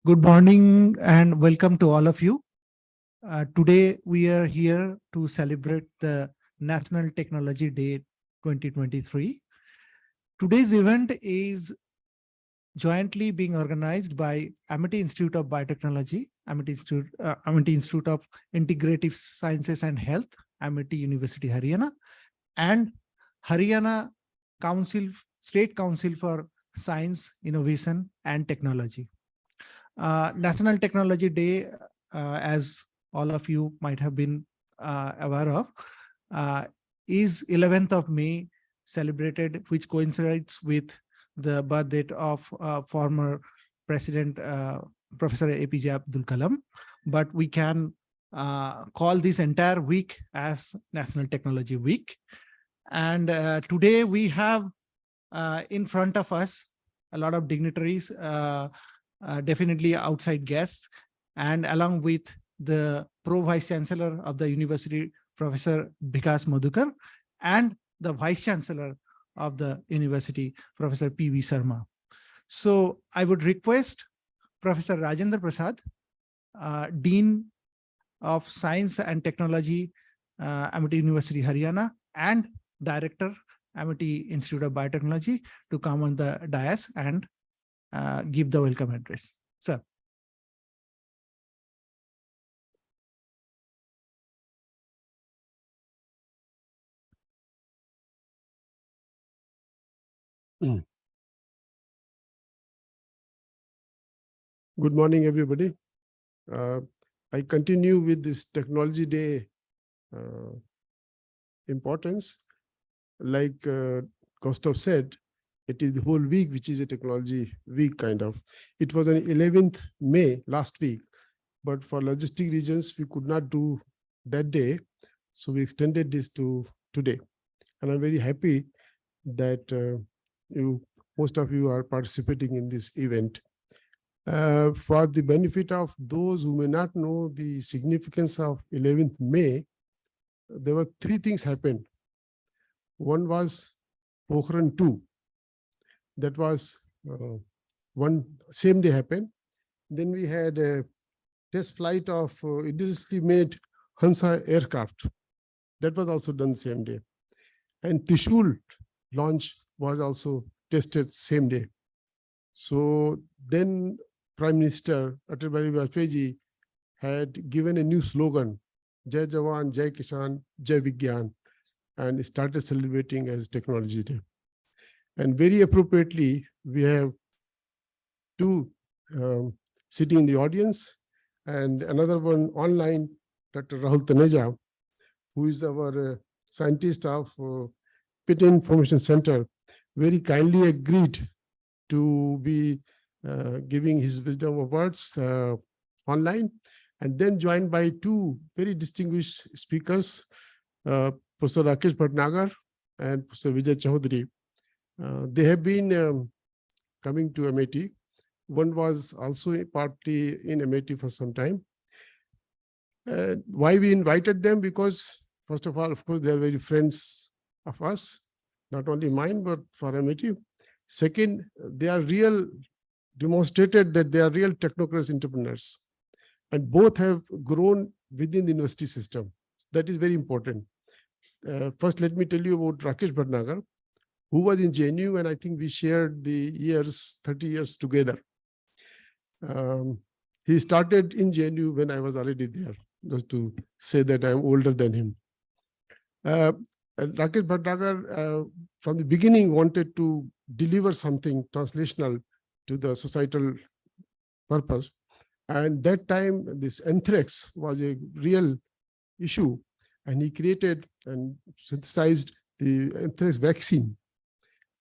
Good morning and welcome to all of you. Today we are here to celebrate the National Technology Day 2023. Today's event is jointly being organized by Amity Institute of Biotechnology, Amity Institute of Integrative Sciences and Health, Amity University, Haryana, and Haryana State Council for Science, Innovation and Technology. National Technology Day, as all of you might have been aware of, is 11th of May celebrated, which coincides with the birth date of former President Professor APJ Abdul Kalam. But we can call this entire week as National Technology Week. And today we have in front of us a lot of dignitaries, definitely outside guests, and along with the Pro Vice Chancellor of the University, Professor Bikas Madhukar, and the Vice Chancellor of the University, Professor P.V. Sharma. So I would request Professor Rajendra Prasad, Dean of Science and Technology, Amity University, Haryana, and Director, Amity Institute of Biotechnology, to come on the dais and give the welcome address. Sir. Good morning, everybody. I continue with this Technology Day importance. Like Gustav said, it is the whole week, which is a technology week kind of. It was on 11th May last week, but for logistic reasons, we could not do that day. So we extended this to today. And I'm very happy that most of you are participating in this event. For the benefit of those who may not know the significance of 11th May, there were three things happened. One was Pokhran 2. That was one same day happened. Then we had a test flight of indigenously made Hansa aircraft. That was also done same day. And Trishul launch was also tested same day. So then Prime Minister Atal Bihari Vajpayee had given a new slogan, Jai Jawan, Jai Kisan, Jai Vigyan, and started celebrating as Technology Day. And very appropriately, we have two sitting in the audience and another one online, Dr. Rahul Taneja, who is our scientist of Pitt Information Center, very kindly agreed to be giving his wisdom of words online, and then joined by two very distinguished speakers, Professor Rakesh Bhatnagar and Professor Vijay Chaudhary. They have been coming to MIT. One was also a party in MIT for some time. Why we invited them? Because first of all, of course, they are very friends of us, not only mine, but for MIT. Second, they are demonstrated that they are real technocrats entrepreneurs. And both have grown within the university system. That is very important. First, let me tell you about Rakesh Bhatnagar, who was in JNU, and I think we shared the years, 30 years together. He started in JNU when I was already there, just to say that I'm older than him. Rakesh Bhatnagar, from the beginning, wanted to deliver something translational to the societal purpose. And that time, this anthrax was a real issue. And he created and synthesized the anthrax vaccine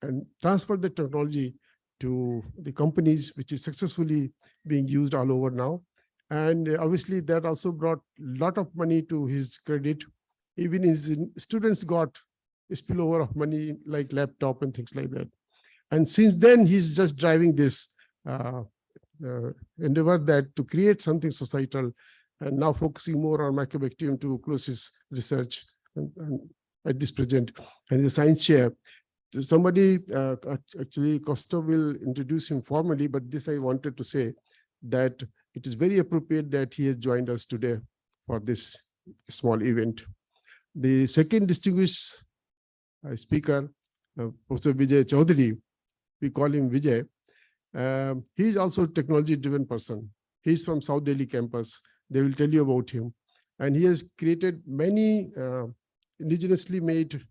and transferred the technology to the companies, which is successfully being used all over now. And obviously, that also brought a lot of money to his credit. Even his students got a spillover of money, like laptop and things like that. And since then, he's just driving this endeavor that to create something societal, and now focusing more on mycobacterium tuberculosis research and at this present, and the science chair. Somebody, actually, Costa will introduce him formally, but this I wanted to say that it is very appropriate that he has joined us today for this small event. The second distinguished speaker, Professor Vijay Chaudhary, we call him Vijay. He is also a technology-driven person. He's from South Delhi campus. They will tell you about him. And he has created many indigenously made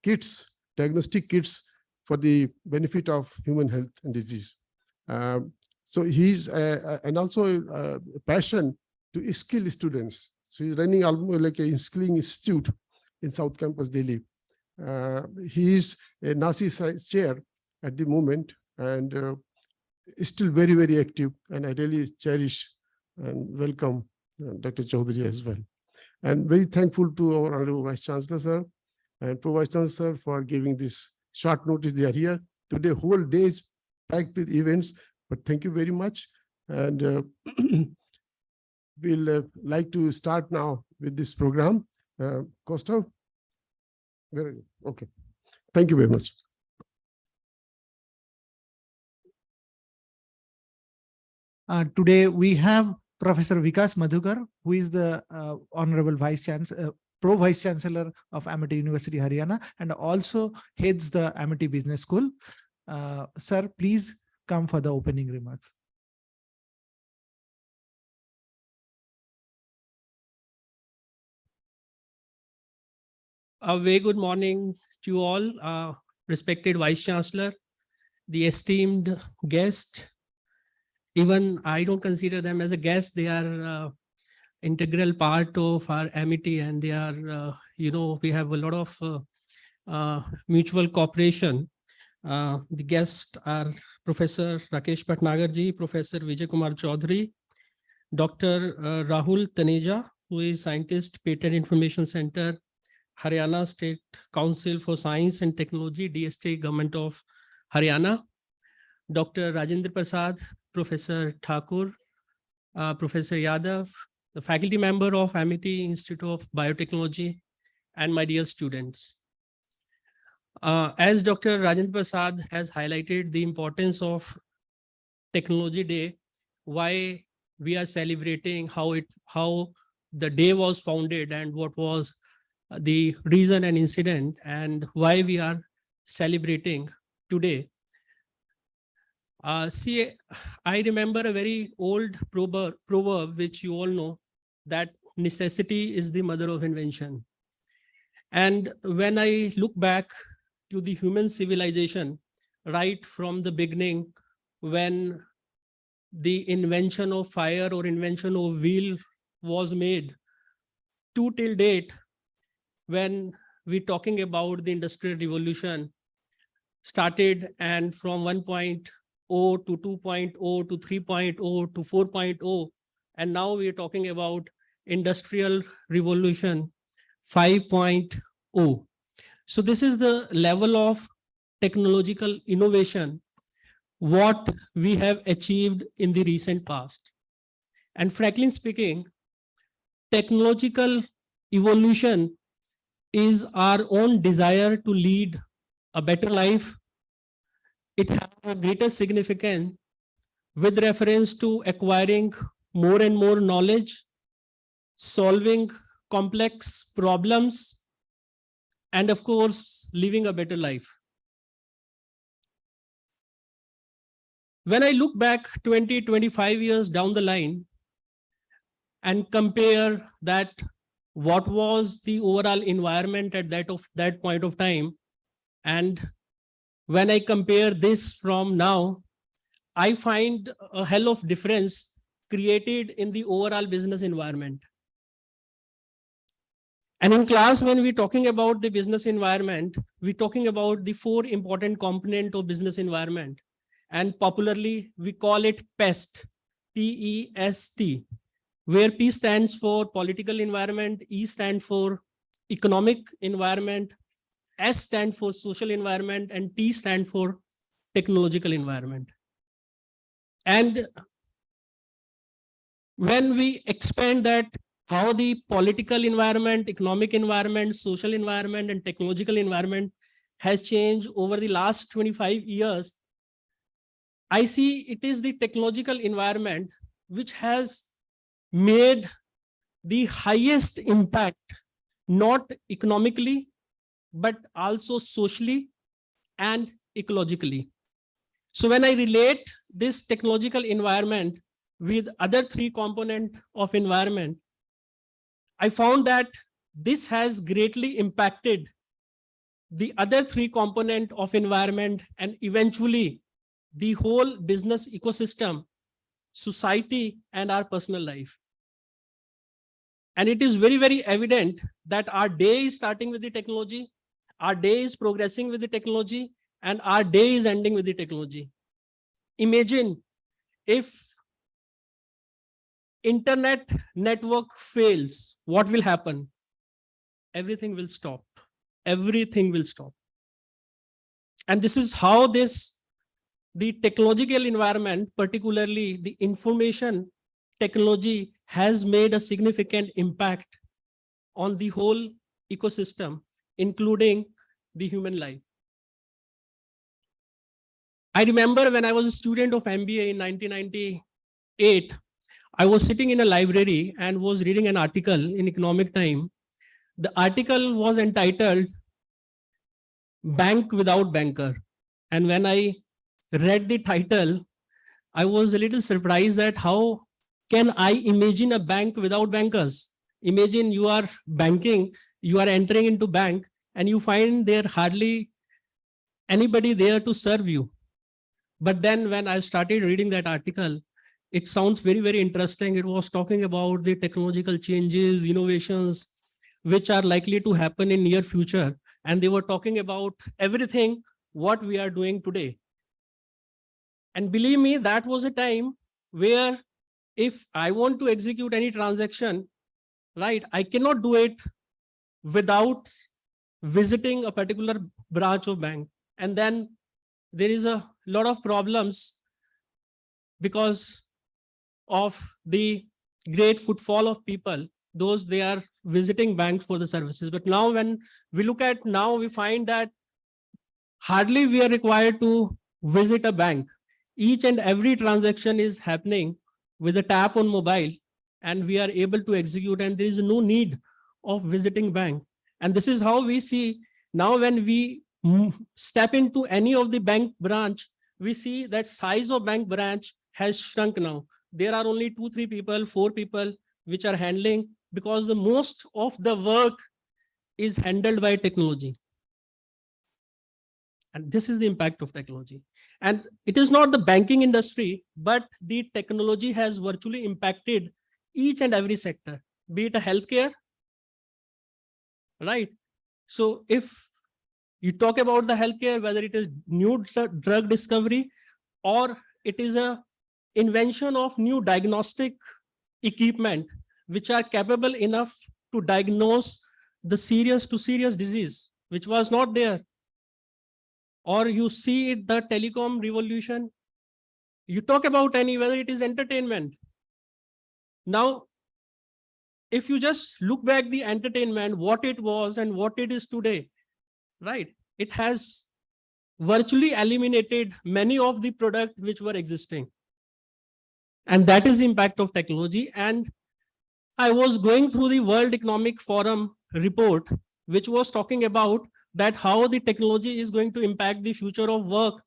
kits, diagnostic kits for the benefit of human health and disease. So he's and also a passion to skill students. So he's running almost like a skilling institute in South Campus, Delhi. He is a Nasi chair at the moment and is still very, very active. And I really cherish and welcome Dr. Chaudhary as well. And very thankful to our Honorable Vice Chancellor, sir, and Pro Vice Chancellor for giving this short notice. They are here today. Whole day is packed with events, but thank you very much. And we'll like to start now with this program. Costa? Very good. Okay. Thank you very much. Today we have Professor Vikas Madhukar, who is the Honorable Vice Chancellor, Pro Vice Chancellor of Amity University, Haryana, and also heads the Amity Business School. Sir, please come for the opening remarks. A very good morning to you all, respected Vice Chancellor, the esteemed guest. Even I don't consider them as a guest. They are integral part of our Amity, and they are, we have a lot of mutual cooperation. The guests are Professor Rakesh Bhatnagar, Professor Vijay Kumar Chaudhary, Dr. Rahul Taneja, who is Scientist, Patent Information Center, Haryana State Council for Science and Technology, DST, Government of Haryana, Dr. Rajendra Prasad, Professor Thakur, Professor Yadav, the faculty member of Amity Institute of Biotechnology, and my dear students. As Dr. Rajendra Prasad has highlighted the importance of Technology Day, why we are celebrating, how the day was founded and what was the reason and incident, and why we are celebrating today. See, I remember a very old proverb which you all know, that necessity is the mother of invention. And when I look back to the human civilization, right from the beginning, when the invention of fire or invention of wheel was made, to till date, when we're talking about the Industrial Revolution started, and from 1.0 to 2.0 to 3.0 to 4.0, and now we are talking about Industrial Revolution 5.0. So this is the level of technological innovation what we have achieved in the recent past. And frankly speaking, technological evolution is our own desire to lead a better life. It has a greater significance with reference to acquiring more and more knowledge, solving complex problems, and of course, living a better life. When I look back 20, 25 years down the line and compare that, what was the overall environment at that point of time, and when I compare this from now, I find a hell of difference created in the overall business environment. And in class, when we're talking about the business environment, we're talking about the 4 important components of business environment. And popularly, we call it PEST, P-E-S-T, where P stands for political environment, E stands for economic environment, S stands for social environment, and T stands for technological environment. And when we expand that, how the political environment, economic environment, social environment, and technological environment has changed over the last 25 years, I see it is the technological environment which has made the highest impact, not economically, but also socially and ecologically. So when I relate this technological environment with other three components of environment, I found that this has greatly impacted the other three component of environment and eventually the whole business ecosystem, society, and our personal life. And it is very, very evident that our day is starting with the technology, our day is progressing with the technology, and our day is ending with the technology. Imagine if internet network fails, what will happen? Everything will stop. Everything will stop. And this is how the technological environment, particularly the information technology, has made a significant impact on the whole ecosystem, including the human life. I remember when I was a student of MBA in 1998, I was sitting in a library and was reading an article in Economic Time. The article was entitled Bank Without Banker. And when I read the title, I was a little surprised at how can I imagine a bank without bankers? Imagine you are banking, you are entering into bank and you find there hardly anybody there to serve you. But then when I started reading that article, it sounds very, very interesting. It was talking about the technological changes, innovations, which are likely to happen in near future. And they were talking about everything what we are doing today. And believe me, that was a time where if I want to execute any transaction, right, I cannot do it without visiting a particular branch of bank. And then there is a lot of problems because of the great footfall of people, those they are visiting banks for the services. But now when we look at now, we find that hardly we are required to visit a bank. Each and every transaction is happening with a tap on mobile and we are able to execute and there is no need of visiting bank. And this is how we see now when we step into any of the bank branch, we see that size of bank branch has shrunk now. There are only 2-3 people, 4 people which are handling because the most of the work is handled by technology. And this is the impact of technology. And it is not the banking industry, but the technology has virtually impacted each and every sector, be it a healthcare, right? So if you talk about the healthcare, whether it is new drug discovery or it is a invention of new diagnostic equipment, which are capable enough to diagnose the serious to serious disease, which was not there. Or you see it, the telecom revolution. You talk about any, whether it is entertainment. Now, if you just look back the entertainment, what it was and what it is today, right? It has virtually eliminated many of the products which were existing. And that is the impact of technology. And I was going through the World Economic Forum report, which was talking about that how the technology is going to impact the future of work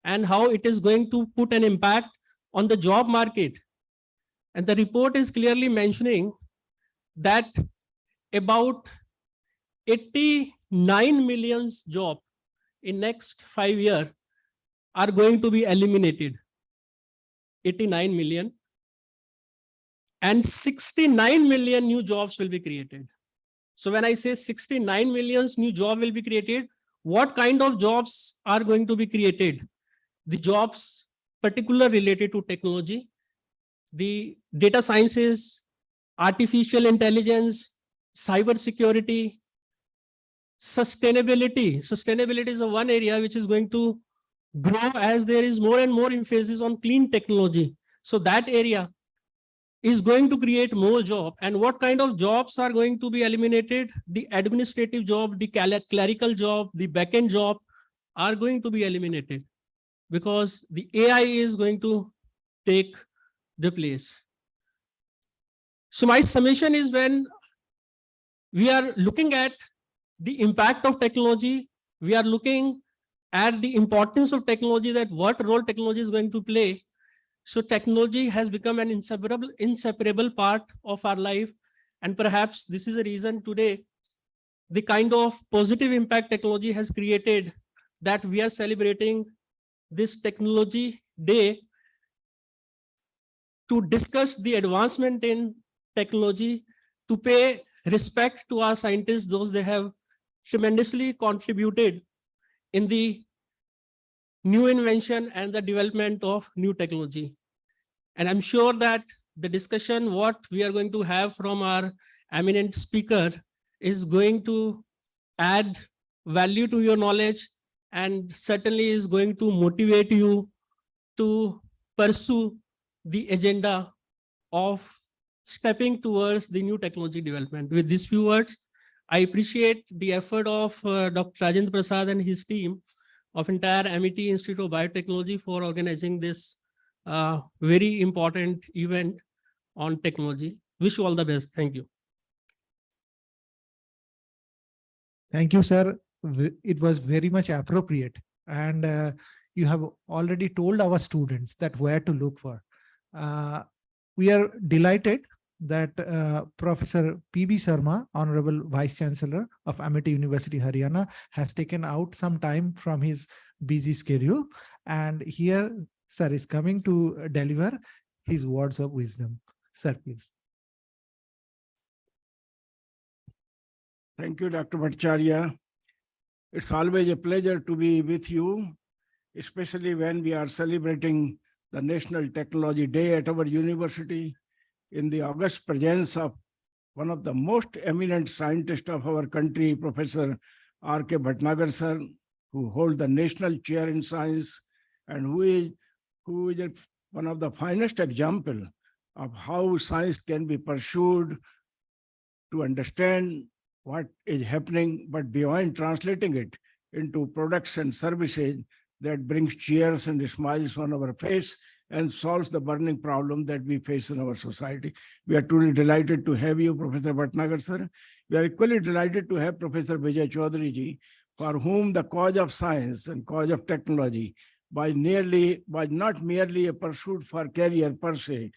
and how it is going to put an impact on the job market. And the report is clearly mentioning that about 89 million jobs in next 5 years are going to be eliminated. 89 million. And 69 million new jobs will be created. So when I say 69 million new jobs will be created, what kind of jobs are going to be created? The jobs particularly related to technology, the data sciences, artificial intelligence, cyber security, sustainability. Sustainability is one area which is going to grow as there is more and more emphasis on clean technology. So that area is going to create more job. And what kind of jobs are going to be eliminated? The administrative job, the clerical job, the backend job are going to be eliminated because the AI is going to take the place. So my summation is, when we are looking at the impact of technology, we are looking at the importance of technology, that what role technology is going to play. So technology has become an inseparable part of our life. And perhaps this is a reason today, the kind of positive impact technology has created, that we are celebrating this technology day to discuss the advancement in technology, to pay respect to our scientists, those they have tremendously contributed in the new invention and the development of new technology. And I'm sure that the discussion, what we are going to have from our eminent speaker, is going to add value to your knowledge, and certainly is going to motivate you to pursue the agenda of stepping towards the new technology development. With these few words, I appreciate the effort of Dr. Rajendra Prasad and his team of entire Amity Institute of Biotechnology for organizing this very important event on technology. Wish you all the best. Thank you. Thank you, sir. It was very much appropriate. And you have already told our students that where to look for. We are delighted that Professor P.B. Sharma, Honorable Vice Chancellor of Amity University, Haryana, has taken out some time from his busy schedule. And here, sir is coming to deliver his words of wisdom. Sir, please. Thank you, Dr. Bhattacharya. It's always a pleasure to be with you, especially when we are celebrating the National Technology Day at our university in the august presence of one of the most eminent scientists of our country, Professor R.K. Bhatnagar sir, who holds the National Chair in Science and who is one of the finest example of how science can be pursued to understand what is happening, but beyond translating it into products and services that brings cheers and smiles on our face and solves the burning problem that we face in our society. We are truly delighted to have you, Professor Bhatnagar sir. We are equally delighted to have Professor Vijay Chaudhary ji, for whom the cause of science and cause of technology was not merely a pursuit for career per se,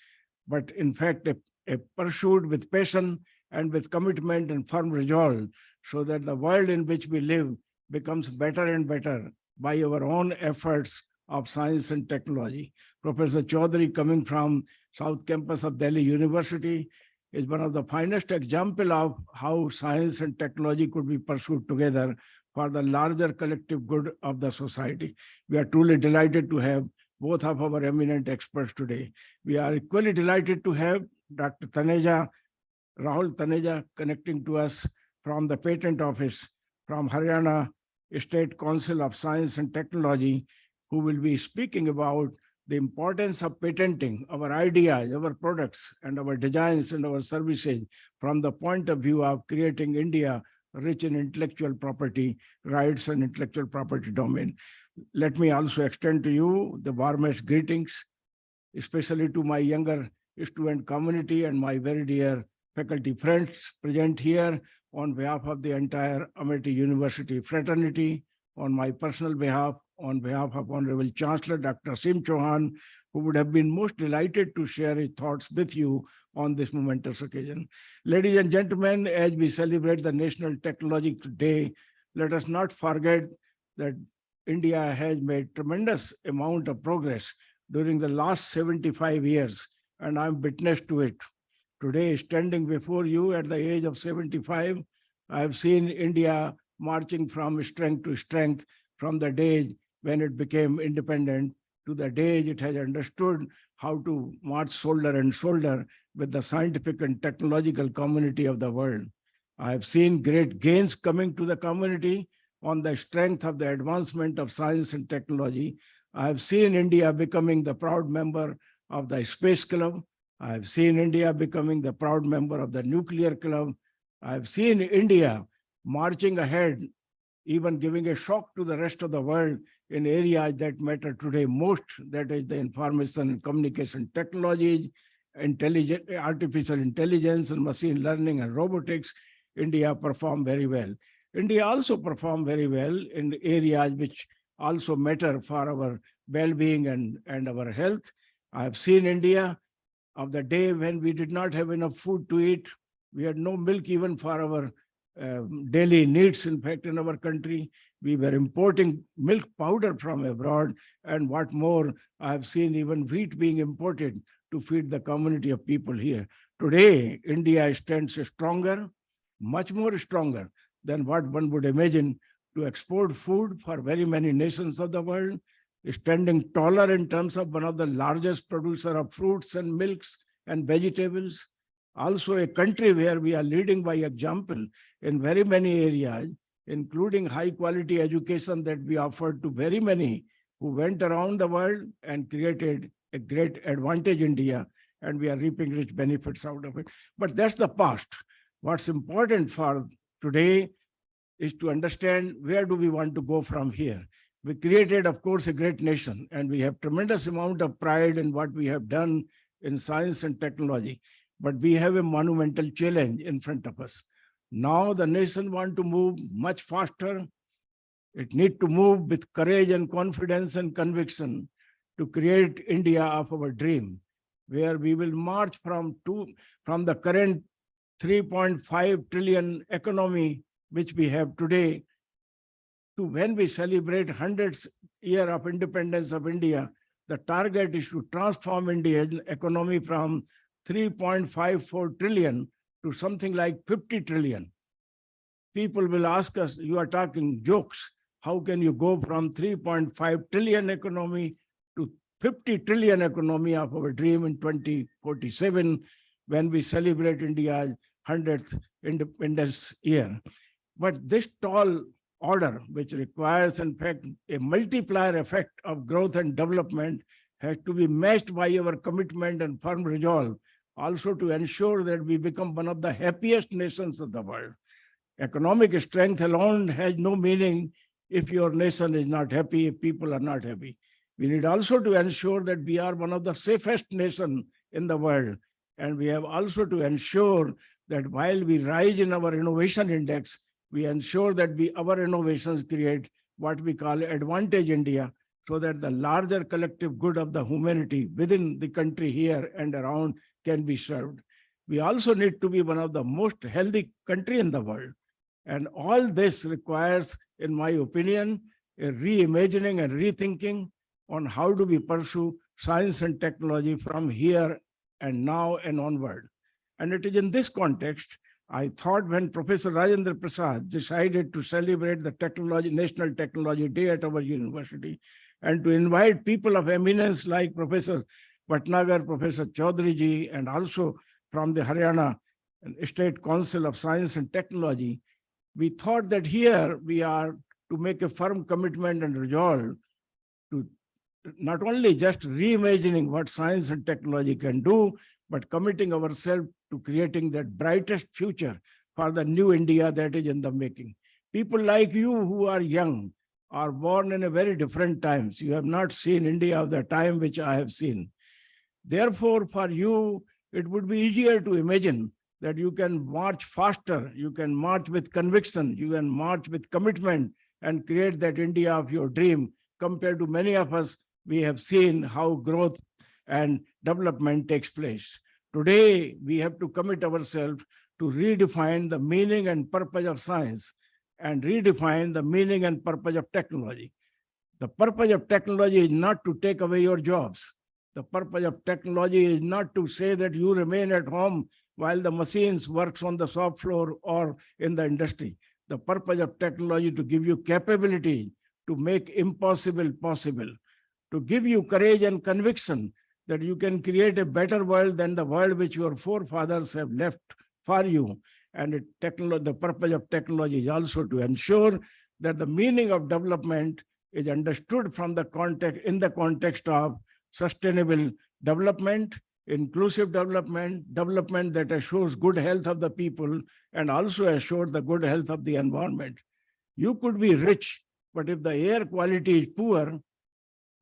but in fact a pursuit with passion and with commitment and firm resolve, so that the world in which we live becomes better and better by our own efforts of science and technology. Professor Chaudhary, coming from South Campus of Delhi University, is one of the finest example of how science and technology could be pursued together for the larger collective good of the society. We are truly delighted to have both of our eminent experts today. We are equally delighted to have Dr. Rahul Taneja, connecting to us from the Patent Office from Haryana State Council of Science and Technology, who will be speaking about the importance of patenting our ideas, our products, and our designs and our services from the point of view of creating India rich in intellectual property rights and intellectual property domain. Let me also extend to you the warmest greetings, especially to my younger student community and my very dear faculty friends present here on behalf of the entire Amity University fraternity, on my personal behalf, on behalf of Honorable Chancellor Dr. Aseem Chauhan, who would have been most delighted to share his thoughts with you on this momentous occasion. Ladies and gentlemen, as we celebrate the National Technology Day, let us not forget that India has made tremendous amount of progress during the last 75 years, and I'm witness to it. Today, standing before you at the age of 75, I have seen India marching from strength to strength, from the day when it became independent to the day it has understood how to march shoulder and shoulder with the scientific and technological community of the world. I have seen great gains coming to the community on the strength of the advancement of science and technology. I have seen India becoming the proud member of the Space Club. I have seen India becoming the proud member of the Nuclear Club. I have seen India marching ahead, even giving a shock to the rest of the world in areas that matter today most, that is the information and communication technologies artificial intelligence and machine learning and robotics, India performed very well. India also performed very well in areas which also matter for our well-being and our health. I have seen India of the day when we did not have enough food to eat. We had no milk even for our daily needs. In fact, in our country, we were importing milk powder from abroad. And what more, I have seen even wheat being imported to feed the community of people here. Today, India stands stronger, much more stronger than what one would imagine, to export food for very many nations of the world, standing taller in terms of one of the largest producer of fruits and milks and vegetables. Also a country where we are leading by example in very many areas, including high quality education that we offered to very many who went around the world and created a great advantage in India, and we are reaping rich benefits out of it. But that's the past. What's important for today is to understand where do we want to go from here. We created, of course, a great nation, and we have tremendous amount of pride in what we have done in science and technology. But we have a monumental challenge in front of us. Now the nation wants to move much faster. It needs to move with courage and confidence and conviction to create India of our dream, where we will march from the current 3.5 trillion economy which we have today, to when we celebrate 100th year of independence of India. The target is to transform Indian economy from 3.54 trillion to something like 50 trillion. People will ask us, you are talking jokes. How can you go from 3.5 trillion economy to 50 trillion economy of our dream in 2047, when we celebrate India's 100th independence year? But this tall order, which requires, in fact, a multiplier effect of growth and development, has to be matched by our commitment and firm resolve, also to ensure that we become one of the happiest nations of the world. Economic strength alone has no meaning if your nation is not happy, if people are not happy. We need also to ensure that we are one of the safest nations in the world. And we have also to ensure that while we rise in our innovation index, we ensure that our innovations create what we call advantage India, so that the larger collective good of the humanity within the country here and around can be served. We also need to be one of the most healthy country in the world. And all this requires, in my opinion, a reimagining and rethinking on how do we pursue science and technology from here and now and onward. And it is in this context, I thought, when Professor Rajendra Prasad decided to celebrate the National Technology Day at our university, and to invite people of eminence like Professor Bhatnagar, Professor Chaudhary ji, and also from the Haryana State Council of Science and Technology, we thought that here we are to make a firm commitment and resolve to not only just reimagining what science and technology can do, but committing ourselves to creating that brightest future for the new India that is in the making. People like you who are young are born in a very different times. You have not seen India of the time which I have seen. Therefore, for you, it would be easier to imagine that you can march faster, you can march with conviction, you can march with commitment and create that India of your dream. Compared to many of us, we have seen how growth and development takes place. Today, we have to commit ourselves to redefine the meaning and purpose of science and redefine the meaning and purpose of technology. The purpose of technology is not to take away your jobs. The purpose of technology is not to say that you remain at home while the machines works on the shop floor or in the industry. The purpose of technology is to give you capability to make impossible possible, to give you courage and conviction that you can create a better world than the world which your forefathers have left for you. And the purpose of technology is also to ensure that the meaning of development is understood from the context, in the context of sustainable development, inclusive development, development that assures good health of the people and also assures the good health of the environment. You could be rich, but if the air quality is poor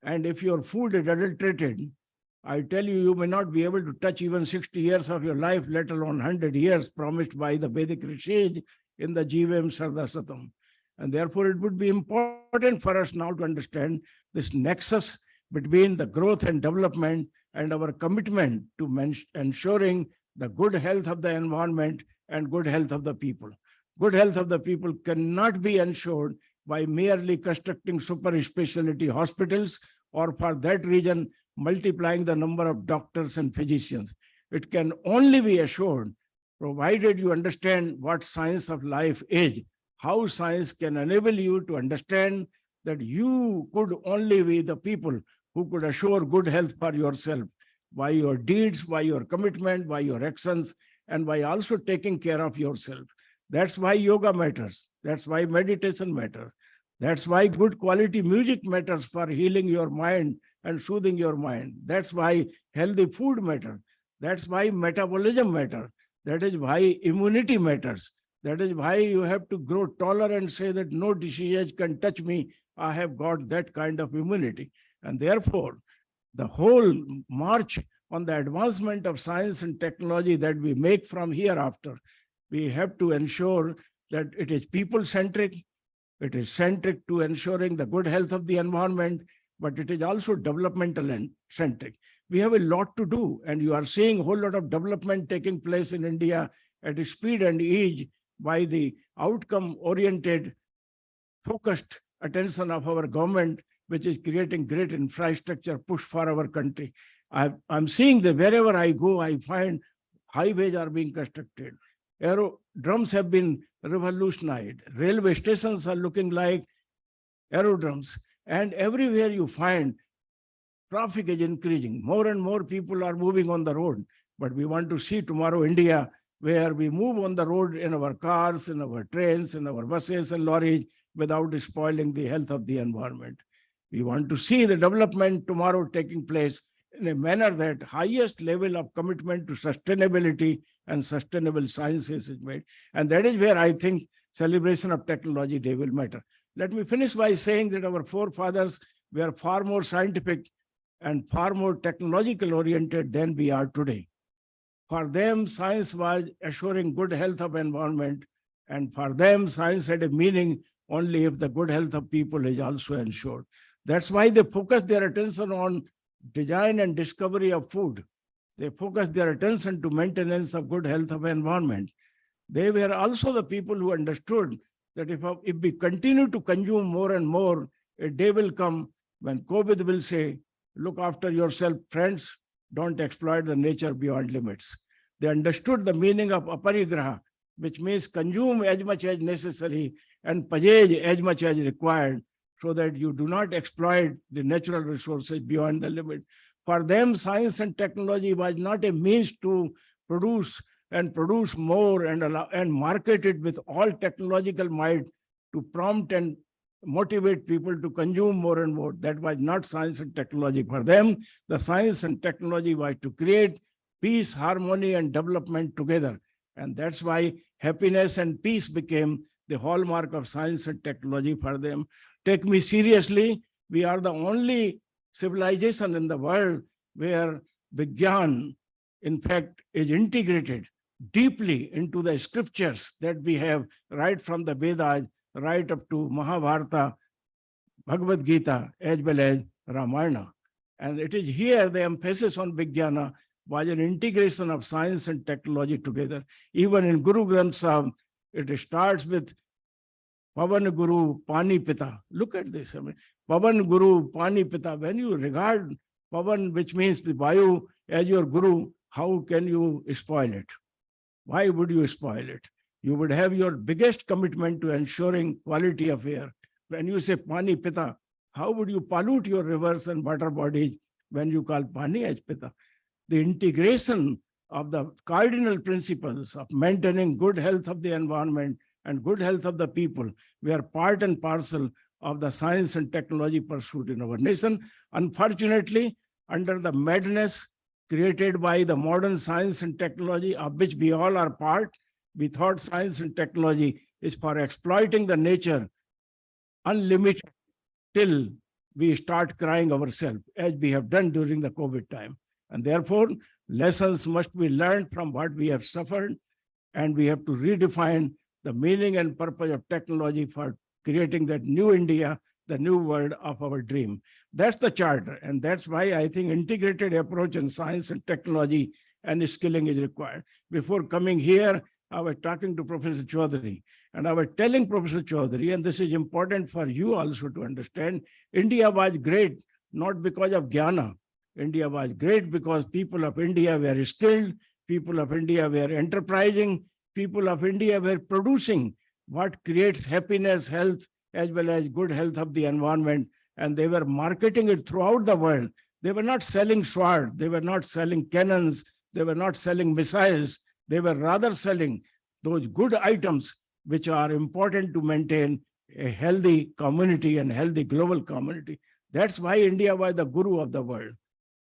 and if your food is adulterated, I tell you, you may not be able to touch even 60 years of your life, let alone 100 years promised by the Vedic rishis in the Jivem Sardasatam. And therefore, it would be important for us now to understand this nexus between the growth and development and our commitment to ensuring the good health of the environment and good health of the people. Good health of the people cannot be ensured by merely constructing super specialty hospitals or for that region multiplying the number of doctors and physicians. It can only be assured provided you understand what science of life is, how science can enable you to understand that you could only be the people who could assure good health for yourself by your deeds, by your commitment, by your actions, and by also taking care of yourself. That's why yoga matters. That's why meditation matters. That's why good quality music matters for healing your mind and soothing your mind. That's why healthy food matters. That's why metabolism matters. That is why immunity matters. That is why you have to grow taller and say that no disease can touch me. I have got that kind of immunity. And therefore, the whole march on the advancement of science and technology that we make from hereafter, we have to ensure that it is people-centric, it is centric to ensuring the good health of the environment, but it is also developmental and centric. We have a lot to do, and you are seeing a whole lot of development taking place in India at speed and ease by the outcome-oriented, focused attention of our government, which is creating great infrastructure push for our country. I'm seeing that wherever I go, I find highways are being constructed. Aerodromes have been revolutionized. Railway stations are looking like aerodromes. And everywhere you find traffic is increasing. More and more people are moving on the road. But we want to see tomorrow India, where we move on the road in our cars, in our trains, in our buses and lorries without spoiling the health of the environment. We want to see the development tomorrow taking place in a manner that highest level of commitment to sustainability and sustainable sciences is made. And that is where I think celebration of Technology Day will matter. Let me finish by saying that our forefathers were far more scientific and far more technological oriented than we are today. For them, science was assuring good health of environment, and for them, science had a meaning only if the good health of people is also ensured. That's why they focus their attention on design and discovery of food. They focus their attention to maintenance of good health of environment. They were also the people who understood that if we continue to consume more and more, a day will come when COVID will say, look after yourself, friends, don't exploit the nature beyond limits. They understood the meaning of aparigraha, which means consume as much as necessary and pajej as much as required, so that you do not exploit the natural resources beyond the limit. For them, science and technology was not a means to produce more and market it with all technological might to prompt and motivate people to consume more and more. That was not science and technology. For them, the science and technology was to create peace, harmony, and development together. And that's why happiness and peace became the hallmark of science and technology for them. Take me seriously, we are the only civilization in the world where Vigyan, in fact, is integrated deeply into the scriptures that we have right from the Vedas, right up to Mahabharata, Bhagavad Gita, as well as Ramayana. And it is here the emphasis on Vijnana was an integration of science and technology together. Even in Guru Granth Sahib, it starts with Pavan Guru Pani Pita. Look at this. I mean, Pavan Guru Pani Pita. When you regard Pavan, which means the Vayu, as your Guru, how can you spoil it? Why would you spoil it? You would have your biggest commitment to ensuring quality of air. When you say Pani Pita, how would you pollute your rivers and water bodies when you call Pani as Pita? The integration of the cardinal principles of maintaining good health of the environment and good health of the people were part and parcel of the science and technology pursuit in our nation. Unfortunately, under the madness created by the modern science and technology, of which we all are part, we thought science and technology is for exploiting the nature unlimited till we start crying ourselves, as we have done during the COVID time. And therefore, lessons must be learned from what we have suffered, and we have to redefine the meaning and purpose of technology for creating that new India, the new world of our dream. That's the charter. And that's why I think integrated approach in science and technology and skilling is required. Before coming here, I was talking to Professor Chaudhary, and I was telling Professor Chaudhary, and this is important for you also to understand, India was great, not because of Jnana. India was great because people of India were skilled, people of India were enterprising, people of India were producing what creates happiness, health, as well as good health of the environment. And they were marketing it throughout the world. They were not selling swords, they were not selling cannons, they were not selling missiles. They were rather selling those good items which are important to maintain a healthy community and healthy global community. That's why India was the guru of the world.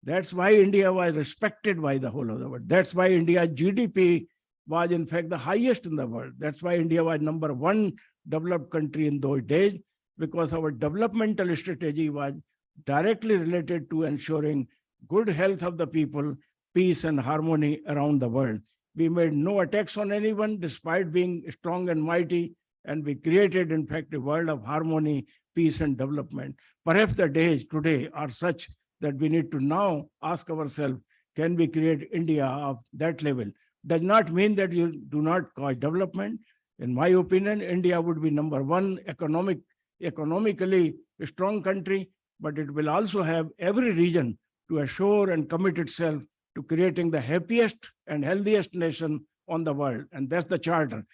That's why India was respected by the whole of the world. That's why India's GDP was in fact the highest in the world. That's why India was #1 developed country in those days, because our developmental strategy was directly related to ensuring good health of the people, peace and harmony around the world. We made no attacks on anyone despite being strong and mighty, and we created in fact a world of harmony, peace and development. Perhaps the days today are such that we need to now ask ourselves, can we create India of that level? Does not mean that you do not cause development. In my opinion, India would be #1 economically strong country, but it will also have every region to assure and commit itself to creating the happiest and healthiest nation on the world. And that's the charter.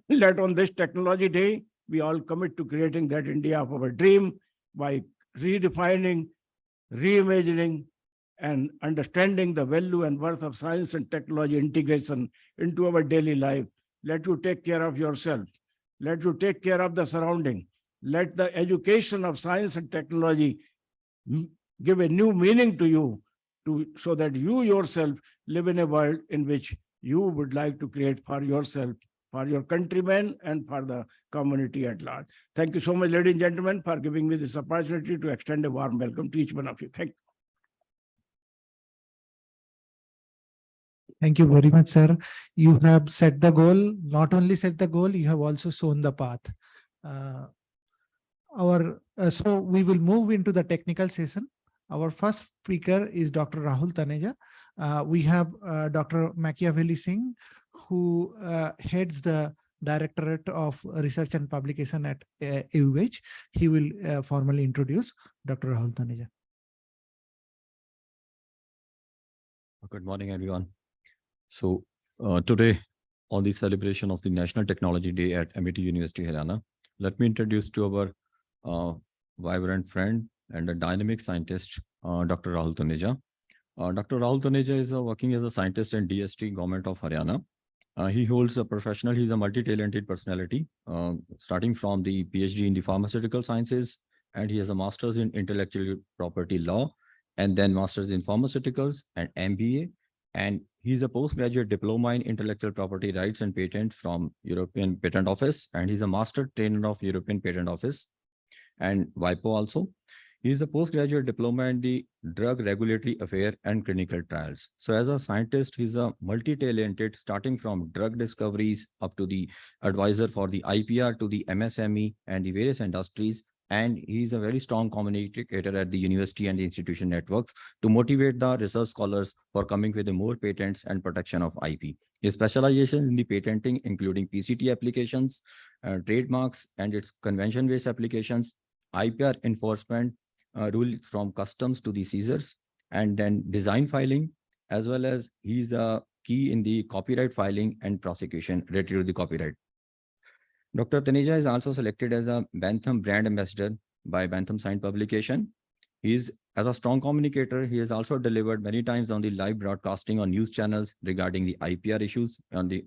Let on this technology day, we all commit to creating that India of our dream by redefining, reimagining, and understanding the value and worth of science and technology integration into our daily life. Let you take care of yourself. Let you take care of the surrounding. Let the education of science and technology give a new meaning to you, so that you yourself live in a world in which you would like to create for yourself, for your countrymen, and for the community at large. Thank you so much, ladies and gentlemen, for giving me this opportunity to extend a warm welcome to each one of you. Thank you. Thank you very much, sir. You have set the goal, not only set the goal, you have also shown the path. So we will move into the technical session. Our first speaker is Dr. Rahul Taneja. We have Dr. Machiavelli Singh, who heads the Directorate of Research and Publication at AUH. He will formally introduce Dr. Rahul Taneja. Good morning, everyone. So today, on the celebration of the National Technology Day at Amity University, Haryana, let me introduce to our vibrant friend and a dynamic scientist, Dr. Rahul Taneja. Dr. Rahul Taneja is working as a scientist in DST, Government of Haryana. He holds a professional, he's a multi-talented personality, starting from the PhD in the pharmaceutical sciences, and he has a master's in intellectual property law, and then master's in pharmaceuticals and MBA. And he's a postgraduate diploma in intellectual property rights and patent from European Patent Office, and he's a master trainer of European Patent Office and WIPO also. He's a postgraduate diploma in the drug regulatory affair and clinical trials. So as a scientist, he's a multi-talented, starting from drug discoveries up to the advisor for the IPR to the MSME and the various industries. And he's a very strong communicator at the university and the institution networks to motivate the research scholars for coming with more patents and protection of IP. His specialization in the patenting, including PCT applications, trademarks, and its convention-based applications, IPR enforcement, rule from customs to the seizures, and then design filing, as well as he's a key in the copyright filing and prosecution related to the copyright. Dr. Taneja is also selected as a Bentham brand ambassador by Bentham Science Publication. As a strong communicator, he has also delivered many times on the live broadcasting on news channels regarding the IPR issues on the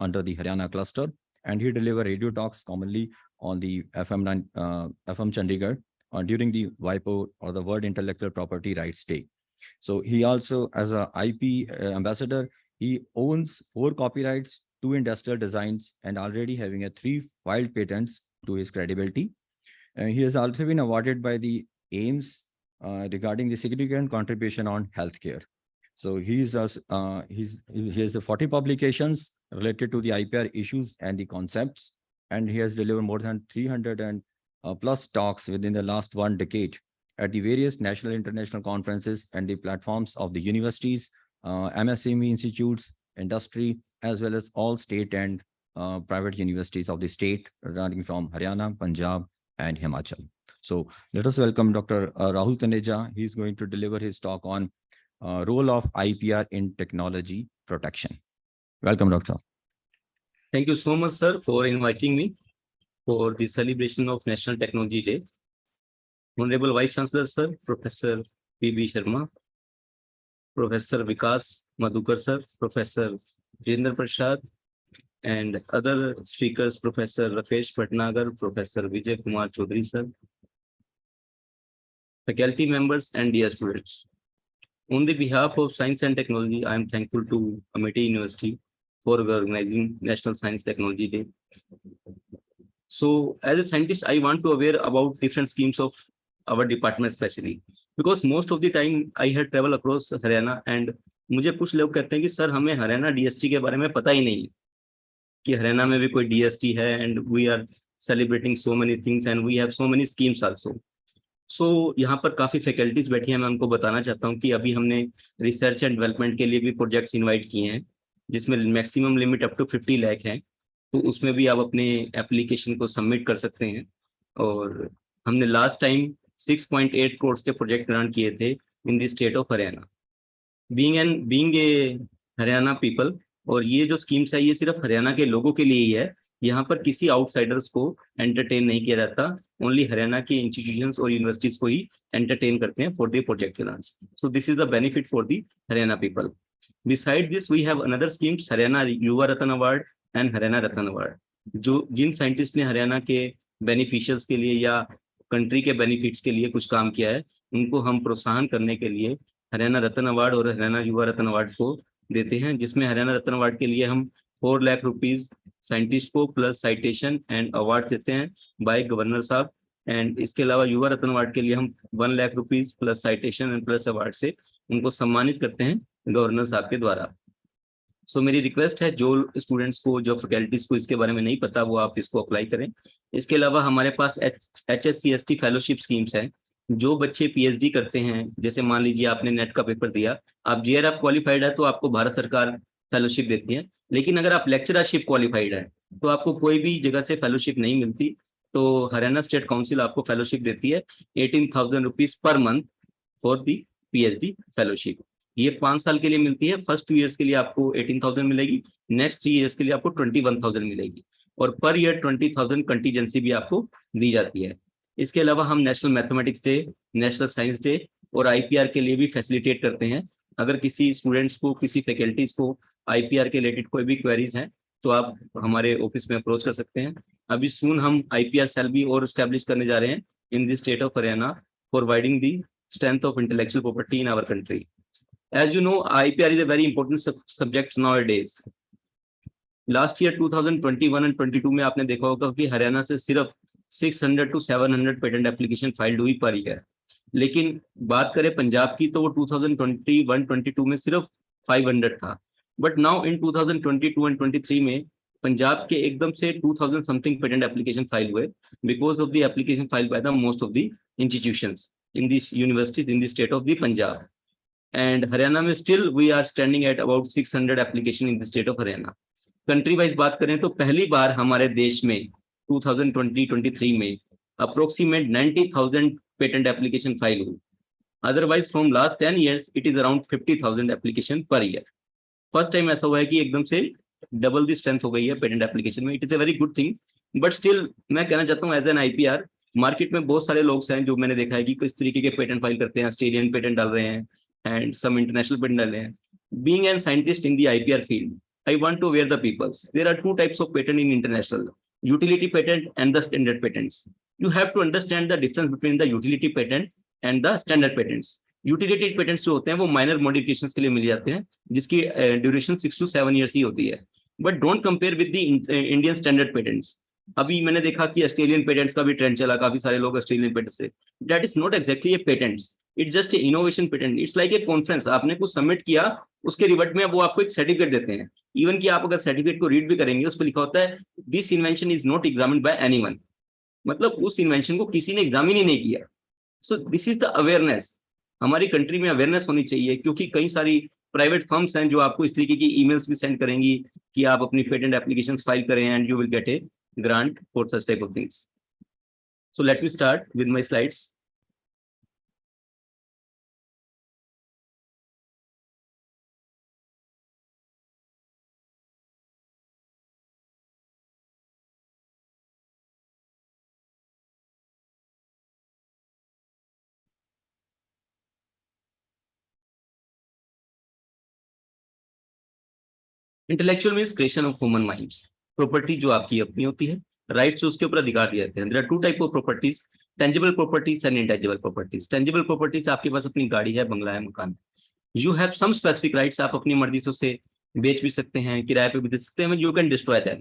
under the Haryana cluster, and he delivered radio talks commonly on the FM Chandigarh during the WIPO, or the World Intellectual Property Rights Day. So he also, as a IP ambassador, he owns 4 copyrights, 2 industrial designs, and already having 3 filed patents to his credibility. He has also been awarded by the AIMS regarding the significant contribution on healthcare. So he has the 40 publications related to the IPR issues and the concepts, and he has delivered more than 300 and plus talks within the last 1 decade at the various national international conferences and the platforms of the universities, MSME institutes, industry, as well as all state and private universities of the state, running from Haryana, Punjab, and Himachal. So let us welcome Dr. Rahul Taneja. He's going to deliver his talk on role of IPR in technology protection. Welcome, Doctor. Thank you so much, sir, for inviting me for the celebration of National Technology Day. Honorable Vice Chancellor, sir, Professor P.B. Sharma, Professor Vikas Madhukar, sir, Professor Jindar Prasad, and other speakers, Professor Rakesh Bhatnagar, Professor Vijay Kumar Chaudhary, sir, faculty members, and dear students. On the behalf of Science and Technology, I am thankful to Amity University for organizing National Science Technology Day. So as a scientist, I want to aware about different schemes of our department especially, because most of the time I had travel across Haryana and मुझे कुछ लोग कहते हैं कि sir हमें Haryana DST के बारे में पता ही नहीं कि हरियाणा में भी कोई DST है, and we are celebrating so many things and we have so many schemes also. So यहाँ पर काफी फैकल्टीज बैठी हैं, मैं उनको बताना चाहता हूँ कि अभी हमने रिसर्च एंड डेवलपमेंट के लिए भी प्रोजेक्ट्स इनवाइट किए हैं, जिसमें maximum limit up to 50 lakh है, तो उसमें भी आप अपने एप्लीकेशन को सबमिट कर सकते हैं। और हमने लास्ट टाइम 6.8 करोड़ के प्रोजेक्ट रन किए थे इन the state of Haryana, being a Haryana people. और ये जो स्कीम्स है ये सिर्फ हरियाणा के लोगों के लिए ही है, यहाँ पर किसी आउटसाइडर्स को एंटरटेन नहीं किया जाता, ओनली हरियाणा के इंस्टीट्यूशंस और यूनिवर्सिटीज को ही एंटरटेन करते हैं for the project grants. So this is the benefit for the Haryana people. Beside this we have another schemes, Haryana Yuva Ratna award and Haryana Ratna award, जो जिन साइंटिस्ट ने हरियाणा के बेनिफिशियल्स के लिए या कंट्री के बेनिफिट्स के लिए कुछ काम किया है, उनको हम प्रोत्साहन करने के लिए हरियाणा रत्न अवार्ड और हरियाणा युवा रत्न अवार्ड को देते हैं, जिसमें हरियाणा रत्न अवार्ड के लिए हम 4 लाख रुपीज साइंटिस्ट को प्लस साइटेशन एंड अवार्ड देते हैं बाय गवर्नर साहब, एंड इसके अलावा युवा रत्न अवार्ड के लिए हम 1 lakh rupees plus citation and plus award से उनको सम्मानित करते हैं गवर्नर साहब के द्वारा। सो मेरी रिक्वेस्ट है जो स्टूडेंट्स को, जो फैकल्टीज को इसके बारे में नहीं पता, वो आप इसको अप्लाई करें। इसके अलावा हमारे पास HSCST फेलोशिप स्कीम्स हैं, जो बच्चे PhD करते हैं, जैसे मान लीजिए आपने नेट का पेपर दिया, आप JRF क्वालिफाइड है तो आपको भारत सरकार फेलोशिप देती है, लेकिन अगर आप लेक्चरशिप क्वालिफाइड है तो आपको कोई भी जगह से फेलोशिप नहीं मिलती, तो हरियाणा स्टेट काउंसिल आपको फेलोशिप देती है 18,000 rupees per month for the PhD fellowship. ये 5 साल के लिए मिलती है, फर्स्ट 2 इयर्स के लिए आपको 18,000 मिलेगी, नेक्स्ट 3 इयर्स के लिए आपको 21,000 मिलेगी, और पर ईयर 20,000 कंटीजेंसी भी आपको दी जाती है। इसके अलावा हम national mathematics day, national science day और IPR के लिए भी फैसिलिटेट करते हैं। अगर किसी स्टूडेंट्स को, किसी फैकल्टीज को IPR के रिलेटेड कोई भी क्वेरीज हैं तो आप हमारे ऑफिस में अप्रोच कर सकते हैं। अभी सून हम IPR सेल भी और एस्टेब्लिश करने जा रहे हैं in the state of Haryana for widening the strength of intellectual property in our country. As you know, IPR is a very important subject nowadays. Last year 2021 and 22 में आपने देखा होगा कि हरियाणा से सिर्फ 600 to 700 पेटेंट एप्लीकेशन फाइल्ड हुई per year, लेकिन बात करें पंजाब की तो वो 2021-22 में सिर्फ 500 था, बट नाउ इन 2022 and 23 में पंजाब के एकदम से 2000 समथिंग पेटेंट एप्लीकेशन फाइल हुए because of the application file by the most of the institutions in this universities in the state of the Punjab. And Haryana में still we are standing at about 600 application in the state of Haryana. Country wise बात करें तो पहली बार हमारे देश में 2020-23 में approximate 90,000 patent application file हुई। Otherwise from last 10 years it is around 50,000 application per year. First time ऐसा हुआ है कि एकदम से डबल दी स्ट्रेंथ हो गई है पेटेंट एप्लीकेशन में। It is a very good thing, but still मैं कहना चाहता हूँ एज एन IPR मार्केट में बहुत सारे लोग हैं जो मैंने देखा है कि किस तरीके के पेटेंट फाइल करते हैं, ऑस्ट्रेलियन पेटेंट डाल रहे हैं and some international patent डाल रहे हैं। Being a scientist in the IPR field, I want to aware the peoples. There are 2 types of patent in international: utility patent and the standard patents. You have to understand the difference between the utility patent and the standard patents. Utility patents जो होते हैं वो minor modifications के लिए मिल जाते हैं, जिसकी duration 6 to 7 years ही होती है। But don't compare with the Indian standard patents. अभी मैंने देखा कि ऑस्ट्रेलियन पेटेंट्स का भी ट्रेंड चला, काफी सारे लोग ऑस्ट्रेलियन पेटेंट से, that is not exactly A patents. It's just innovation patent, it's like a conference, आपने कुछ सबमिट किया, उसके रिवर्ट में वो आपको एक सर्टिफिकेट देते हैं। इवन कि आप अगर सर्टिफिकेट को रीड भी करेंगे, उस पर लिखा होता है this invention is not examined bye anyone, मतलब उस इन्वेंशन को किसी ने एग्जामिन ही नहीं किया। सो दिस इज द अवेयरनेस, हमारी कंट्री में अवेयरनेस होनी चाहिए, क्योंकि कई सारी प्राइवेट फर्म्स हैं जो आपको इस तरीके की ईमेल्स भी सेंड करेंगी कि आप अपनी पेटेंट एप्लीकेशन फाइल करें and you will get A grant for such type of things. So let me start with my slides. Intellectual means creation of human mind, property जो आपकी अपनी होती है, राइट्स उसके ऊपर अधिकार दिए जाते हैं। There are two type of properties, tangible properties and intangible properties. Tangible properties, आपके पास अपनी गाड़ी है, बंगला है, मकान है, you have some specific rights, आप अपनी मर्जी से उसे बेच भी सकते हैं, किराए पे भी दे सकते हैं, you can destroy them.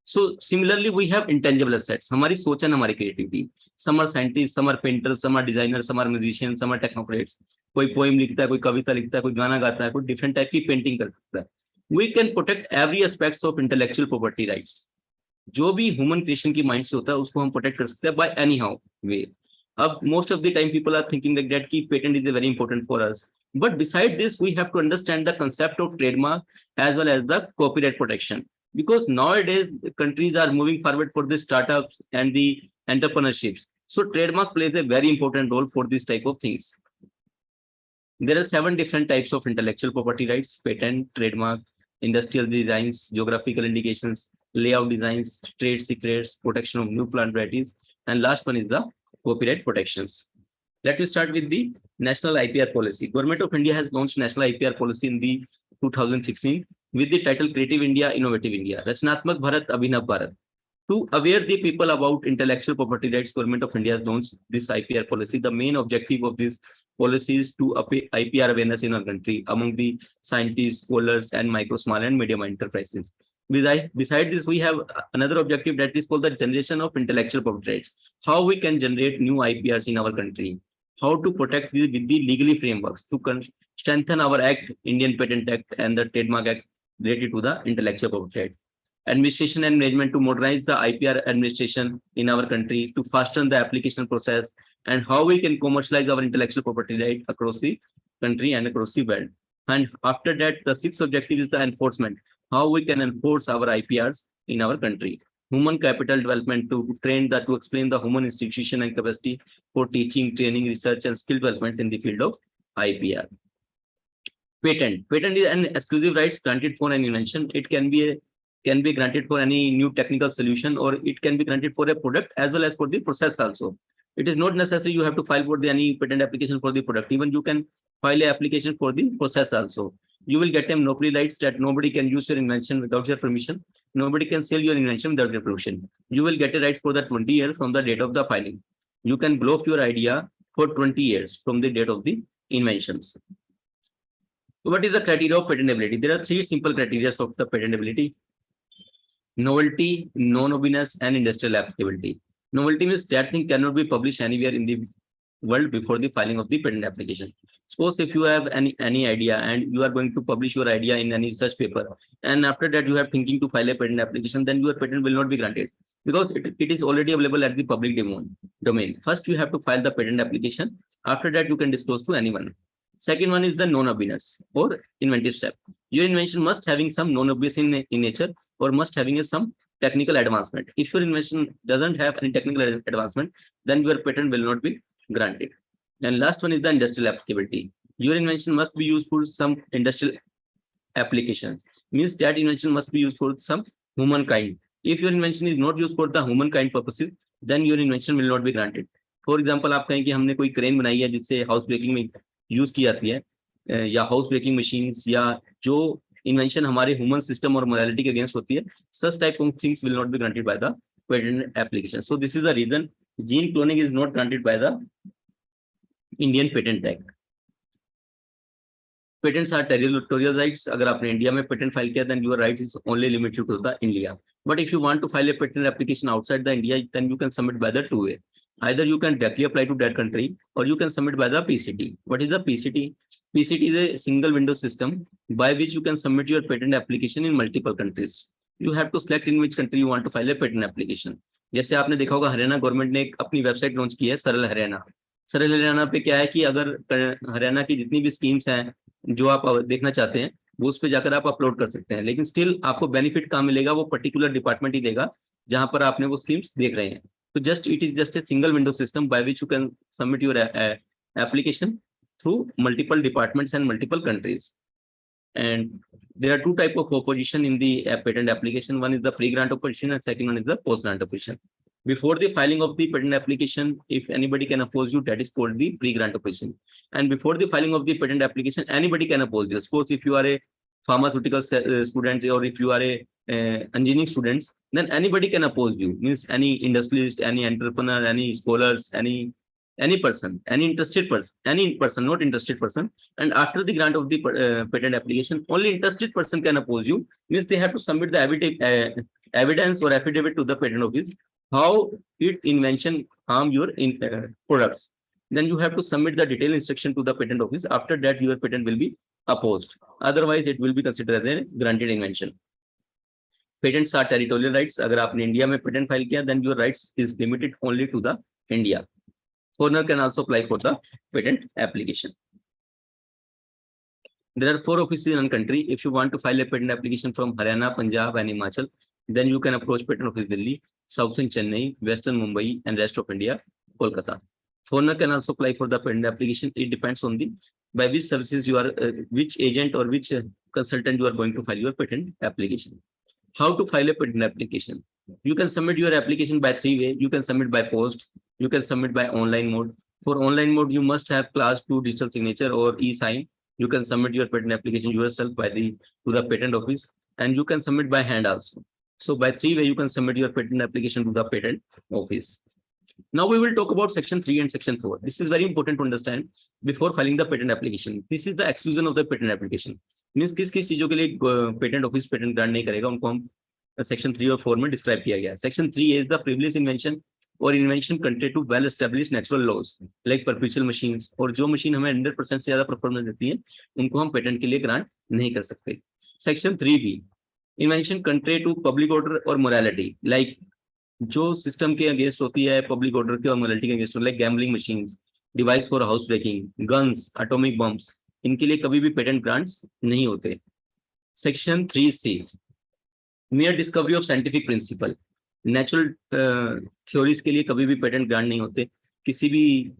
So similarly we have intangible assets, हमारी सोच एंड हमारी creativity. Some are scientist, some are painters, some are designer, some are musician, some are technocrats. कोई पोएम लिखता है, कोई कविता लिखता है, कोई गाना गाता है, कोई डिफरेंट टाइप की पेंटिंग कर सकता है। We can protect every aspects of intellectual property rights. जो भी ह्यूमन क्रिएशन की माइंड से होता है उसको हम प्रोटेक्ट कर सकते हैं बाय एनी हाउ वे। अब most of the time people are thinking like that कि patent is very important for us, but beside this we have to understand the concept of trademark as well as the copyright protection, because nowadays countries are moving forward for the startups and the entrepreneurships. So trademark plays a very important role for this type of things. There are 7 different types of intellectual property rights: patent, trademark, industrial designs, geographical indications, layout designs, trade secrets, protection of new plant varieties, and last one is the copyright protections. Let me start with the National IPR Policy. Government of India has launched National IPR Policy in the 2016 with the title Creative India, Innovative India, Rachnatmak Bharat, Abhinav Bharat. To aware the people about intellectual property rights, Government of India has launched this IPR policy. The main objective of this policy is to up IPR awareness in our country among the scientists, scholars, and micro, small, and medium enterprises. Besides this, we have another objective that is called the generation of intellectual property rights. How we can generate new IPRs in our country, how to protect with the legally frameworks to strengthen our act, Indian Patent Act and the Trademark Act related to the intellectual property rights. Administration and management to modernize the IPR administration in our country, to fasten the application process, and how we can commercialize our intellectual property right across the country and across the world. And after that, the 6th objective is the enforcement, how we can enforce our IPRs in our country. Human capital development to train the, to explain the human institution and capacity for teaching, training, research, and skill developments in the field of IPR. Patent. Patent is an exclusive rights granted for an invention. It can be granted for any new technical solution, or it can be granted for a product as well as for the process also. It is not necessary you have to file for any patent application for the product. Even you can file an application for the process also. You will get a monopoly rights that nobody can use your invention without your permission. Nobody can sell your invention without your permission. You will get a rights for the 20 years from the date of the filing. You can block your idea for 20 years from the date of the inventions. What is the criteria of patentability? There are 3 simple criteria of the patentability: novelty, non-obvious, and industrial applicability. Novelty means that thing cannot be published anywhere in the world before the filing of the patent application. Suppose if you have any idea and you are going to publish your idea in any research paper, and after that you are thinking to file a patent application, then your patent will not be granted because it is already available at the public domain. First, you have to file the patent application. After that, you can disclose to anyone. Second one is the non-obvious or inventive step. Your invention must having some non-obvious in nature, or must having some technical advancement. If your invention doesn't have any technical advancement, then your patent will not be granted. And last one is the industrial applicability. Your invention must be used for some industrial applications. Means that invention must be used for some humankind. If your invention is not used for the humankind purposes, then your invention will not be granted. For example, आप कहें कि हमने कोई crane बनाई है जिससे house breaking में use की जाती है, या हाउस ब्रेकिंग मशीन्स, या जो इन्वेंशन हमारे ह्यूमन सिस्टम और मोरालिटी के अगेंस्ट होती है, such type of things will not be granted by the patent application. So this is the reason gene cloning is not granted by the Indian Patent Act. Patents are territorial rights. अगर आपने India में patent file किया, then your rights is only limited to the India. But if you want to file a patent application outside the India, then you can submit by the 2 way. Either you can directly apply to that country or you can submit by the PCT. What is the PCT? PCT is a single window system by which you can submit your patent application in multiple countries. You have to select in which country you want to file a patent application. जैसे आपने देखा होगा Haryana government ने एक अपनी website launch की है सरल हरियाणा। सरल हरियाणा पे क्या है कि अगर हरियाणा की जितनी भी स्कीम्स हैं जो आप देखना चाहते हैं वो उस पे जाकर आप अपलोड कर सकते हैं, लेकिन स्टिल आपको बेनिफिट कहाँ मिलेगा वो पर्टिकुलर डिपार्टमेंट ही देगा जहां पर आपने वो स्कीम्स देख रहे हैं। तो just it is just a single window system by which you can submit your application through multiple departments and multiple countries. And there are two types of opposition in the patent application. One is the pre-grant opposition and second one is the post-grant opposition. Before the filing of the patent application, if anybody can oppose you, that is called the pre-grant opposition. And before the filing of the patent application, anybody can oppose you. Suppose if you are a pharmaceutical student or if you are a engineering students, then anybody can oppose you. Means any industrialist, any entrepreneur, any scholars, any person, any person, not interested person. And after the grant of the patent application, only interested person can oppose you. Means they have to submit the evidence or affidavit to the patent office how its invention harm your products. Then you have to submit the detailed instruction to the patent office. After that, your patent will be opposed. Otherwise, it will be considered as a granted invention. Patents are territorial rights. अगर आपने India में patent file किया, then your rights is limited only to the India. Foreigner can also apply for the patent application. There are 4 offices in one country. If you want to file a patent application from Haryana, Punjab, and Himachal, then you can approach Patent Office Delhi, Southern Chennai, Western Mumbai, and rest of India, Kolkata. Foreigner can also apply for the patent application. It depends on the by which services you are, which agent or which consultant you are going to file your patent application. How to file a patent application? You can submit your application by 3 ways. You can submit by post. You can submit by online mode. For online mode, you must have class 2 digital signature or e-sign. You can submit your patent application yourself by to the patent office, and you can submit by hand also. So by 3 ways, you can submit your patent application to the patent office. Now we will talk about section 3 and section 4. This is very important to understand before filing the patent application. This is the exclusion of the patent application. Means किस चीजों के लिए patent office patent grant नहीं करेगा, उनको हम section 3 और 4 में describe किया गया. Section 3 is the frivolous invention or invention contrary to well established natural laws like perpetual machines. और जो machine हमें 100% से ज्यादा performance देती है उनको हम patent के लिए grant नहीं कर सकते. Section 3B, invention contrary to public order or morality, like जो सिस्टम के अगेंस्ट होती है, पब्लिक ऑर्डर के और मोरालिटी के against, like gambling machines, device for house breaking, guns, atomic bombs, इनके लिए कभी भी पेटेंट ग्रांट्स नहीं होते. Section 3C, mere discovery of scientific principle, natural theories के लिए कभी भी पेटेंट ग्रांट नहीं होते. किसी भी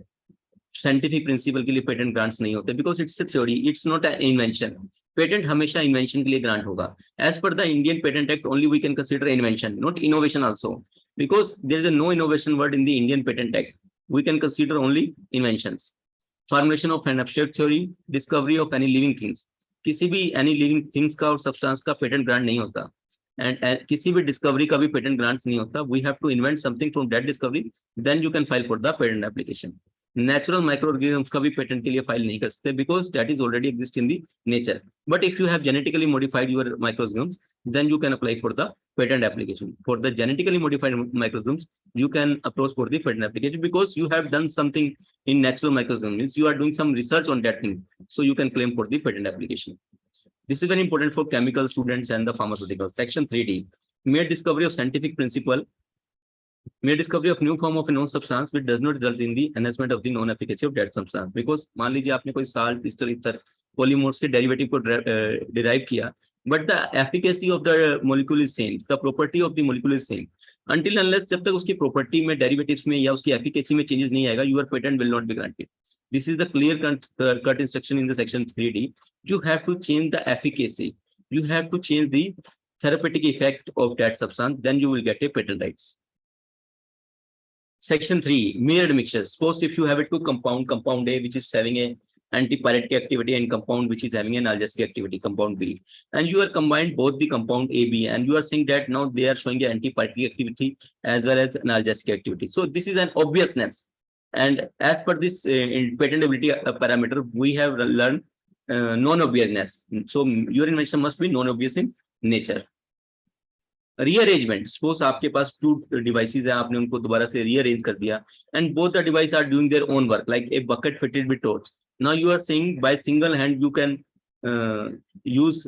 साइंटिफिक प्रिंसिपल के लिए पेटेंट ग्रांट्स नहीं होते because it's a theory, it's not a invention. Patent हमेशा इन्वेंशन के लिए ग्रांट होगा. As per the Indian patent act only we can consider invention, not innovation also, because there is a no innovation word in the Indian Patent Act. We can consider only inventions. Formulation of an abstract theory, discovery of any living things. किसी भी any living things का और substance का patent grant नहीं होता. And किसी भी discovery का भी patent grants नहीं होता. We have to invent something from that discovery, then you can file for the patent application. Natural microorganisms का भी patent के लिए file नहीं कर सकते because that is already exist in the nature. But if you have genetically modified your microorganisms, then you can apply for the patent application. For the genetically modified microorganisms, you can approach for the patent application because you have done something in natural microorganisms. You are doing some research on that thing, so you can claim for the patent application. This is very important for chemical students and the pharmaceuticals. Section 3D, mere discovery of scientific principle, mere discovery of new form of a known substance which does not result in the enhancement of the known efficacy of that substance. Because मान लीजिए आपने कोई salt, ether, polymers के derivative को derive किया, but the efficacy of the molecule is same, the property of the molecule is same. Until unless जब तक उसकी property में derivatives में या उसकी efficacy में changes नहीं आएगा, your patent will not be granted. This is the clear cut instruction in the section 3D. You have to change the efficacy. You have to change the therapeutic effect of that substance, then you will get a patent rights. Section 3, mirrored mixtures. Suppose if you have a two compound A which is having a antipyretic activity and compound which is having an analgesic activity, compound B, and you are combined both the compound A, B, and you are saying that now they are showing an antipyretic activity as well as analgesic activity. So this is an obviousness, and as per this patentability parameter, we have learned non-obviousness. So your invention must be non-obvious in nature. Rearrangement, suppose आपके पास 2 devices है, आपने उनको दोबारा से rearrange कर दिया, and both the device are doing their own work, like a bucket fitted with torch. Now you are saying by single hand you can use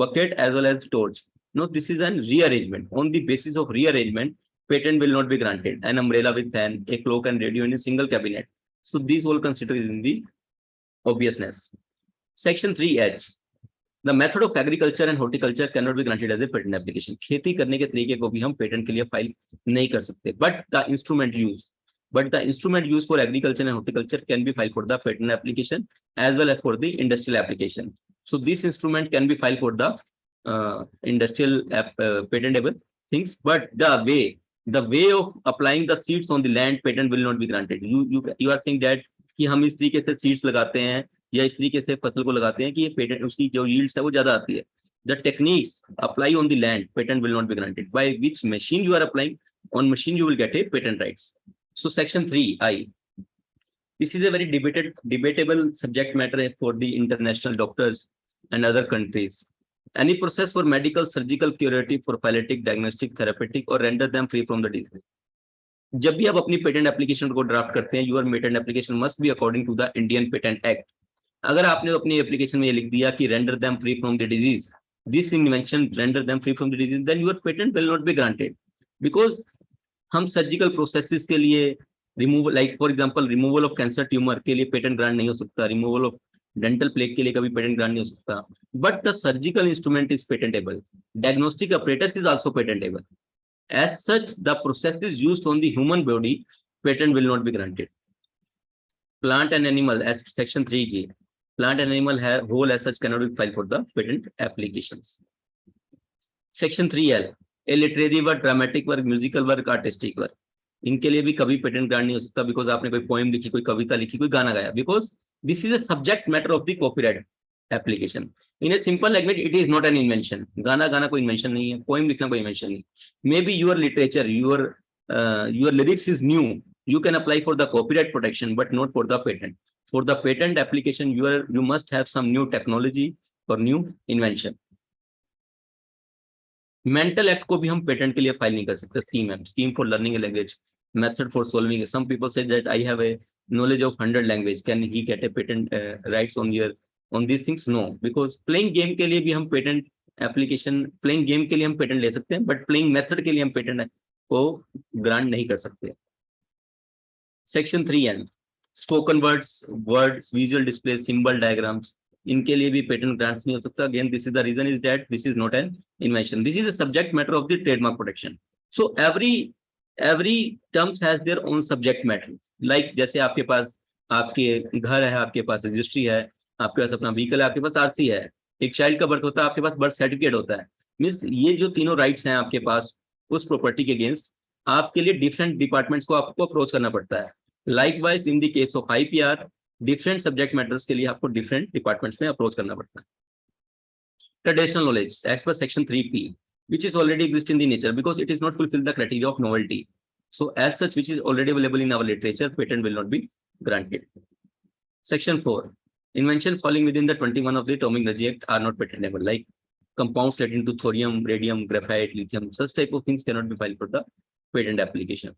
bucket as well as torch. No, this is an rearrangement. On the basis of rearrangement, patent will not be granted. An umbrella with fan, a cloak and radio in a single cabinet. So these all considered in the obviousness. Section 3H. The method of agriculture and horticulture cannot be granted as a patent application. खेती करने के तरीके को भी हम patent के लिए file नहीं कर सकते. But the instrument used for agriculture and horticulture can be filed for the patent application as well as for the industrial application. So this instrument can be filed for the industrial patentable things. But the way of applying the seeds on the land, patent will not be granted. You are saying that कि हम इस तरीके से seeds लगाते हैं या इस तरीके से फसल को लगाते हैं कि ये पेटेंट उसकी जो yields है वो ज्यादा आती है. The techniques apply on the land, patent will not be granted. By which machine you are applying, on machine you will get a patent rights. So section 3I. This is a very debatable subject matter for the international doctors and other countries. Any process for medical, surgical, curative, prophylactic, diagnostic, therapeutic, or render them free from the disease. जब भी आप अपनी patent application को draft करते हैं, your patent application must be according to the Indian patent act. अगर आपने अपनी एप्लीकेशन में ये लिख दिया कि render them free from the disease, this invention render them free from the disease, then your patent will not be granted. Because हम surgical processes के लिए removal, like for example removal of cancer tumour के लिए patent grant नहीं हो सकता, removal of dental plague के लिए कभी पेटेंट ग्रांट नहीं हो सकता. But the surgical instrument is patentable. Diagnostic apparatus is also patentable. As such, the process is used on the human body, patent will not be granted. Plant and animal, as section 3G, plant and animal whole as such cannot be filed for the patent applications. Section 3L, a literary work, dramatic work, musical work, artistic work. इनके लिए भी कभी patent grant नहीं हो सकता, because आपने कोई poem लिखी, कोई कविता लिखी, कोई गाना गाया, because this is a subject matter of the copyright application. In a simple language, it is not an invention. गाना गाना कोई इन्वेंशन नहीं है, पोएम लिखना कोई इन्वेंशन नहीं. May be your literature, your lyrics is new, you can apply for the copyright protection but not for the patent. For the patent application, you must have some new technology or new invention. Mental act को भी हम patent के लिए file नहीं कर सकते. scheme for learning a language, method for solving. Some people say that I have a knowledge of 100 language, can he get a patent rights on these things? No, because playing game के लिए भी हम patent application, playing game के लिए हम patent ले सकते हैं, but playing method के लिए हम पेटेंट को ग्रांट नहीं कर सकते. Section 3N, spoken words, visual displays, symbol diagrams, इनके लिए भी पेटेंट ग्रांट्स नहीं हो सकता. Again, this is the reason is that this is not an invention. This is a subject matter of the trademark protection. So every terms has their own subject matter. Like जैसे आपके पास आपके घर है, आपके पास registry है, आपके पास अपना vehicle है, आपके पास आरसी है, एक चाइल्ड का बर्थ होता है, आपके पास बर्थ सर्टिफिकेट होता है. मीन्स ये जो तीनों राइट्स हैं आपके पास उस प्रॉपर्टी के अगेंस्ट, आपके लिए डिफरेंट डिपार्टमेंट्स को आपको अप्रोच करना पड़ता है. Likewise in the case of IPR, different subject matters के लिए आपको डिफरेंट डिपार्टमेंट्स में अप्रोच करना पड़ता है. Traditional knowledge as per section 3P, which is already exist in the nature because it is not fulfill the criteria of novelty. So as such, which is already available in our literature, patent will not be granted. Section 4, invention falling within the 21 of the Atomic Energy Act are not patentable, like compounds relating to thorium, radium, graphite, lithium. Such type of things cannot be filed for the patent application.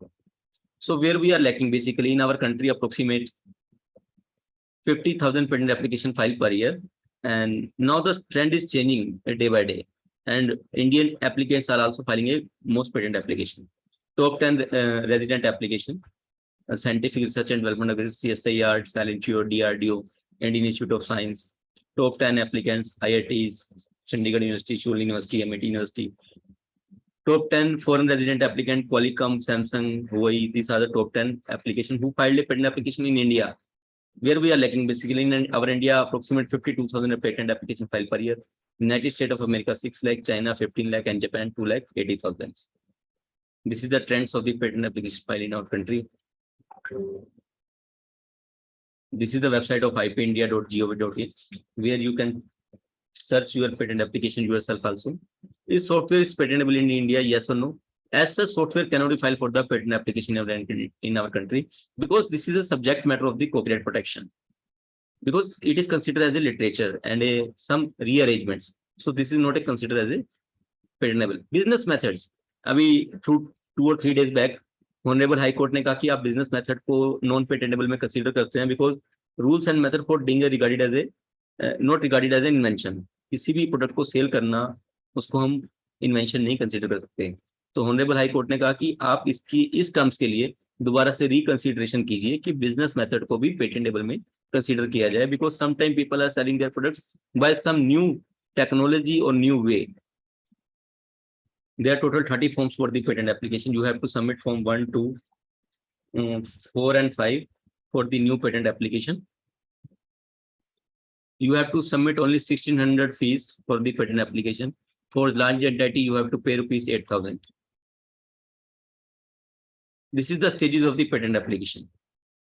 So where we are lacking, basically in our country, approximate 50,000 patent application filed per year, and now the trend is changing day by day, and Indian applicants are also filing a most patent application. Top 10 resident application, scientific research and development of CSIR, Salintio, DRDO, Indian Institute of Science. Top 10 applicants, IITs, Chandigarh University, Shule University, MIT University. Top 10 foreign resident applicant, Qualcomm, Samsung, Huawei. These are the top 10 applications who filed a patent application in India. Where we are lacking, basically in our India, approximate 52,000 patent application filed per year. United States of America 6 lakh, China 15 lakh, and Japan 2 lakh 80,000. This is the trends of the patent application file in our country. This is the website of ipindia.gov.in, where you can search your patent application yourself also. Is software is patentable in India, yes or no? As such, software cannot be filed for the patent application in our country, because this is a subject matter of the copyright protection. Because it is considered as a literature and some rearrangements. So this is not considered as a patentable. Business methods, अभी through 2 or 3 days back honourable high court ने कहा कि आप business method को non patentable में consider करते हैं because rules and method for doing regarded as a not regarded as a invention. किसी भी प्रोडक्ट को सेल करना उसको हम इन्वेंशन नहीं कंसीडर कर सकते. तो ऑनरेबल हाई कोर्ट ने कहा कि आप इसकी इस टर्म्स के लिए दोबारा से रिकंसीडरेशन कीजिए कि बिजनेस मेथड को भी पेटेंटेबल में कंसीडर किया जाए because sometime people are selling their products by some new technology और new way. There are total 30 forms for the patent application. You have to submit form 1, 2, 4 and 5 for the new patent application. You have to submit only 1600 fees for the patent application. For large entity, you have to pay rupees 8,000. This is the stages of the patent application.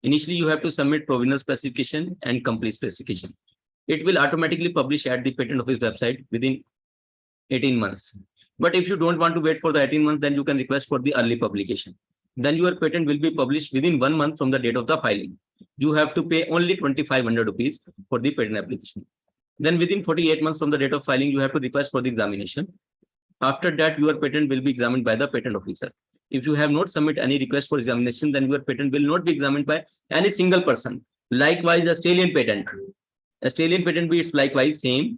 Initially, you have to submit provisional specification and complete specification. It will automatically publish at the patent office website within 18 months. But if you don't want to wait for the 18 months, then you can request for the early publication. Then your patent will be published within 1 month from the date of the filing. You have to pay only 2,500 rupees for the patent application. Then within 48 months from the date of filing, you have to request for the examination. After that, your patent will be examined by the patent officer. If you have not submitted any request for examination, then your patent will not be examined by any single person. Likewise, Australian patent. Australian patent be it's likewise same.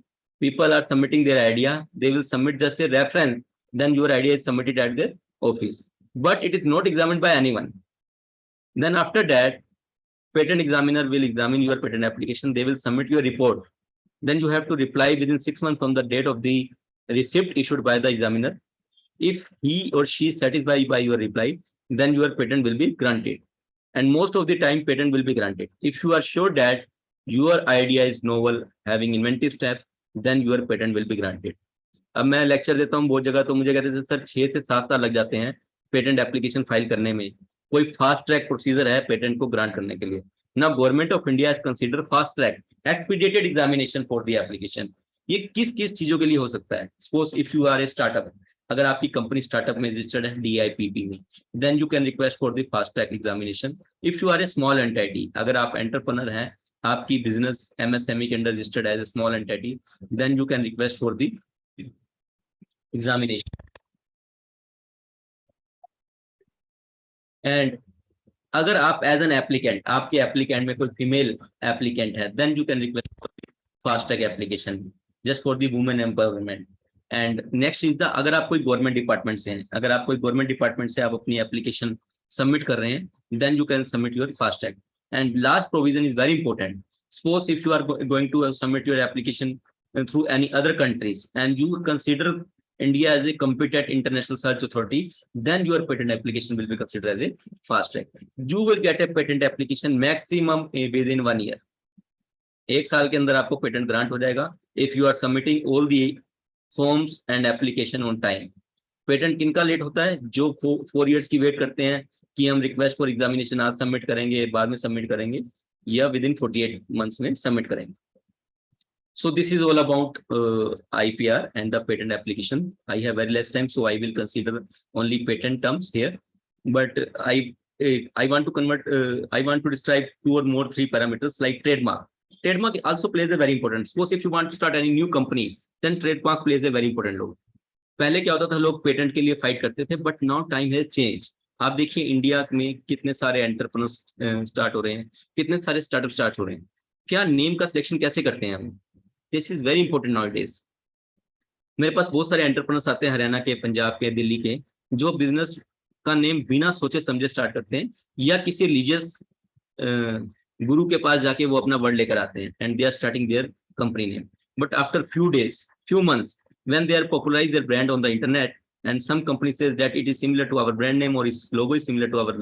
People are submitting their idea, they will submit just a reference, then your idea is submitted at the office. But it is not examined by anyone. Then after that, patent examiner will examine your patent application, they will submit your report. Then you have to reply within 6 months from the date of the receipt issued by the examiner. If he or she is satisfied by your reply, then your patent will be granted. And most of the time, patent will be granted. If you are sure that your idea is novel, having inventive step, then your patent will be granted. अब मैं lecture देता हूँ बहुत जगह तो मुझे कहते थे सर 6 से 7 साल लग जाते हैं पेटेंट एप्लीकेशन फाइल करने में. कोई फास्ट ट्रैक प्रोसीजर है पेटेंट को ग्रांट करने के लिए? ना government of India consider fast track expedited examination for the application. ये किस किस चीजों के लिए हो सकता है? Suppose if you are a startup, अगर आपकी कंपनी स्टार्टअप में रजिस्टर्ड है DIPP में, then you can request for the fast track examination. If you are a small entity, अगर आप एंटरप्रेन्योर हैं, आपकी बिजनेस MSME के under registered as a small entity, then you can request for the examination. And अगर आप as an applicant, आपके applicant में कोई फीमेल एप्लीकेंट है, then you can request for fast track application just for the women empowerment. And next is the, अगर आप कोई government department से हैं, अगर आप कोई गवर्नमेंट डिपार्टमेंट से आप अपनी एप्लीकेशन सबमिट कर रहे हैं, then you can submit your fast track. And last provision is very important. Suppose if you are going to submit your application through any other countries and you consider India as a competent international search authority, then your patent application will be considered as a fast track. You will get a patent application maximum within 1 year. 1 साल के अंदर आपको patent grant हो जाएगा if you are submitting all the forms and application on time. Patent किनका late होता है? जो 4 years की वेट करते हैं कि हम रिक्वेस्ट फॉर एग्जामिनेशन आज सबमिट करेंगे, बाद में सबमिट करेंगे, या विदिन 48 मंथ्स में सबमिट करेंगे. So this is all about IPR and the patent application. I have very less time, so I will consider only patent terms here. But I want to convert. I want to describe 2 or more 3 parameters like trademark. Trademark also plays a very important. Suppose if you want to start any new company, then trademark plays a very important role. पहले क्या होता था, लोग patent के लिए fight करते थे, but now time has change. आप देखिए इंडिया में कितने सारे एंटरप्रेन्योर्स स्टार्ट हो रहे हैं, कितने सारे स्टार्टअप स्टार्ट हो रहे हैं. क्या नेम का सिलेक्शन कैसे करते हैं हम? This is very important now days. मेरे पास बहुत सारे एंटरप्रेन्योर्स आते हैं हरियाणा के, पंजाब के, दिल्ली के, जो बिजनेस का नेम बिना सोचे समझे स्टार्ट करते हैं, या किसी रिलीजियस गुरु के पास जाके वो अपना वर्ड लेकर आते हैं and they are starting their company name. But after few days, few months, when they are popularize their brand on the internet, and some company says that it is similar to our brand name or its logo is similar to our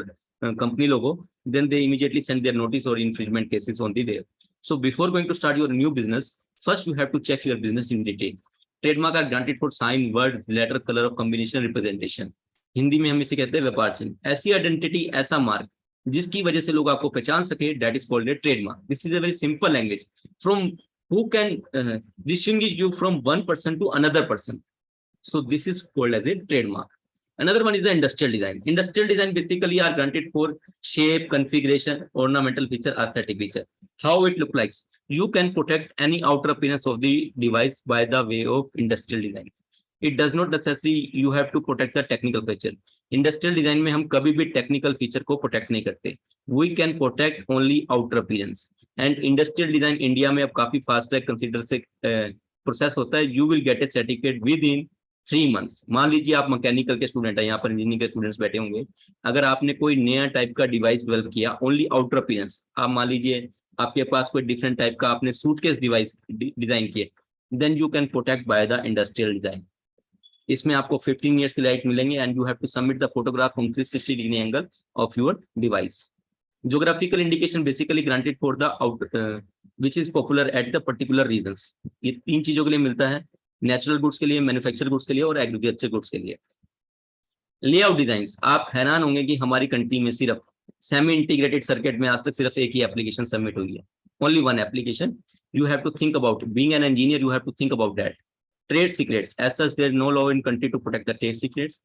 company logo, then they immediately send their notice or infringement cases on the there. So before going to start your new business, first you have to check your business in detail. Trademark are granted for sign, words, letter, color of combination, representation. Hindi में हम इसे कहते हैं व्यापार चिन्ह. ऐसी identity, ऐसा mark जिसकी वजह से लोग आपको पहचान सके, that is called a trademark. This is a very simple language from who can distinguish you from one person to another person. So this is called as a trademark. Another one is the industrial design. Industrial design basically are granted for shape, configuration, ornamental feature, aesthetic feature. How it look like? You can protect any outer appearance of the device by the way of industrial design. It does not necessarily you have to protect the technical feature. Industrial design में हम कभी भी technical feature को protect नहीं करते. We can protect only outer appearance. And industrial design India में अब काफी fast track consider से process होता है. You will get a certificate within 3 months. मान लीजिए आप मैकेनिकल के स्टूडेंट हैं, यहाँ पर इंजीनियरिंग के स्टूडेंट्स बैठे होंगे. अगर आपने कोई नया टाइप का डिवाइस डेवलप किया, ओनली आउटर अपीयरेंस, आप मान लीजिए आपके पास कोई डिफरेंट टाइप का आपने सूटकेस डिवाइस डिजाइन किया, then you can protect by the industrial design. इसमें आपको 15 years के लाइट मिलेंगे and you have to submit the photograph from 360 degree angle of your device. Geographical indication basically granted for the out which is popular at the particular regions. ये 3 चीजों के लिए मिलता है, नेचुरल गुड्स के लिए, मैन्युफैक्चर गुड्स के लिए और एग्रीकल्चर गुड्स के लिए. लेआउट डिजाइन्स, आप हैरान होंगे कि हमारी कंट्री में सिर्फ सेमी इंटीग्रेटेड सर्किट में आज तक सिर्फ एक ही एप्लीकेशन सबमिट हुई है. Only one application. You have to think about, being an engineer you have to think about that. Trade secrets, as such there is no law in country to protect the trade secrets.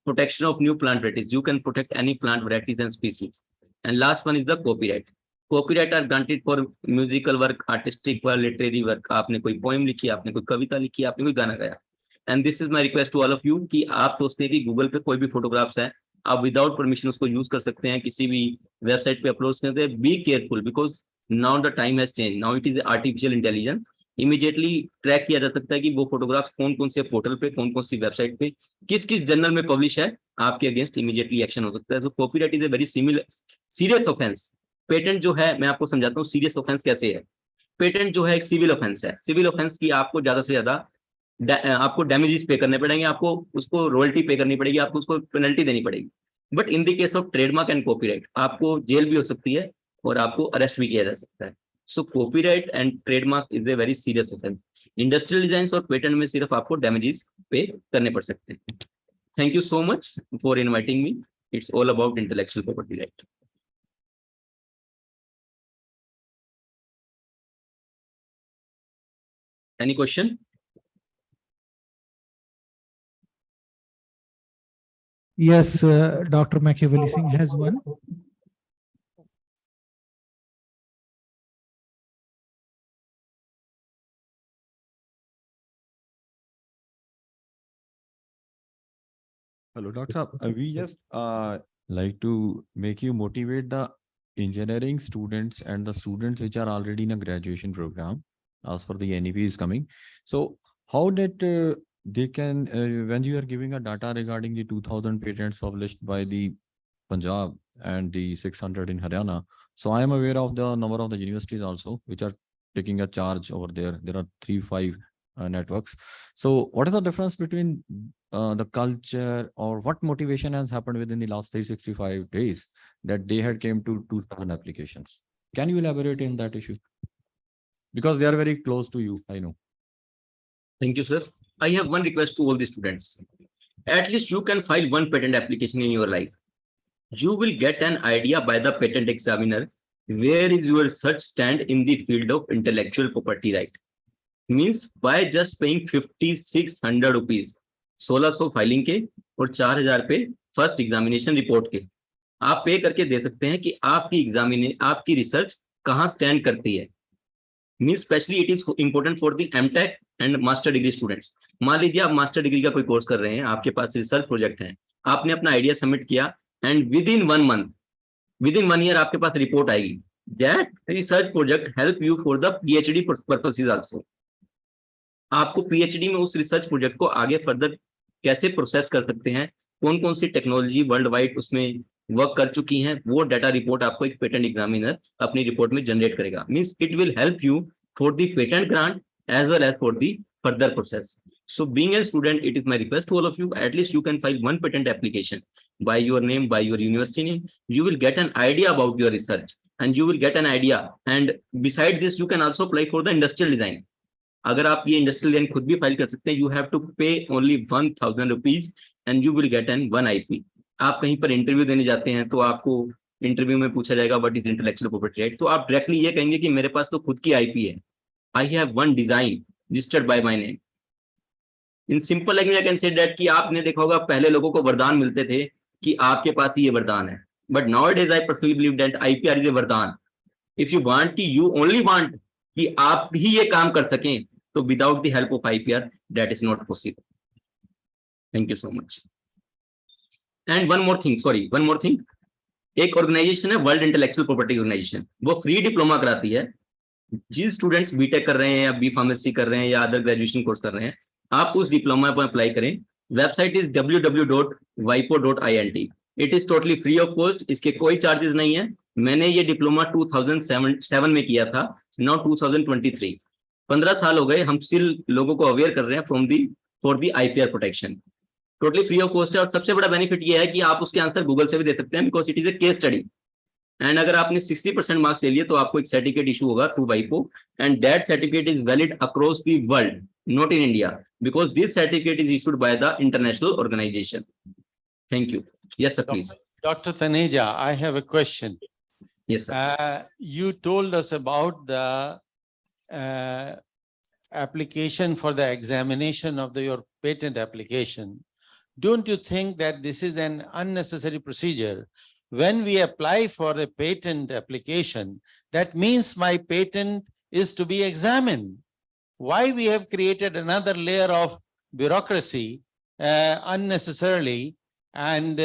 Protection of new plant varieties, you can protect any plant varieties and species. And last one is the copyright. Copyright are granted for musical work, artistic work, literary work. आपने कोई poem लिखी, आपने कोई कविता लिखी, आपने कोई गाना गाया. And this is my request to all of you कि आप सोचते हैं कि गूगल पे कोई भी फोटोग्राफ्स है, आप विदाउट परमिशन उसको यूज कर सकते हैं, किसी भी वेबसाइट पे अपलोड करते हैं. Be careful because now the time has change. Now it is artificial intelligence. Immediately track किया जा सकता है कि वो फोटोग्राफ्स कौन कौन से पोर्टल पे, कौन कौन सी वेबसाइट पे, किस किस जर्नल में पब्लिश है, आपके अगेंस्ट इमीडिएटली एक्शन हो सकता है. तो copyright is a very serious offence. Patent जो है, मैं आपको समझाता हूँ सीरियस ऑफेंस कैसे है. पेटेंट जो है एक सिविल ऑफेंस है. सिविल ऑफेंस की आपको ज्यादा से ज्यादा आपको डैमेजेस पे करने पड़ेंगे, आपको उसको रॉयल्टी पे करनी पड़ेगी, आपको उसको पेनल्टी देनी पड़ेगी. But in the case of trademark and copyright आपको जेल भी हो सकती है और आपको अरेस्ट भी किया जा सकता है. So copyright and trademark is a very serious offence. Industrial design और पेटेंट में सिर्फ आपको डैमेजेस पे करने पड़ सकते हैं. Thank you so much for inviting me. It's all about intellectual property right. Any question? Yes, Dr. Machiavelli Singh has one. Hello, Dr. Saab. We just like to make you motivate the engineering students and the students which are already in a graduation program as per the NEP is coming. So how that they can, when you are giving a data regarding the 2000 patents published by the Punjab and the 600 in Haryana. So I am aware of the number of the universities also which are taking a charge over there. There are 3-5 networks. So what is the difference between the culture, or what motivation has happened within the last 365 days that they had came to 2000 applications? Can you elaborate in that issue? Because they are very close to you, I know. Thank you, sir. I have one request to all the students. At least you can file one patent application in your life. You will get an idea by the patent examiner where is your research stand in the field of intellectual property right. Means by just paying 5600 rupees, 1600 filing के और 4000 पे first examination report के, आप पे करके दे सकते हैं कि आपकी रिसर्च कहाँ स्टैंड करती है. Means specially it is important for the MTech and master degree students. मान लीजिए आप मास्टर डिग्री का कोई कोर्स कर रहे हैं, आपके पास रिसर्च प्रोजेक्ट है, आपने अपना आइडिया सबमिट किया and with in 1 month, with in 1 year आपके पास रिपोर्ट आएगी. That research project help you for the PhD purposes also. आपको PhD में उस रिसर्च प्रोजेक्ट को आगे फर्दर कैसे प्रोसेस कर सकते हैं, कौन कौन सी टेक्नोलॉजी वर्ल्ड वाइड उसमें वर्क कर चुकी हैं, वो डाटा रिपोर्ट आपको एक पेटेंट एग्जामिनर अपनी रिपोर्ट में जनरेट करेगा. Means it will help you for the patent grant as well as for the further process. So being a student, it is my request to all of you, at least you can file one patent application by your name, by your university name. You will get an idea about your research and you will get an idea. And beside this, you can also apply for the industrial design. अगर आप ये industrial design खुद भी file कर सकते हैं, you have to पे only 1000 rupees and you will get an 1 IP. आप कहीं पर इंटरव्यू देने जाते हैं तो आपको इंटरव्यू में पूछा जाएगा what is intellectual property right, तो आप डायरेक्टली ये कहेंगे कि मेरे पास तो खुद की IP है, I have one design registered bye my name. In simple language I can say that कि आपने देखा होगा पहले लोगों को वरदान मिलते थे कि आपके पास ये वरदान है, but nowadays I personally believe that IPR is a वरदान. इफ यू वांट कि यू ओनली वांट कि आप ही ये काम कर सकें, तो without the help of IPR that is not possible. Thank you so much. And one more thing. एक ऑर्गेनाइजेशन है वर्ल्ड इंटेलेक्चुअल प्रॉपर्टी ऑर्गेनाइजेशन, वो फ्री डिप्लोमा कराती है जिस स्टूडेंट्स बीटेक कर रहे हैं या बी फार्मेसी कर रहे हैं या अदर ग्रेजुएशन कोर्स कर रहे हैं, आप उस डिप्लोमा पर अप्लाई करें। Website is www.wipo.int। It is totally free of cost, इसके कोई चार्जेस नहीं है। मैंने ये डिप्लोमा 2007 में किया था, नाउ 2023, 15 साल हो गए, हम स्टिल लोगों को अवेयर कर रहे हैं for the IPR protection. Totally free of cost है, और सबसे बड़ा बेनिफिट ये है कि आप उसके आंसर गूगल से भी दे सकते हैं, because it is a case study. And अगर आपने 60% मार्क्स ले लिए तो आपको एक सर्टिफिकेट इशू होगा थ्रू वाइपो, and that certificate is valid across the world, not in India, because this certificate is issued by the international organisation. Thank you. Yes sir, please. Dr. Taneja, I have a question. Yes sir. You told us about the application for the examination of your patent application. Don't you think that this is an unnecessary procedure? When we apply for a patent application, that means my patent is to be examined. Why we have created another layer of bureaucracy unnecessarily, and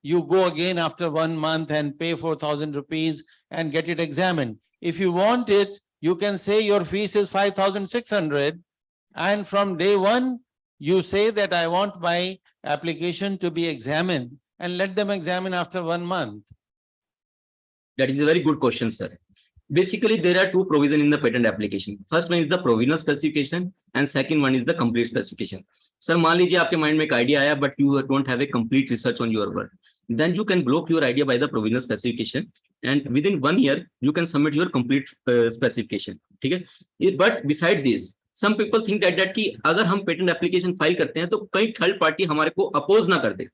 you go again after 1 month and pay 4,000 rupees and get it examined. If you want it, you can say your fees is 5,600, and from day one, you say that I want my application to be examined, and let them examine after 1 month. That is a very good question, sir. Basically, there are two provisions in the patent application. First one is the provisional specification, and second one is the complete specification. Sir, मान लीजिए आपके mind में एक idea आया, but you don't have a complete research on your work. Then you can block your idea by the provisional specification, and within 1 year you can submit your complete specification. ठीक है? But beside this, some people think that कि अगर हम patent application file करते हैं तो कई third party हमारे को अपोज ना कर दे.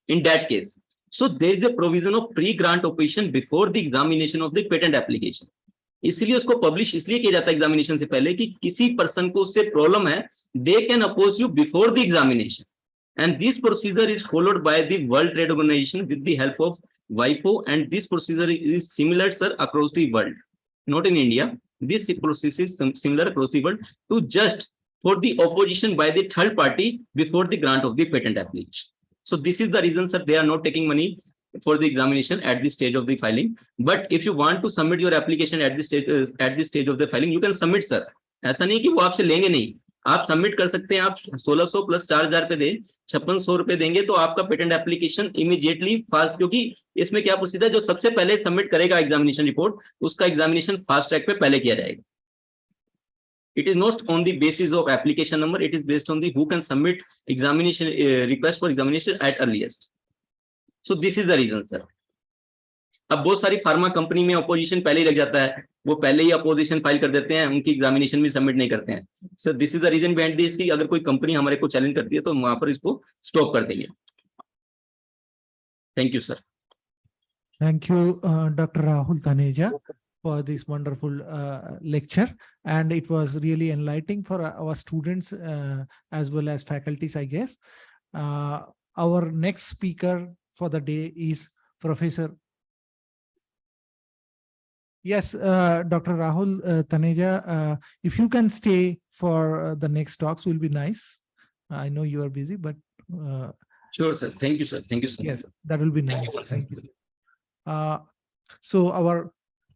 In that case, so there is a provision of pre-grant opposition before the examination of the patent application. इसलिए उसको पब्लिश इसलिए किया जाता है एग्जामिनेशन से पहले कि किसी पर्सन को उससे प्रॉब्लम है, they can oppose you before the examination, and this procedure is followed by the World Trade Organization with the help of WIPO, and this procedure is similar sir across the world, not in India. This process is similar across the world to just for the opposition by the third party before the grant of the patent application. So this is the reason, sir, they are not taking money for the examination at this stage of the filing. But if you want to submit your application at this stage of the filing, you can submit, sir. ऐसा नहीं कि वो आपसे लेंगे नहीं, आप submit कर सकते हैं. आप 1600 प्लस 4000 पे दें, 5600 रुपए देंगे तो आपका पेटेंट एप्लीकेशन इमीडिएटली फास्ट, क्योंकि इसमें क्या प्रोसीजर, जो सबसे पहले सबमिट करेगा एग्जामिनेशन रिपोर्ट, उसका एग्जामिनेशन फास्ट ट्रैक पे पहले किया जाएगा. It is not on the basis of application number, it is based on the who can submit examination request for examination at earliest. So this is the reason, sir. अब बहुत सारी pharma company में opposition पहले ही लग जाता है, वो पहले ही अपोजिशन फाइल कर देते हैं, उनकी एग्जामिनेशन भी सबमिट नहीं करते हैं. Sir this is the reason behind this कि अगर कोई कंपनी हमारे को चैलेंज करती है तो वहां पर इसको स्टॉप कर देंगे. Thank you sir. Thank you, Dr. Rahul Taneja, for this wonderful lecture. And it was really enlightening for our students as well as faculties, I guess. Our next speaker for the day is Professor. Yes, Dr. Rahul Taneja, if you can stay for the next talks will be nice. I know you are busy, but Sure, sir. Thank you, sir. Thank you so much. yes, that will be nice. Thank you. So our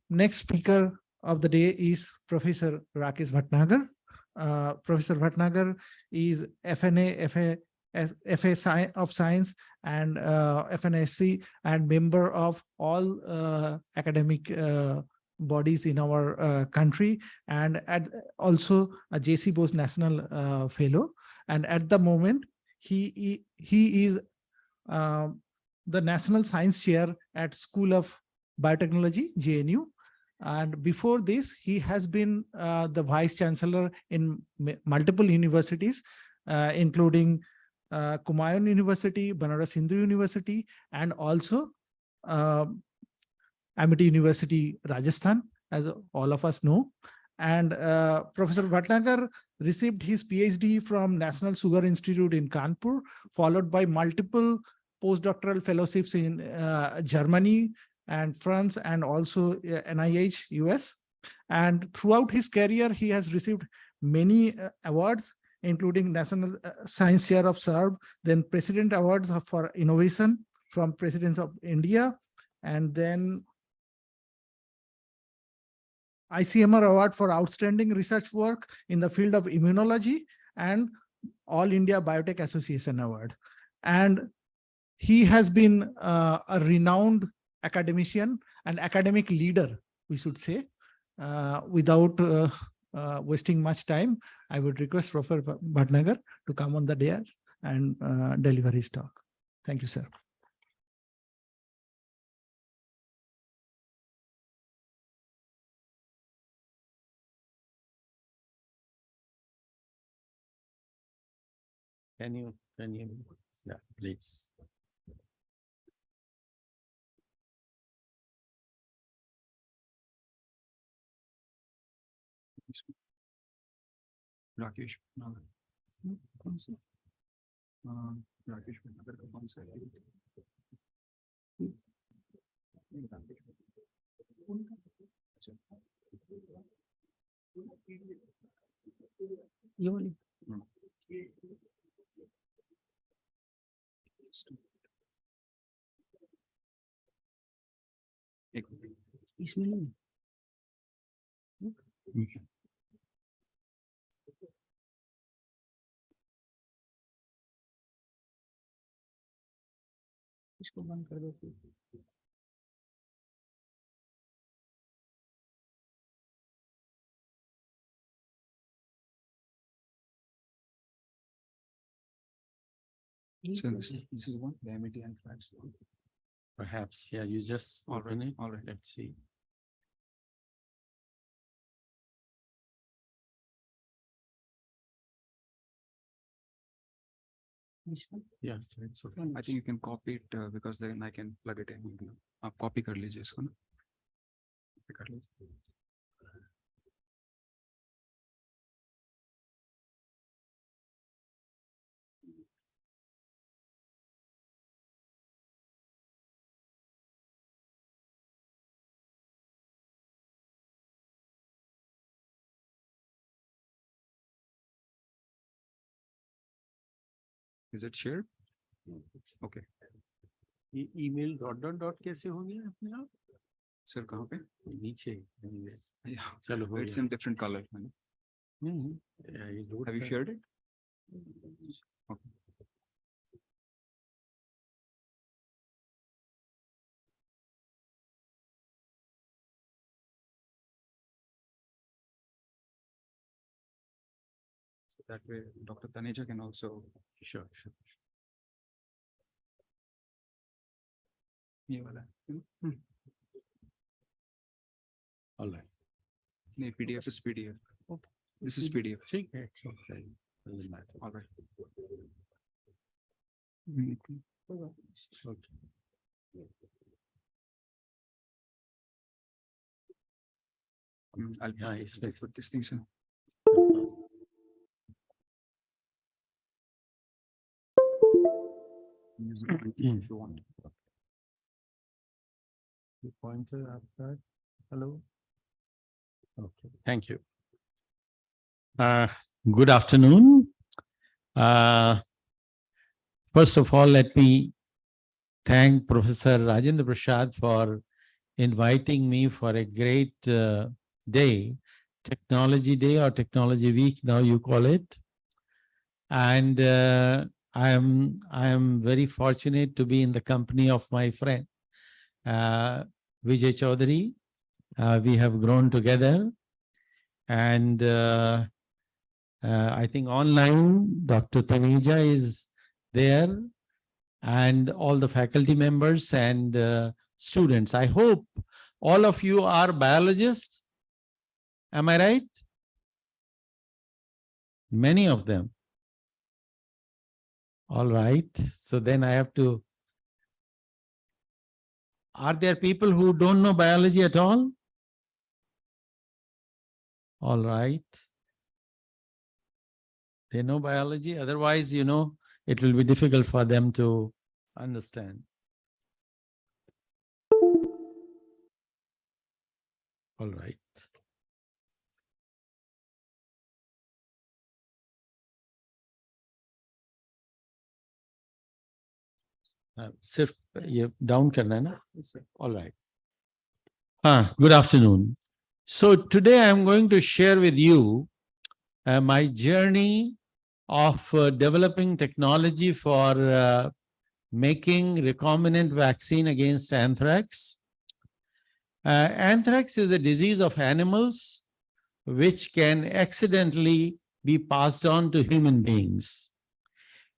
next speaker of the day is Professor Rakesh Bhatnagar. Professor Bhatnagar is FNA, FA of Science and FNSC, and member of all academic bodies in our country, and also a JC Bose National Fellow. And at the moment, he is the National Science Chair at School of Biotechnology, JNU. And before this, he has been the Vice Chancellor in multiple universities, including Kumaon University, Banaras Hindu University, and also Amity University, Rajasthan, as all of us know. And Professor Bhatnagar received his PhD from National Sugar Institute in Kanpur, followed by multiple postdoctoral fellowships in Germany and France, and also NIH US. And throughout his career, he has received many awards, including National Science Chair of SERB, then President Awards for Innovation from President of India, and then ICMR Award for Outstanding Research Work in the field of immunology, and All India Biotech Association Award. And he has been a renowned academician and academic leader, we should say. Without wasting much time, I would request Professor Bhatnagar to come on the dais and deliver his talk. Thank you, sir. Can you, yeah, please. Rakesh कौन सा राकेश नगर का कौन सा है ये वाली एक इसमें नहीं इसको बंद कर दो so this is one the MIT and flags. Perhaps, yeah, you just open it. All right. Let's see. this one Yeah, it's okay. I think you can copy it because then I can plug it in. आप copy कर लीजिए इसको ना copy कर लीजिए Is it shared? Okay. ये email dot कैसे हो गया अपने आप? Sir, कहाँ पे? नीचे anyway. Yeah. चलो हो It's गया. in different color. Yeah, ये load Have you कर- shared it? Okay. So that way, Dr. Taneja can also. Sure. ये वाला है। All right. नहीं, PDF is PDF. This is PDF. ठीक है, it's okay. Doesn't matter. All right. Okay. I'll Yeah, it's like- put this thing, sir. Use the pointer if you want. The pointer after. Hello. Okay, thank you. Good afternoon. First of all, let me thank Professor Rajendra Prasad for inviting me for a great day, Technology Day or Technology Week, now you call it. And I am very fortunate to be in the company of my friend, Vijay Chaudhary. We have grown together, and I think online, Dr. Taneja is there, and all the faculty members and students. I hope all of you are biologists. Am I right? Many of them. All right. So then I have to. Are there people who don't know biology at all? All right. They know biology. Otherwise, it will be difficult for them to understand. All right. सिर्फ ये down करना है ना? All right. Good afternoon. So today I am going to share with you my journey of developing technology for making recombinant vaccine against anthrax. Anthrax is a disease of animals which can accidentally be passed on to human beings.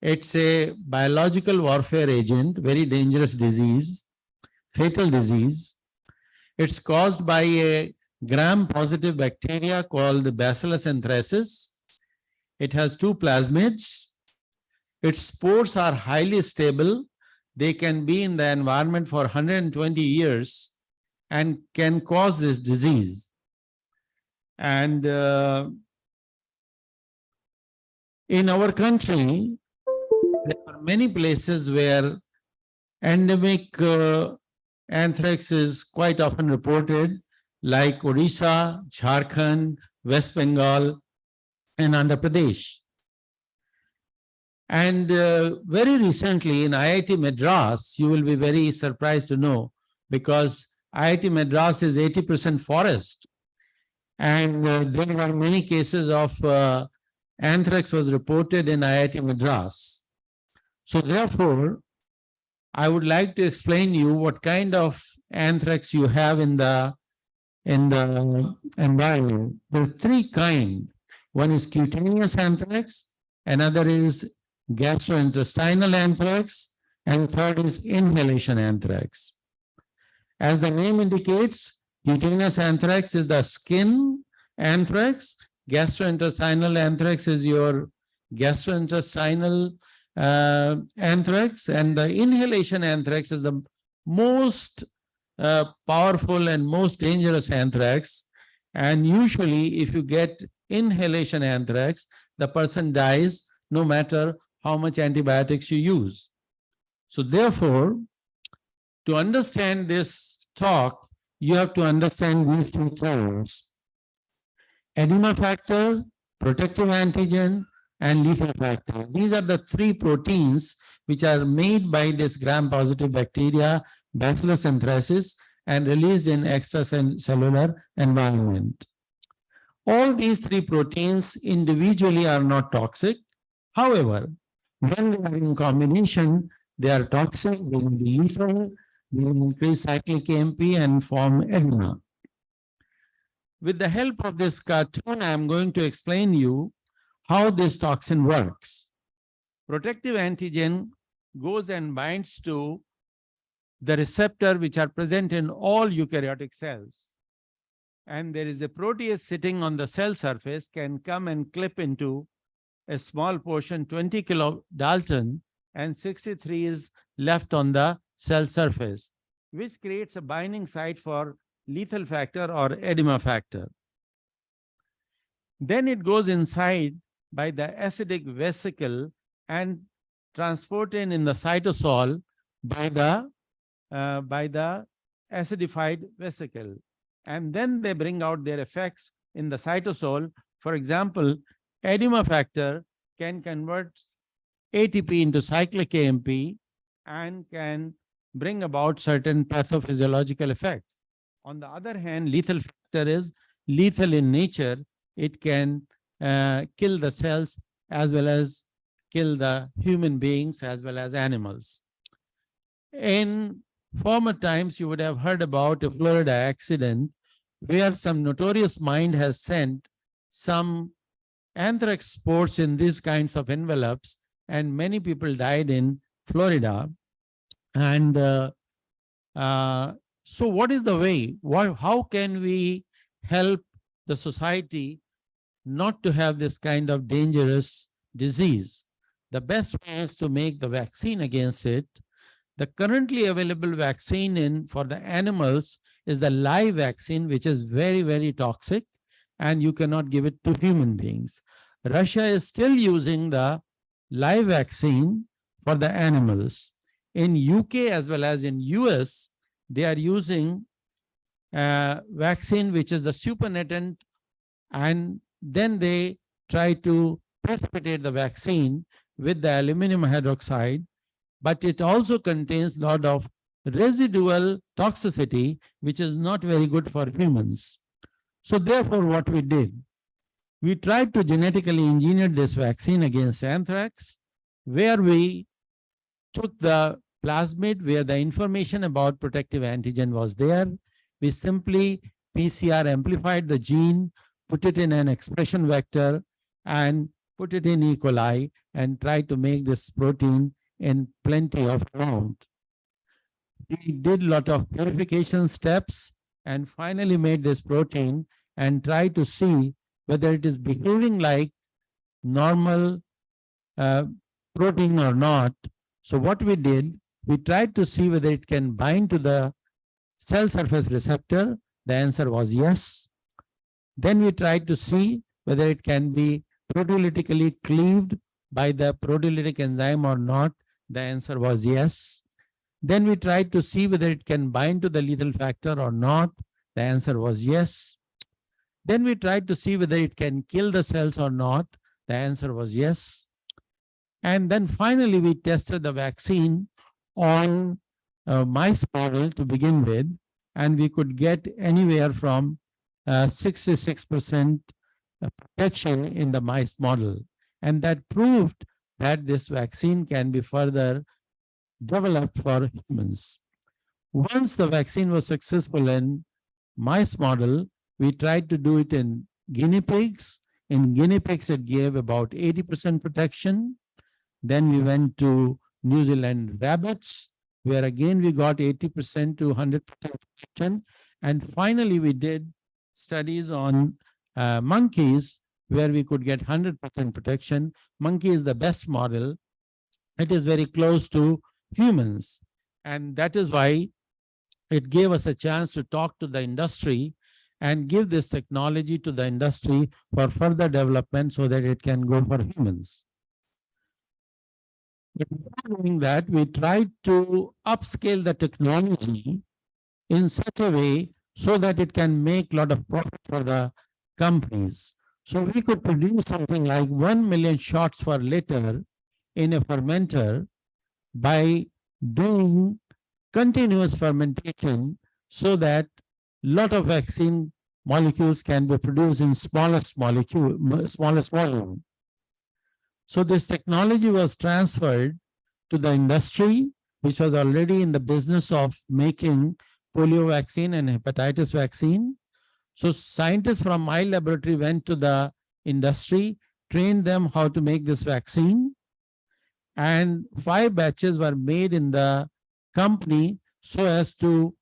It's a biological warfare agent, very dangerous disease, fatal disease. It's caused by a gram-positive bacteria called Bacillus anthracis. It has two plasmids. Its spores are highly stable. They can be in the environment for 120 years and can cause this disease. And in our country, there are many places where endemic anthrax is quite often reported, like Odisha, Jharkhand, West Bengal, and Andhra Pradesh. And very recently in IIT Madras, you will be very surprised to know, because IIT Madras is 80% forest. And there were many cases of anthrax was reported in IIT Madras. So therefore, I would like to explain you what kind of anthrax you have in the environment. There are three kinds. One is cutaneous anthrax, another is gastrointestinal anthrax, and third is inhalation anthrax. As the name indicates, cutaneous anthrax is the skin anthrax. Gastrointestinal anthrax is your gastrointestinal anthrax, and the inhalation anthrax is the most powerful and most dangerous anthrax. And usually if you get inhalation anthrax, the person dies no matter how much antibiotics you use. So therefore, to understand this talk, you have to understand these three terms: edema factor, protective antigen, and lethal factor. These are the three proteins which are made by this gram-positive bacteria, Bacillus anthracis, and released in extracellular environment. All these three proteins individually are not toxic. However, when they are in combination, they are toxic, they will be lethal, they will increase cyclic AMP and form edema. With the help of this cartoon, I am going to explain you how this toxin works. Protective antigen goes and binds to the receptor which are present in all eukaryotic cells. And there is a protease sitting on the cell surface, can come and clip into a small portion, 20 kilodalton, and 63 is left on the cell surface, which creates a binding site for lethal factor or edema factor. Then it goes inside by the acidic vesicle and transported in the cytosol by the acidified vesicle. And then they bring out their effects in the cytosol. For example, edema factor can convert ATP into cyclic AMP and can bring about certain pathophysiological effects. On the other hand, lethal factor is lethal in nature. It can kill the cells as well as kill the human beings as well as animals. In former times, you would have heard about a Florida accident where some notorious mind has sent some anthrax spores in these kinds of envelopes, and many people died in Florida. And so what is the way? How can we help the society not to have this kind of dangerous disease? The best way is to make the vaccine against it. The currently available vaccine for the animals is the live vaccine, which is very, very toxic, and you cannot give it to human beings. Russia is still using the live vaccine for the animals. In UK as well as in US, they are using vaccine which is the supernatant, and then they try to precipitate the vaccine with the aluminum hydroxide but it also contains a lot of residual toxicity, which is not very good for humans. So therefore, what we did, we tried to genetically engineer this vaccine against anthrax, where we took the plasmid where the information about protective antigen was there. We simply PCR amplified the gene, put it in an expression vector, and put it in E. coli, and tried to make this protein in plenty of amount. We did a lot of purification steps and finally made this protein and tried to see whether it is behaving like normal protein or not. So what we did, we tried to see whether it can bind to the cell surface receptor. The answer was yes. Then we tried to see whether it can be proteolytically cleaved by the proteolytic enzyme or not. The answer was yes. Then we tried to see whether it can bind to the lethal factor or not. The answer was yes. Then we tried to see whether it can kill the cells or not. The answer was yes. And then finally, we tested the vaccine on mice model to begin with, and we could get anywhere from 66% protection in the mice model. And that proved that this vaccine can be further developed for humans. Once the vaccine was successful in mice model, we tried to do it in guinea pigs. In guinea pigs, it gave about 80% protection. Then we went to New Zealand rabbits, where again we got 80% to 100% protection. And finally, we did studies on monkeys, where we could get 100% protection. Monkey is the best model. It is very close to humans. And that is why it gave us a chance to talk to the industry and give this technology to the industry for further development so that it can go for humans. Before doing that, we tried to upscale the technology in such a way so that it can make a lot of profit for the companies. So we could produce something like 1 million shots per liter in a fermenter by doing continuous fermentation so that a lot of vaccine molecules can be produced in smallest volume. So this technology was transferred to the industry, which was already in the business of making polio vaccine and hepatitis vaccine. So scientists from my laboratory went to the industry, trained them how to make this vaccine, and 5 batches were made in the company so as to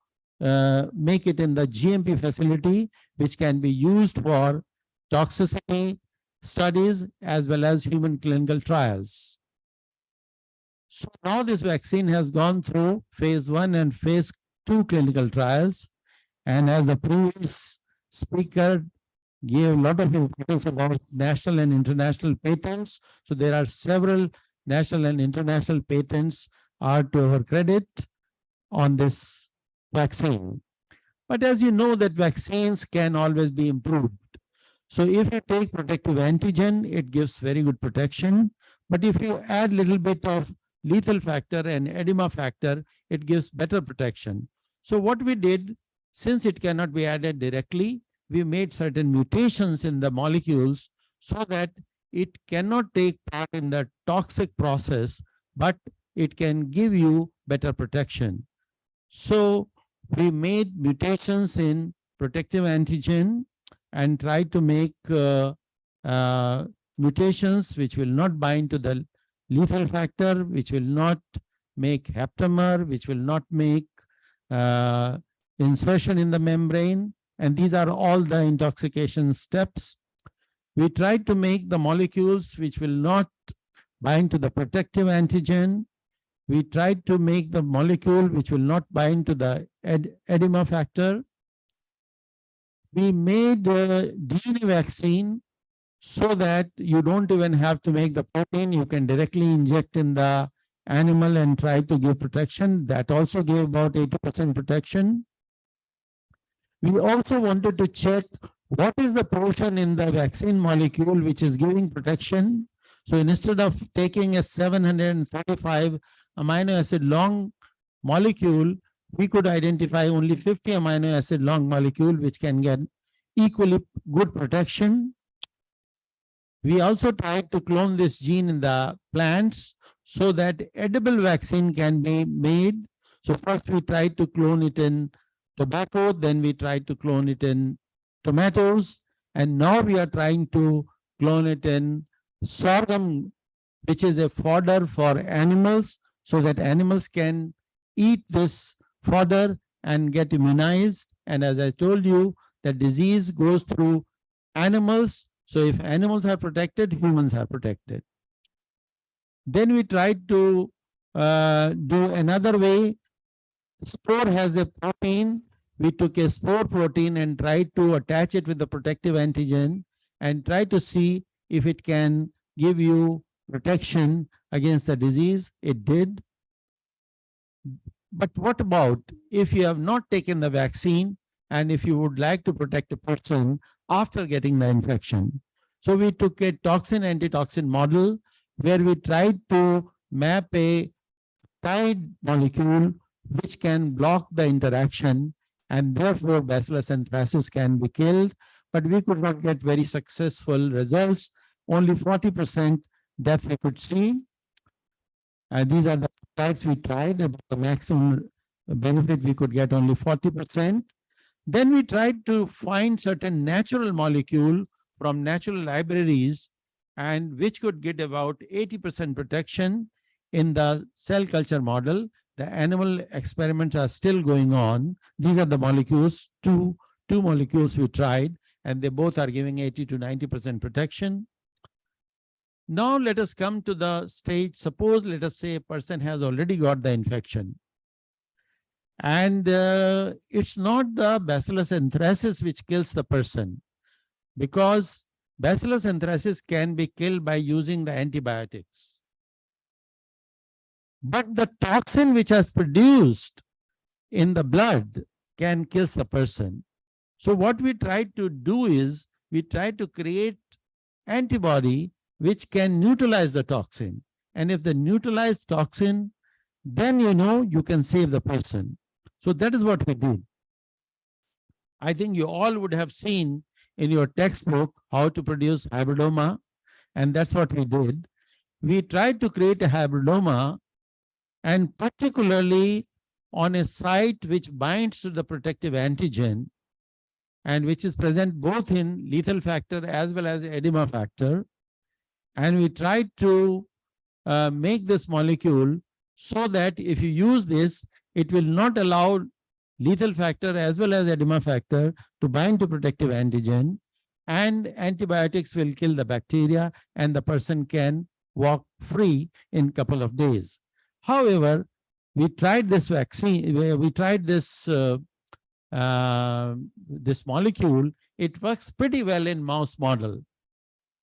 make it in the GMP facility, which can be used for toxicity studies as well as human clinical trials. So now this vaccine has gone through phase 1 and phase 2 clinical trials. And as the previous speaker gave a lot of importance about national and international patents, so there are several national and international patents are to our credit on this vaccine. But as you know, that vaccines can always be improved. So if you take protective antigen, it gives very good protection. But if you add a little bit of lethal factor and edema factor, it gives better protection. So what we did, since it cannot be added directly, we made certain mutations in the molecules so that it cannot take part in the toxic process, but it can give you better protection. So we made mutations in protective antigen and tried to make mutations which will not bind to the lethal factor, which will not make haptomer, which will not make insertion in the membrane. And these are all the intoxication steps. We tried to make the molecules which will not bind to the protective antigen. We tried to make the molecule which will not bind to the edema factor. We made a DNA vaccine so that you don't even have to make the protein. You can directly inject in the animal and try to give protection. That also gave about 80% protection. We also wanted to check what is the portion in the vaccine molecule which is giving protection. So instead of taking a 735 amino acid long molecule, we could identify only 50 amino acid long molecule, which can get equally good protection. We also tried to clone this gene in the plants so that edible vaccine can be made. So first we tried to clone it in tobacco, then we tried to clone it in tomatoes, and now we are trying to clone it in sorghum, which is a fodder for animals, so that animals can eat this fodder and get immunized. And as I told you, the disease goes through animals. So if animals are protected, humans are protected. Then we tried to do another way. Spore has a protein. We took a spore protein and tried to attach it with the protective antigen and try to see if it can give you protection against the disease. It did. But what about if you have not taken the vaccine and if you would like to protect a person after getting the infection? So we took a toxin antitoxin model where we tried to map a peptide molecule which can block the interaction, and therefore Bacillus anthracis can be killed. But we could not get very successful results. Only 40% death we could see. These are the peptides we tried. The maximum benefit we could get only 40%. Then we tried to find certain natural molecule from natural libraries, and which could get about 80% protection in the cell culture model. The animal experiments are still going on. These are the molecules, two molecules we tried, and they both are giving 80 to 90% protection. Now let us come to the stage. Suppose, let us say a person has already got the infection. And it's not the Bacillus anthracis which kills the person, because Bacillus anthracis can be killed by using the antibiotics. But the toxin which is produced in the blood can kill the person. So what we tried to do is, we tried to create antibody which can neutralize the toxin. And if the neutralized toxin, then you can save the person. So that is what we did. I think you all would have seen in your textbook how to produce hybridoma, and that's what we did. We tried to create a hybridoma, and particularly on a site which binds to the protective antigen and which is present both in lethal factor as well as edema factor. And we tried to make this molecule so that if you use this, it will not allow lethal factor as well as edema factor to bind to protective antigen, and antibiotics will kill the bacteria and the person can walk free in a couple of days. However, we tried this vaccine, we tried this this molecule. It works pretty well in mouse model.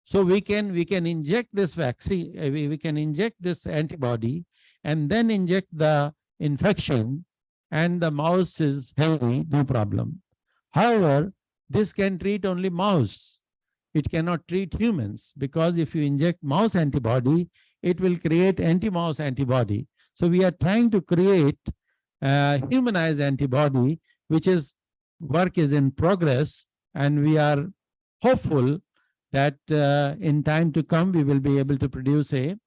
So we can inject this vaccine, we can inject this antibody and then inject the infection, and the mouse is healthy, no problem. However, this can treat only mouse. It cannot treat humans, because if you inject mouse antibody, it will create anti-mouse antibody. So we are trying to create humanized antibody, which is work is in progress, and we are hopeful that in time to come, we will be able to produce a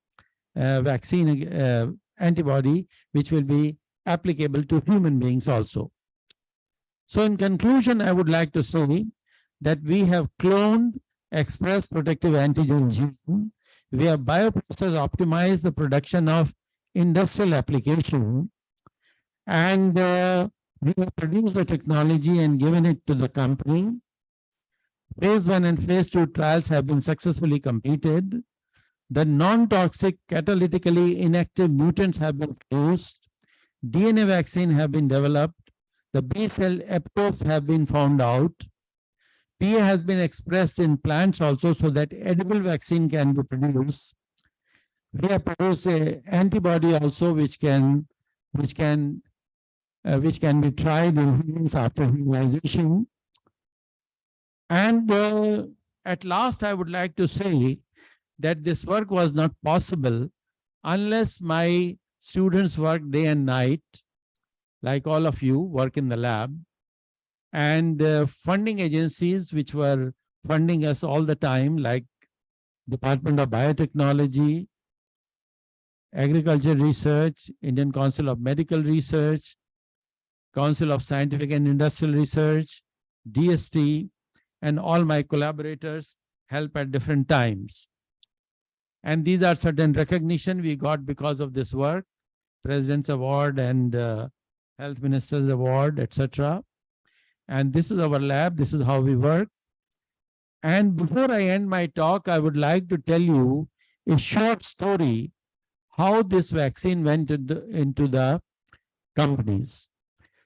vaccine antibody, which will be applicable to human beings also. So in conclusion, I would like to say that we have cloned express protective antigen gene. We have bioprocess optimized the production of industrial application, and we have produced the technology and given it to the company. Phase 1 and phase 2 trials have been successfully completed. The non-toxic catalytically inactive mutants have been produced. DNA vaccine have been developed. The B-cell epitopes have been found out. PA has been expressed in plants also, so that edible vaccine can be produced. We have produced an antibody also, which can be tried in humans after humanization. And at last, I would like to say that this work was not possible unless my students work day and night, like all of you work in the lab, and funding agencies which were funding us all the time, like Department of Biotechnology, Agriculture Research, Indian Council of Medical Research, Council of Scientific and Industrial Research, DST, and all my collaborators help at different times. And these are certain recognition we got because of this work, President's Award and Health Minister's Award, etc. And this is our lab, this is how we work. And before I end my talk, I would like to tell you a short story how this vaccine went into the companies.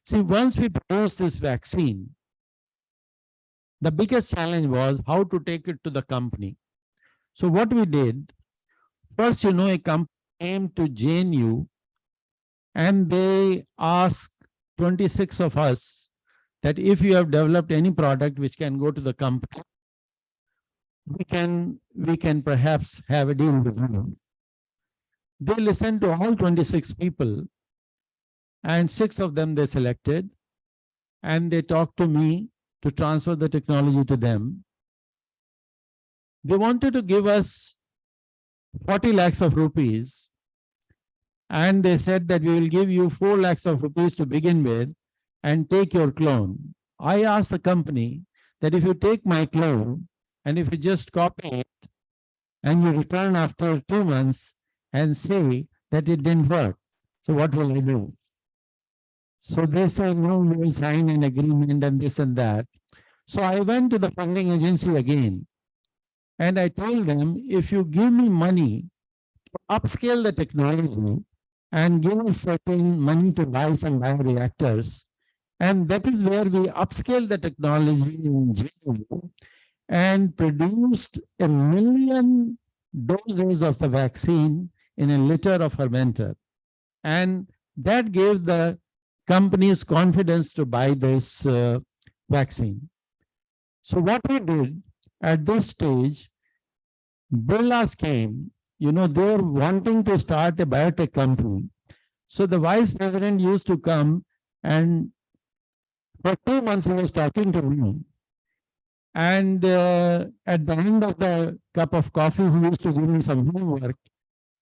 See, once we produced this vaccine, the biggest challenge was how to take it to the company. So what we did, first, a company came to JNU and they asked 26 of us that if you have developed any product which can go to the company, we can perhaps have a deal with you. They listened to all 26 people, and 6 of them they selected, and they talked to me to transfer the technology to them. They wanted to give us 40 lakhs of rupees, and they said that we will give you 4 lakhs of rupees to begin with and take your clone. I asked the company that if you take my clone and if you just copy it and you return after 2 months and say that it didn't work, so what will I do? So they said, no, we will sign an agreement and this and that. So I went to the funding agency again and I told them, if you give me money to upscale the technology and give us certain money to buy some bioreactors, and that is where we upscaled the technology in JNU and produced 1 million doses of the vaccine in a liter of fermenter. And that gave the companies confidence to buy this vaccine. So what we did at this stage, Birlas came, they were wanting to start a biotech company. So the vice president used to come, and for 2 months he was talking to me. And at the end of the cup of coffee, he used to give me some homework.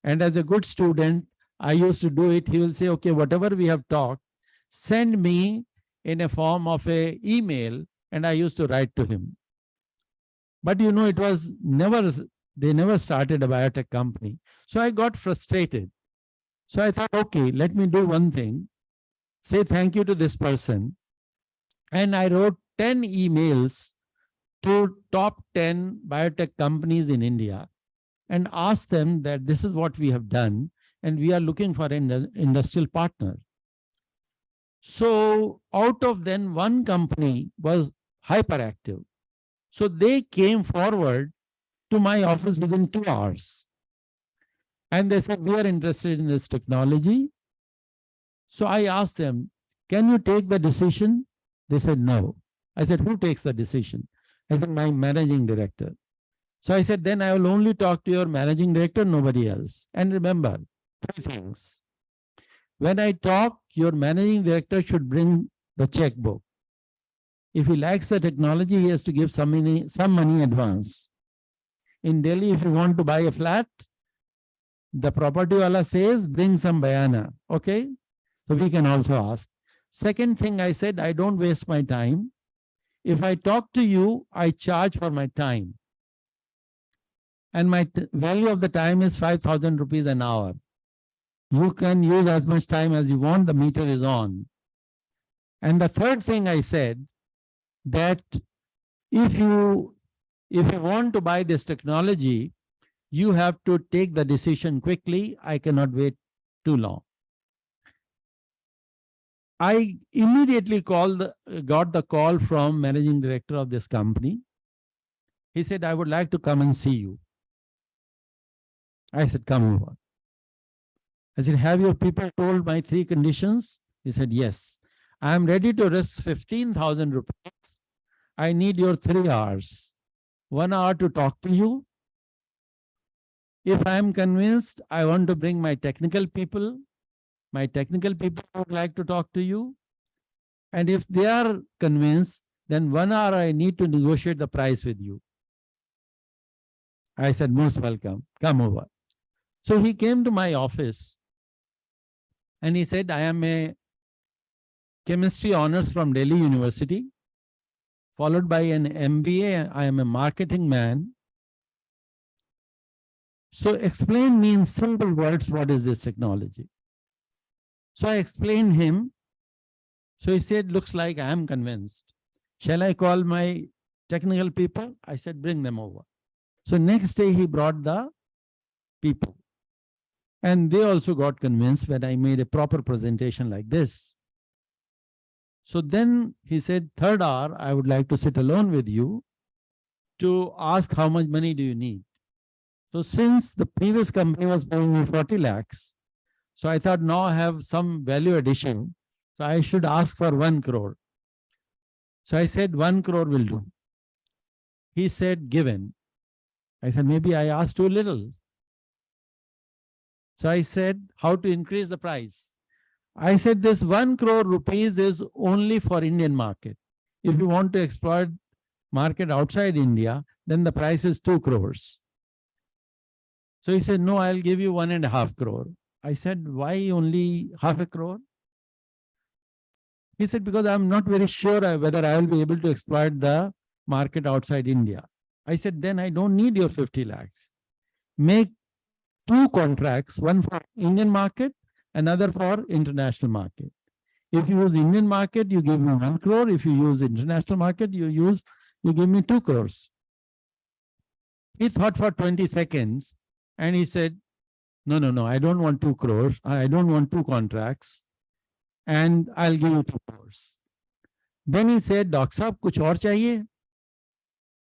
And as a good student, I used to do it. He will say, okay, whatever we have talked, send me in a form of a email, and I used to write to him. But it was they never started a biotech company. So I got frustrated. So I thought, okay, let me do one thing, say thank you to this person. And I wrote 10 emails to top 10 biotech companies in India and asked them that this is what we have done, and we are looking for an industrial partner. So out of them, one company was hyperactive. So they came forward to my office within 2 hours. And they said, we are interested in this technology. So I asked them, can you take the decision? They said, no. I said, who takes the decision? I said, my managing director. So I said, then I will only talk to your managing director, nobody else. And remember, 3 things. When I talk, your managing director should bring the checkbook. If he likes the technology, he has to give some money advance. In Delhi, if you want to buy a flat, the property wala says, bring some bayana. Okay? So we can also ask. Second thing I said, I don't waste my time. If I talk to you, I charge for my time. And my value of the time is 5,000 rupees an hour. You can use as much time as you want, the meter is on. And the third thing I said, that if you want to buy this technology, you have to take the decision quickly. I cannot wait too long. I immediately got the call from managing director of this company. He said, I would like to come and see you. I said, come over. I said, have your people told my 3 conditions? He said, yes. I am ready to risk 15,000 rupees. I need your 3 hours. 1 hour to talk to you. If I am convinced, I want to bring my technical people My technical people would like to talk to you. And if they are convinced, then 1 hour I need to negotiate the price with you. I said, most welcome, come over. So he came to my office and he said, I am a chemistry honors from Delhi University, followed by an MBA. I am a marketing man. So explain me in simple words, what is this technology? So I explained him. So he said, looks like I am convinced. Shall I call my technical people? I said, bring them over. So next day he brought the people. And they also got convinced when I made a proper presentation like this. So then he said, third hour, I would like to sit alone with you to ask how much money do you need. So since the previous company was paying me 40 lakhs, so I thought now I have some value addition. So I should ask for 1 crore. So I said 1 crore will do. He said, given. I said, maybe I asked too little. So I said, how to increase the price? I said, this 1 crore rupees is only for Indian market. If you want to exploit market outside India, then the price is 2 crores. So he said, no, I'll give you 1.5 crore. I said, why only half a crore? He said, because I'm not very sure whether I will be able to exploit the market outside India. I said, then I don't need your 50 lakhs. Make 2 contracts, one for Indian market, another for international market. If you use Indian market, you give me 1 crore. If you use international market, you give me 2 crores. He thought for 20 seconds and he said, no, I don't want 2 crores. I don't want 2 contracts. And I'll give you 2 crores. Then he said, Doctor Saab, kuch aur chahiye?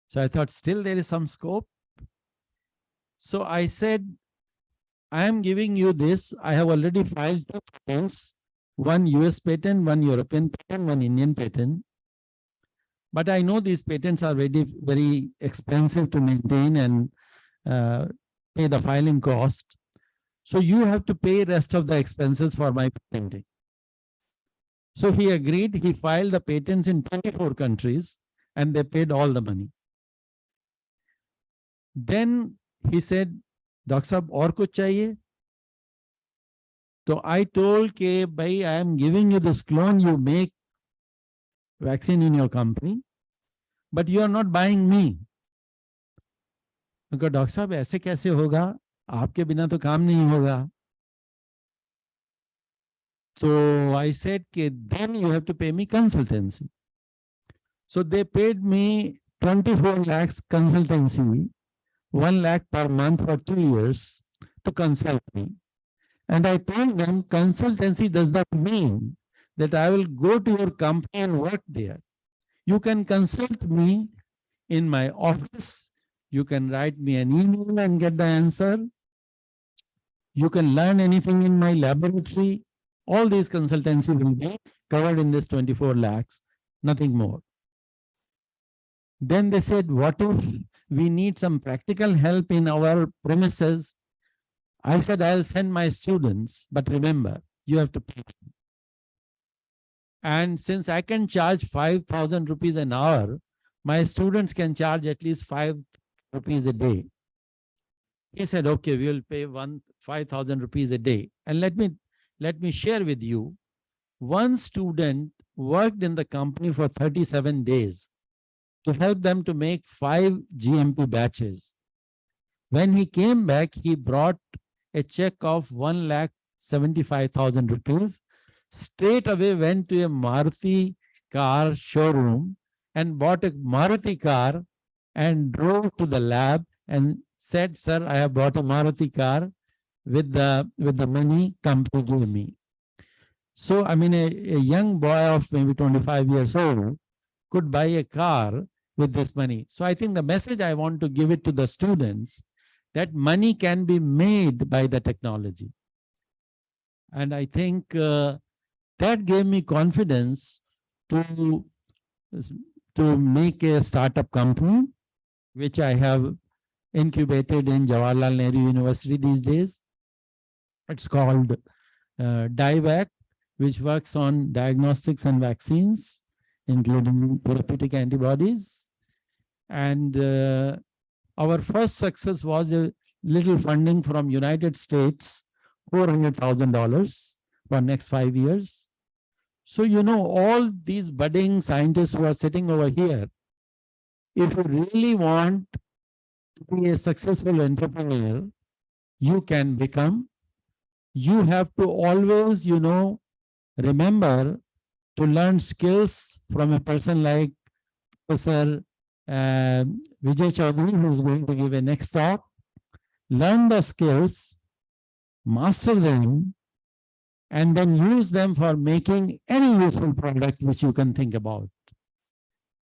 So I thought still there is some scope. So I said, I am giving you this. I have already filed 2 patents, 1 US patent, 1 European patent, 1 Indian patent. But I know these patents are very, very expensive to maintain and pay the filing cost. So you have to pay rest of the expenses for my patenting. So he agreed. He filed the patents in 24 countries and they paid all the money. Then he said, Doctor Saab, aur kuch chahiye? So I told ke, bhai, I am giving you this clone, you make vaccine in your company, but you are not buying me. Because Doctor Saab, aise kaise hoga? Aapke bina to kaam nahi hoga. So I said, then you have to pay me consultancy. So they paid me 24 lakhs consultancy, 1 lakh per month for 2 years to consult me. And I told them consultancy does not mean that I will go to your company and work there. You can consult me in my office. You can write me an email and get the answer. You can learn anything in my laboratory. All these consultancy will be covered in this 24 lakhs, nothing more. Then they said, what if we need some practical help in our premises? I said, I'll send my students, but remember, you have to pay. And since I can charge 5,000 rupees an hour, my students can charge at least 5 rupees a day. He said, okay, we will pay 5,000 rupees a day. And let me share with you, one student worked in the company for 37 days to help them to make 5 GMP batches. When he came back, he brought a check of 1,75,000 rupees, straight away went to a Maruti car showroom and bought a Maruti car and drove to the lab and said, sir, I have bought a Maruti car with the money company gave me. So, I mean, a young boy of maybe 25 years old could buy a car with this money. So I think the message I want to give it to the students, that money can be made by the technology. And I think that gave me confidence to make a startup company, which I have incubated in Jawaharlal Nehru University these days. It's called DIVAC, which works on diagnostics and vaccines, including therapeutic antibodies. And our first success was a little funding from United States, $400,000 for next 5 years. So, you know, all these budding scientists who are sitting over here, if you really want to be a successful entrepreneur, you can become. You have to always, you know, remember to learn skills from a person like Professor Vijay Chaudhary, who is going to give a next talk. Learn the skills, master them, and then use them for making any useful product which you can think about.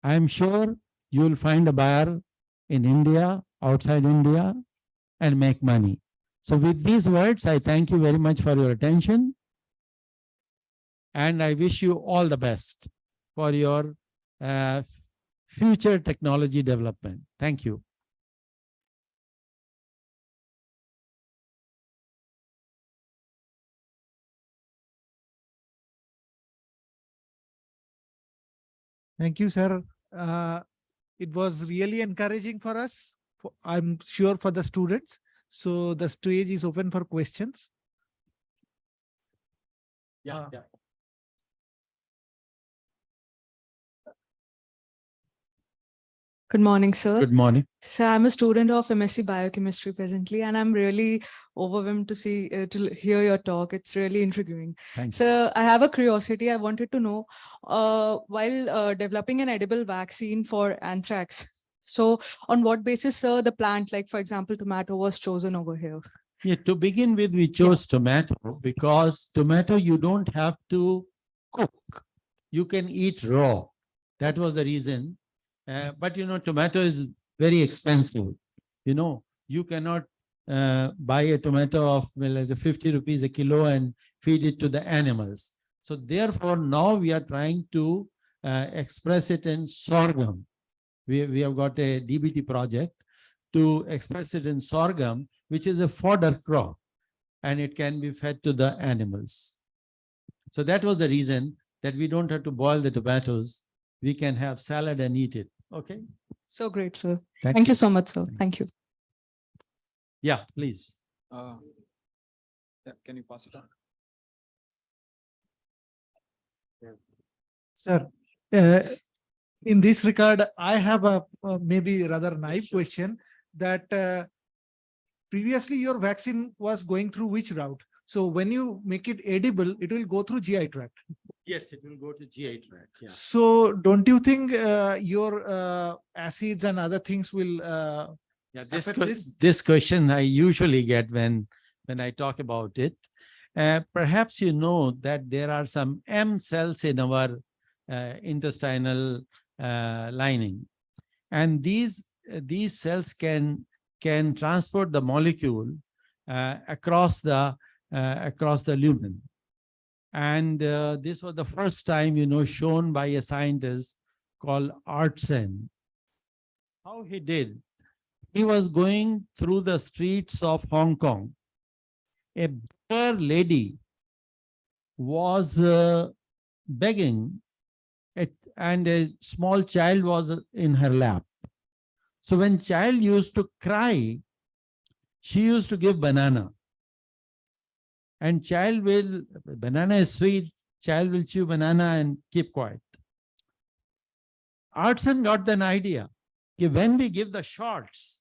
I am sure you will find a buyer in India, outside India, and make money. So with these words, I thank you very much for your attention. And I wish you all the best for your future technology development. Thank you. Thank you, sir. It was really encouraging for us. I'm sure for the students. So the stage is open for questions. Yeah. Good morning, sir. Good morning. So I'm a student of MSc Biochemistry presently, and I'm really overwhelmed to hear your talk. It's really intriguing. Thanks. So I have a curiosity. I wanted to know, while developing an edible vaccine for anthrax, so on what basis, sir, the plant, like for example, tomato was chosen over here? Yeah, to begin with, we chose tomato because tomato you don't have to cook. You can eat raw. That was the reason. But you know, tomato is very expensive. You know, you cannot buy a tomato of 50 rupees a kilo and feed it to the animals. So therefore, now we are trying to express it in sorghum. We have got a DBT project to express it in sorghum, which is a fodder crop, and it can be fed to the animals. So that was the reason that we don't have to boil the tomatoes. We can have salad and eat it. Okay. So great, sir. Thank you so much, sir. Thank you. Yeah, please. Yeah, can you pass it on? Sir, in this regard, I have a maybe rather naive question that previously your vaccine was going through which route? So when you make it edible, it will go through GI tract. Yes, it will go to GI tract. Yeah. So don't you think your acids and other things will Yeah, affect this question I usually get when I talk about it. Perhaps you know that there are some M cells in our intestinal lining, and these cells can transport the molecule across the lumen. And this was the first time, you know, shown by a scientist called Art Sen. How he did? He was going through the streets of Hong Kong. A poor lady was begging, and a small child was in her lap. So when child used to cry, she used to give banana. And banana is sweet, child will chew banana and keep quiet. Art Sen got an idea. When we give the shots,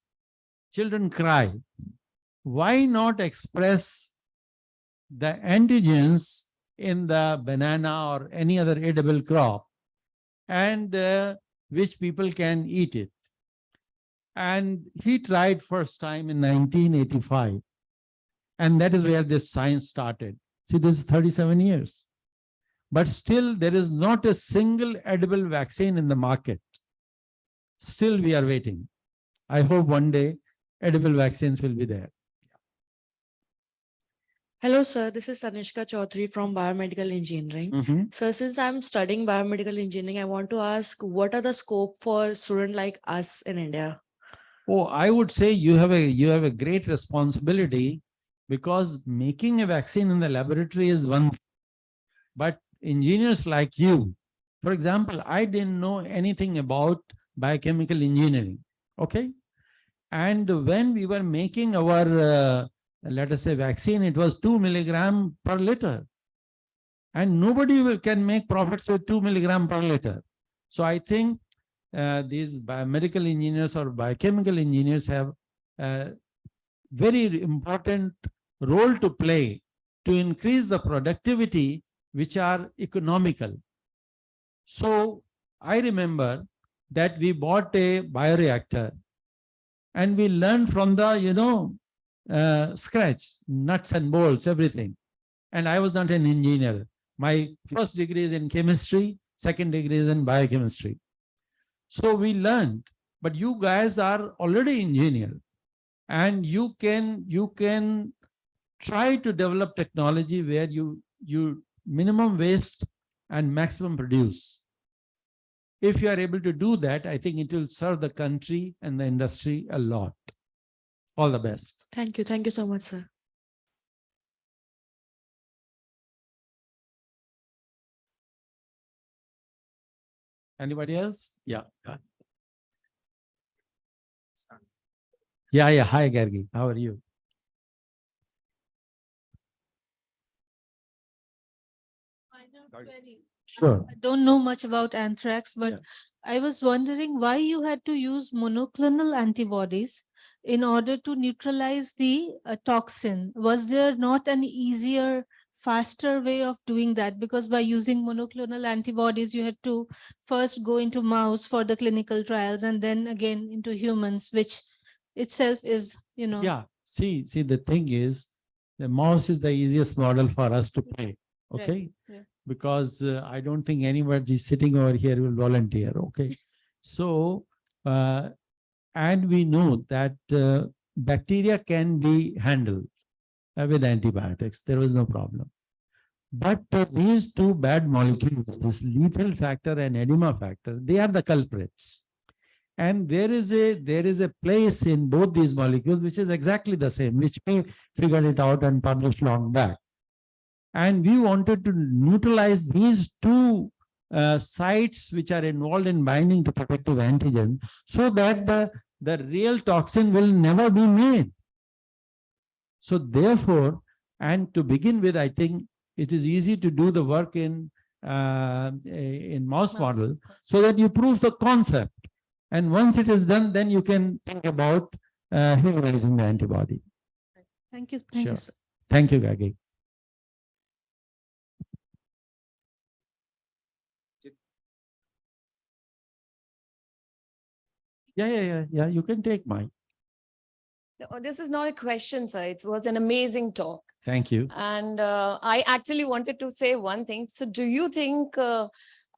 children cry. Why not express the antigens in the banana or any other edible crop, and which people can eat it? And he tried first time in 1985. And that is where this science started. See, this is 37 years. But still, there is not a single edible vaccine in the market. Still, we are waiting. I hope one day edible vaccines will be there. Hello, sir. This is Tanishka Chaudhary from Biomedical Engineering. So since I'm studying biomedical engineering, I want to ask, what are the scope for students like us in India? Oh, I would say you have a great responsibility because making a vaccine in the laboratory is one thing. But engineers like you, for example, I didn't know anything about biochemical engineering, okay? And when we were making our, let us say, vaccine, it was 2 milligram per liter. And nobody can make profits with 2 milligram per liter. So I think these biomedical engineers or biochemical engineers have a very important role to play to increase the productivity which are economical. So I remember that we bought a bioreactor and we learned from the, scratch, nuts and bolts, everything. And I was not an engineer. My first degree is in chemistry, second degree is in biochemistry. So we learned, but you guys are already engineers, and you can try to develop technology where you minimum waste and maximum produce. If you are able to do that, I think it will serve the country and the industry a lot. All the best. Thank you. Thank you so much, sir. Anybody else? Yeah. Yeah. Hi, Gargi. How are you? Sure. I don't know much about anthrax, but Yeah. I was wondering why you had to use monoclonal antibodies in order to neutralize the toxin. Was there not an easier, faster way of doing that? Because by using monoclonal antibodies, you had to first go into mouse for the clinical trials and then again into humans, which itself is, Yeah. See, the thing is, the mouse is the easiest model for us to play. Okay. Yeah. Because I don't think anybody sitting over here will volunteer. Okay. So, and we know that bacteria can be handled with antibiotics. There was no problem. But these two bad molecules, this lethal factor and edema factor, they are the culprits. And there is a place in both these molecules which is exactly the same, which we figured it out and published long back. And we wanted to neutralize these two sites which are involved in binding to protective antigen, so that the real toxin will never be made. So therefore, and to begin with, I think it is easy to do the work in mouse model so that you prove the concept. And once it is done, then you can think about humanizing the antibody. Thank you. Thank Sure. you, sir. Thank you, Gagi. Yeah. You can take mine. No, this is not a question, sir. It was an amazing talk. Thank you. And I actually wanted to say one thing. So do you think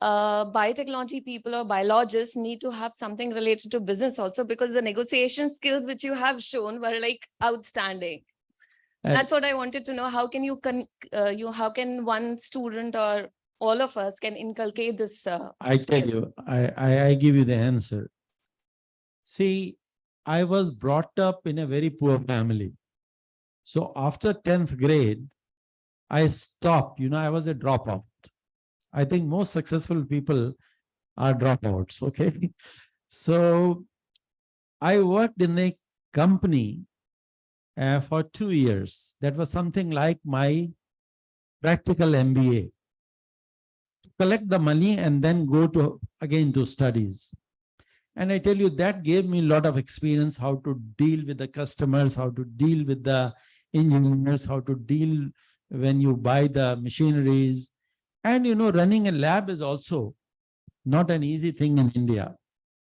biotechnology people or biologists need to have something related to business also? Because the negotiation skills which you have shown were like outstanding. That's what I wanted to know. How can how can one student or all of us can inculcate this? I tell you, I give you the answer. See, I was brought up in a very poor family. So after 10th grade, I stopped, I was a dropout. I think most successful people are dropouts, okay? So I worked in a company for 2 years. That was something like my practical MBA. Collect the money and then go again to studies. And I tell you, that gave me a lot of experience how to deal with the customers, how to deal with the engineers, how to deal when you buy the machineries. And running a lab is also not an easy thing in India.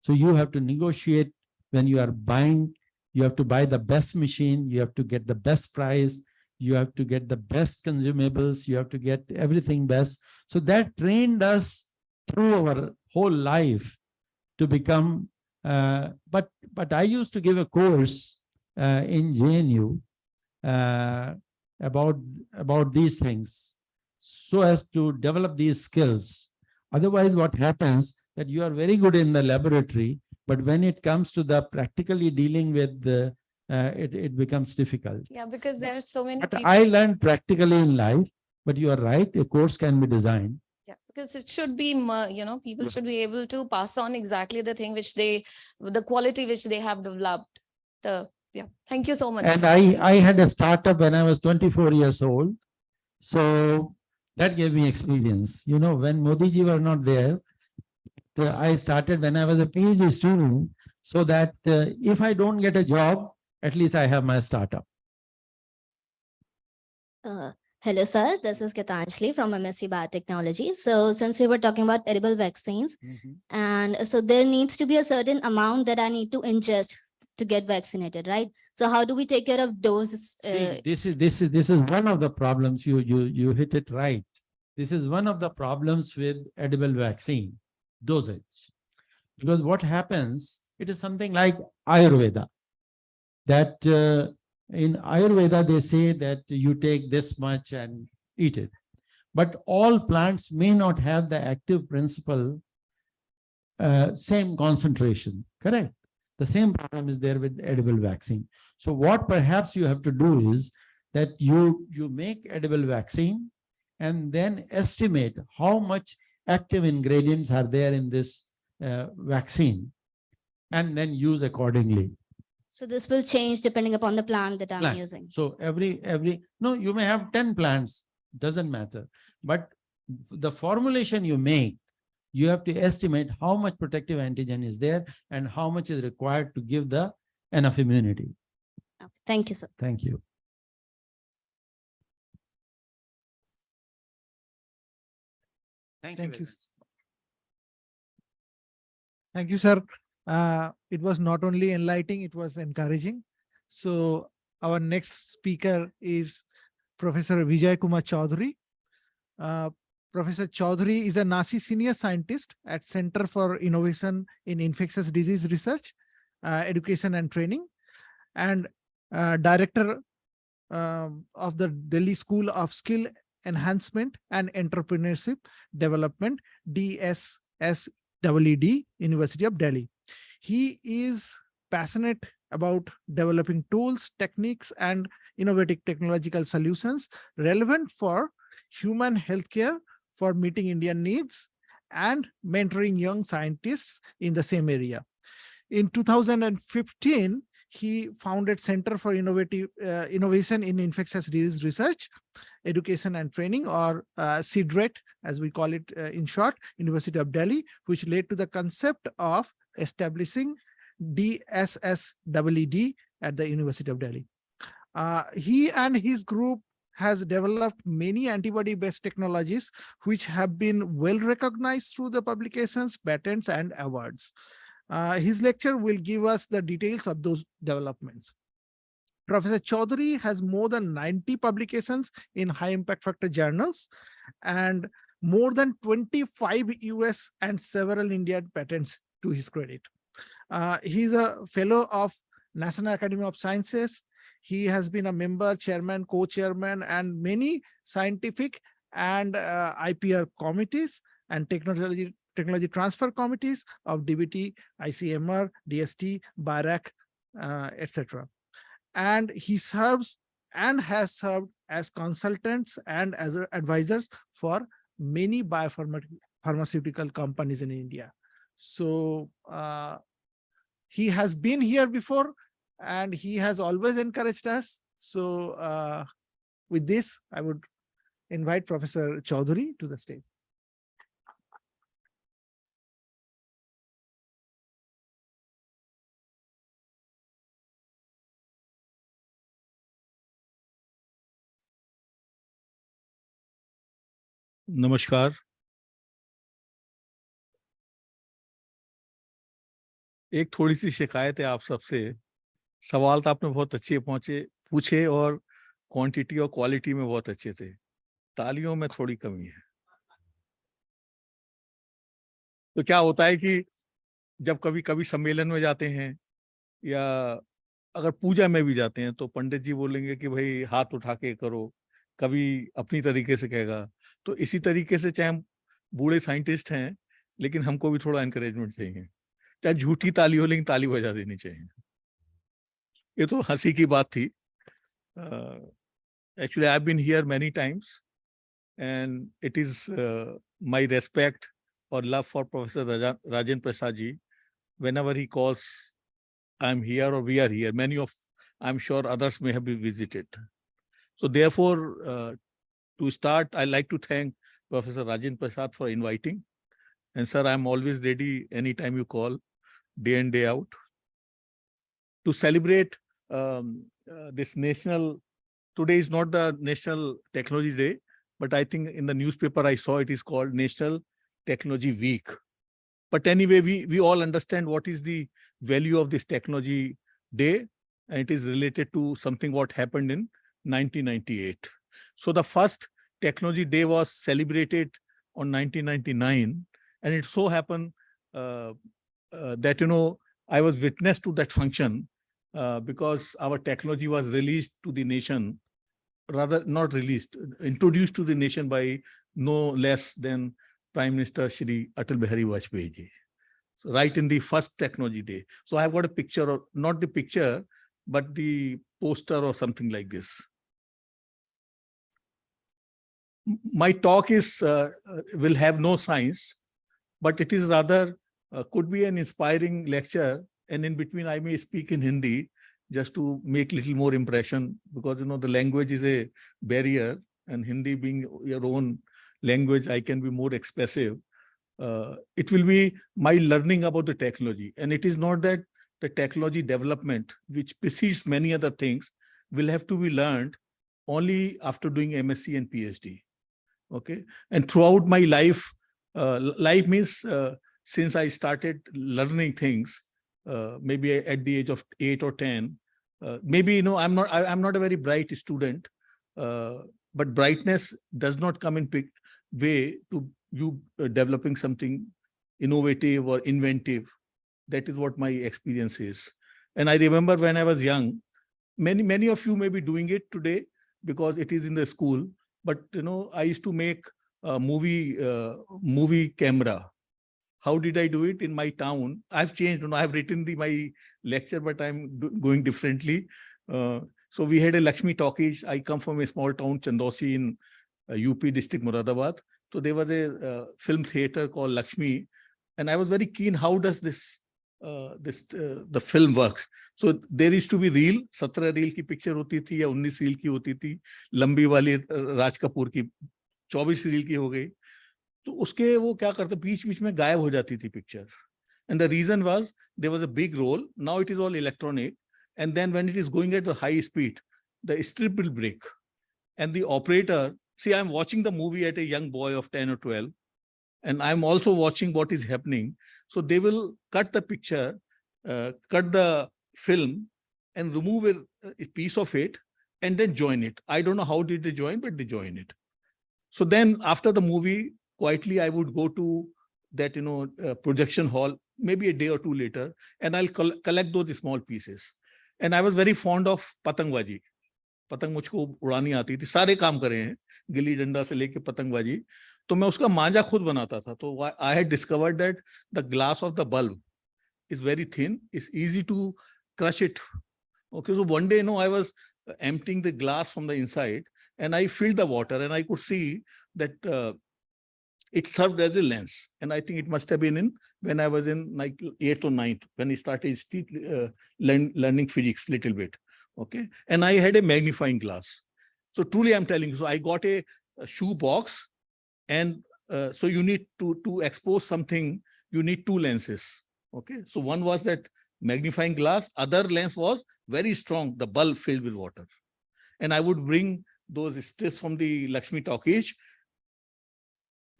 So you have to negotiate when you are buying. You have to buy the best machine. You have to get the best price. You have to get the best consumables. You have to get everything best. So that trained us through our whole life to become, but I used to give a course in JNU about these things so as to develop these skills. Otherwise, what happens that you are very good in the laboratory, but when it comes to the practically dealing with the it becomes difficult. Yeah, because there are so many But people. I learned practically in life, but you are right, a course can be designed. Yeah, because it should be, people should be able to pass on exactly the thing which the quality which they have developed. Yeah, thank you so much. And I had a startup when I was 24 years old. So that gave me experience. You know, when Modi ji were not there, I started when I was a PhD student, so that if I don't get a job, at least I have my startup. Hello, sir. This is Gitanjali from MSc Biotechnology. So since we were talking about edible vaccines, and so there needs to be a certain amount that I need to ingest to get vaccinated, right? So how do we take care of doses? See, this is one of the problems. You hit it right. This is one of the problems with edible vaccine dosage, because what happens, it is something like Ayurveda, that in Ayurveda they say that you take this much and eat it, but all plants may not have the active principle same concentration, correct? The same problem is there with edible vaccine. So what perhaps you have to do is that you make edible vaccine and then estimate how much active ingredients are there in this vaccine, and then use accordingly. So this will change depending upon the plant that I'm using. So no, you may have 10 plants, doesn't matter. But the formulation you make, you have to estimate how much protective antigen is there and how much is required to give the enough immunity. Okay, thank you, sir. Thank you. Thank you. Thank you, sir. It was not only enlightening, it was encouraging. So our next speaker is Professor Vijay Kumar Chaudhary. Professor Chaudhary is a Nasi senior scientist at Center for Innovation in Infectious Disease Research, Education and Training, and Director of the Delhi School of Skill Enhancement and Entrepreneurship Development, DSSED, University of Delhi. He is passionate about developing tools, techniques, and innovative technological solutions relevant for human healthcare for meeting Indian needs and mentoring young scientists in the same area. In 2015, he founded Center for Innovation in Infectious Disease Research, Education and Training, or CIDRET, as we call it in short, University of Delhi, which led to the concept of establishing DSSED at the University of Delhi. He and his group has developed many antibody-based technologies which have been well recognized through the publications, patents, and awards. His lecture will give us the details of those developments. Professor Chaudhary has more than 90 publications in high impact factor journals and more than 25 US and several Indian patents to his credit. He is a fellow of National Academy of Sciences. He has been a member, chairman, co-chairman, and many scientific and IPR committees and technology transfer committees of DBT, ICMR, DST, BIRAC, etc. And he serves and has served as consultants and as advisors for many biopharmaceutical companies in India. So he has been here before and he has always encouraged us. So with this, I would invite Professor Chaudhary to the stage. नमस्कार। एक थोड़ी सी शिकायत है आप सबसे। सवाल तो आपने बहुत अच्छे पूछे और क्वांटिटी और क्वालिटी में बहुत अच्छे थे। तालियों में थोड़ी कमी है। तो क्या होता है कि जब कभी सम्मेलन में जाते हैं या अगर पूजा में भी जाते हैं तो पंडित जी बोलेंगे कि भाई हाथ उठा के करो, कभी अपनी तरीके से कहेगा। तो इसी तरीके से चाहे हम बूढ़े साइंटिस्ट हैं लेकिन हमको भी थोड़ा एनकरेजमेंट चाहिए, चाहे झूठी ताली हो लेकिन ताली बजा देनी चाहिए। ये तो हंसी की बात थी. Actually, I've been here many times, and it is my respect or love for Professor Rajan Prasad ji. Whenever he calls, I'm here or we are here. Many of, I'm sure others may have been visited. So therefore, to start, I like to thank Professor Rajan Prasad for inviting. And sir, I'm always ready anytime you call, day in, day out, to celebrate this national. Today is not the National Technology Day, but I think in the newspaper I saw it is called National Technology Week. But anyway, we all understand what is the value of this Technology Day, and it is related to something what happened in 1998. So the first Technology Day was celebrated on 1999, and it so happened that, you know, I was witness to that function because our technology was released to the nation, rather not released, introduced to the nation by no less than Prime Minister Shri Atal Bihari Vajpayee ji. So right in the first Technology Day. So I've got a picture, or not the picture, but the poster or something like this. My talk is will have no science, but it is rather could be an inspiring lecture, and in between I may speak in Hindi just to make little more impression, because you know the language is a barrier, and Hindi being your own language, I can be more expressive. It will be my learning about the technology, and it is not that the technology development, which precedes many other things, will have to be learned only after doing MSc and PhD. Okay, and throughout my life, life means since I started learning things, maybe at the age of 8 or 10, maybe, you know, I'm not a very bright student, but brightness does not come in big way to you developing something innovative or inventive. That is what my experience is. And I remember when I was young, many of you may be doing it today because it is in the school, but you know, I used to make a movie camera. How did I do it in my town? I've changed, you know, I've written my lecture, but I'm going differently. So we had a Lakshmi Talkies. I come from a small town, Chandosi in UP district, Moradabad. So there was a film theater called Lakshmi, and I was very keen. How does the film works? So there used to be reel, 17 reel की picture होती थी या 19 reel की होती थी, लंबी वाली राज कपूर की 24 reel की हो गई. तो उसके वो क्या करते, बीच बीच में गायब हो जाती थी picture. And the reason was there was a big roll. Now it is all electronic, and then when it is going at the high speed, the strip will break, and the operator, see, I'm watching the movie at a young boy of 10 or 12, and I'm also watching what is happening. So they will cut the picture, cut the film, and remove a piece of it, and then join it. I don't know how did they join, but they join it. So then after the movie, quietly I would go to that, you know, projection hall, maybe a day or two later, and I'll collect those small pieces. And I was very fond of patangbaji. पतंग मुझको उड़ानी आती थी, सारे काम करे हैं, गिल्ली डंडा से लेके पतंगबाजी. तो मैं उसका मांझा खुद बनाता था. तो I had discovered that the glass of the bulb is very thin. It's easy to crush it. Okay, so one day, you know, I was emptying the glass from the inside, and I filled the water, and I could see that it served as a lens. And I think it must have been when I was in like 8th or 9th, when I started learning physics little bit. Okay, and I had a magnifying glass. So truly I'm telling you, so I got a shoe box, and so you need to expose something, you need two lenses. Okay, so one was that magnifying glass, other lens was very strong, the bulb filled with water. And I would bring those strips from the Lakshmi Talkies,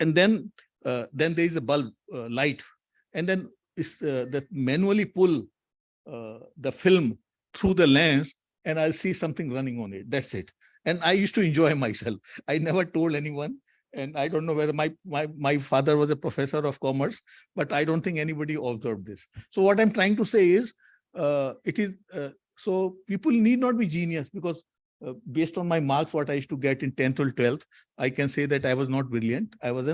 and then there is a bulb light, and then that manually pull the film through the lens, and I'll see something running on it. That's it. And I used to enjoy myself. I never told anyone, and I don't know whether my father was a professor of commerce, but I don't think anybody observed this. So what I'm trying to say is, so people need not be genius, because based on my marks, what I used to get in 10th or 12th, I can say that I was not brilliant. I was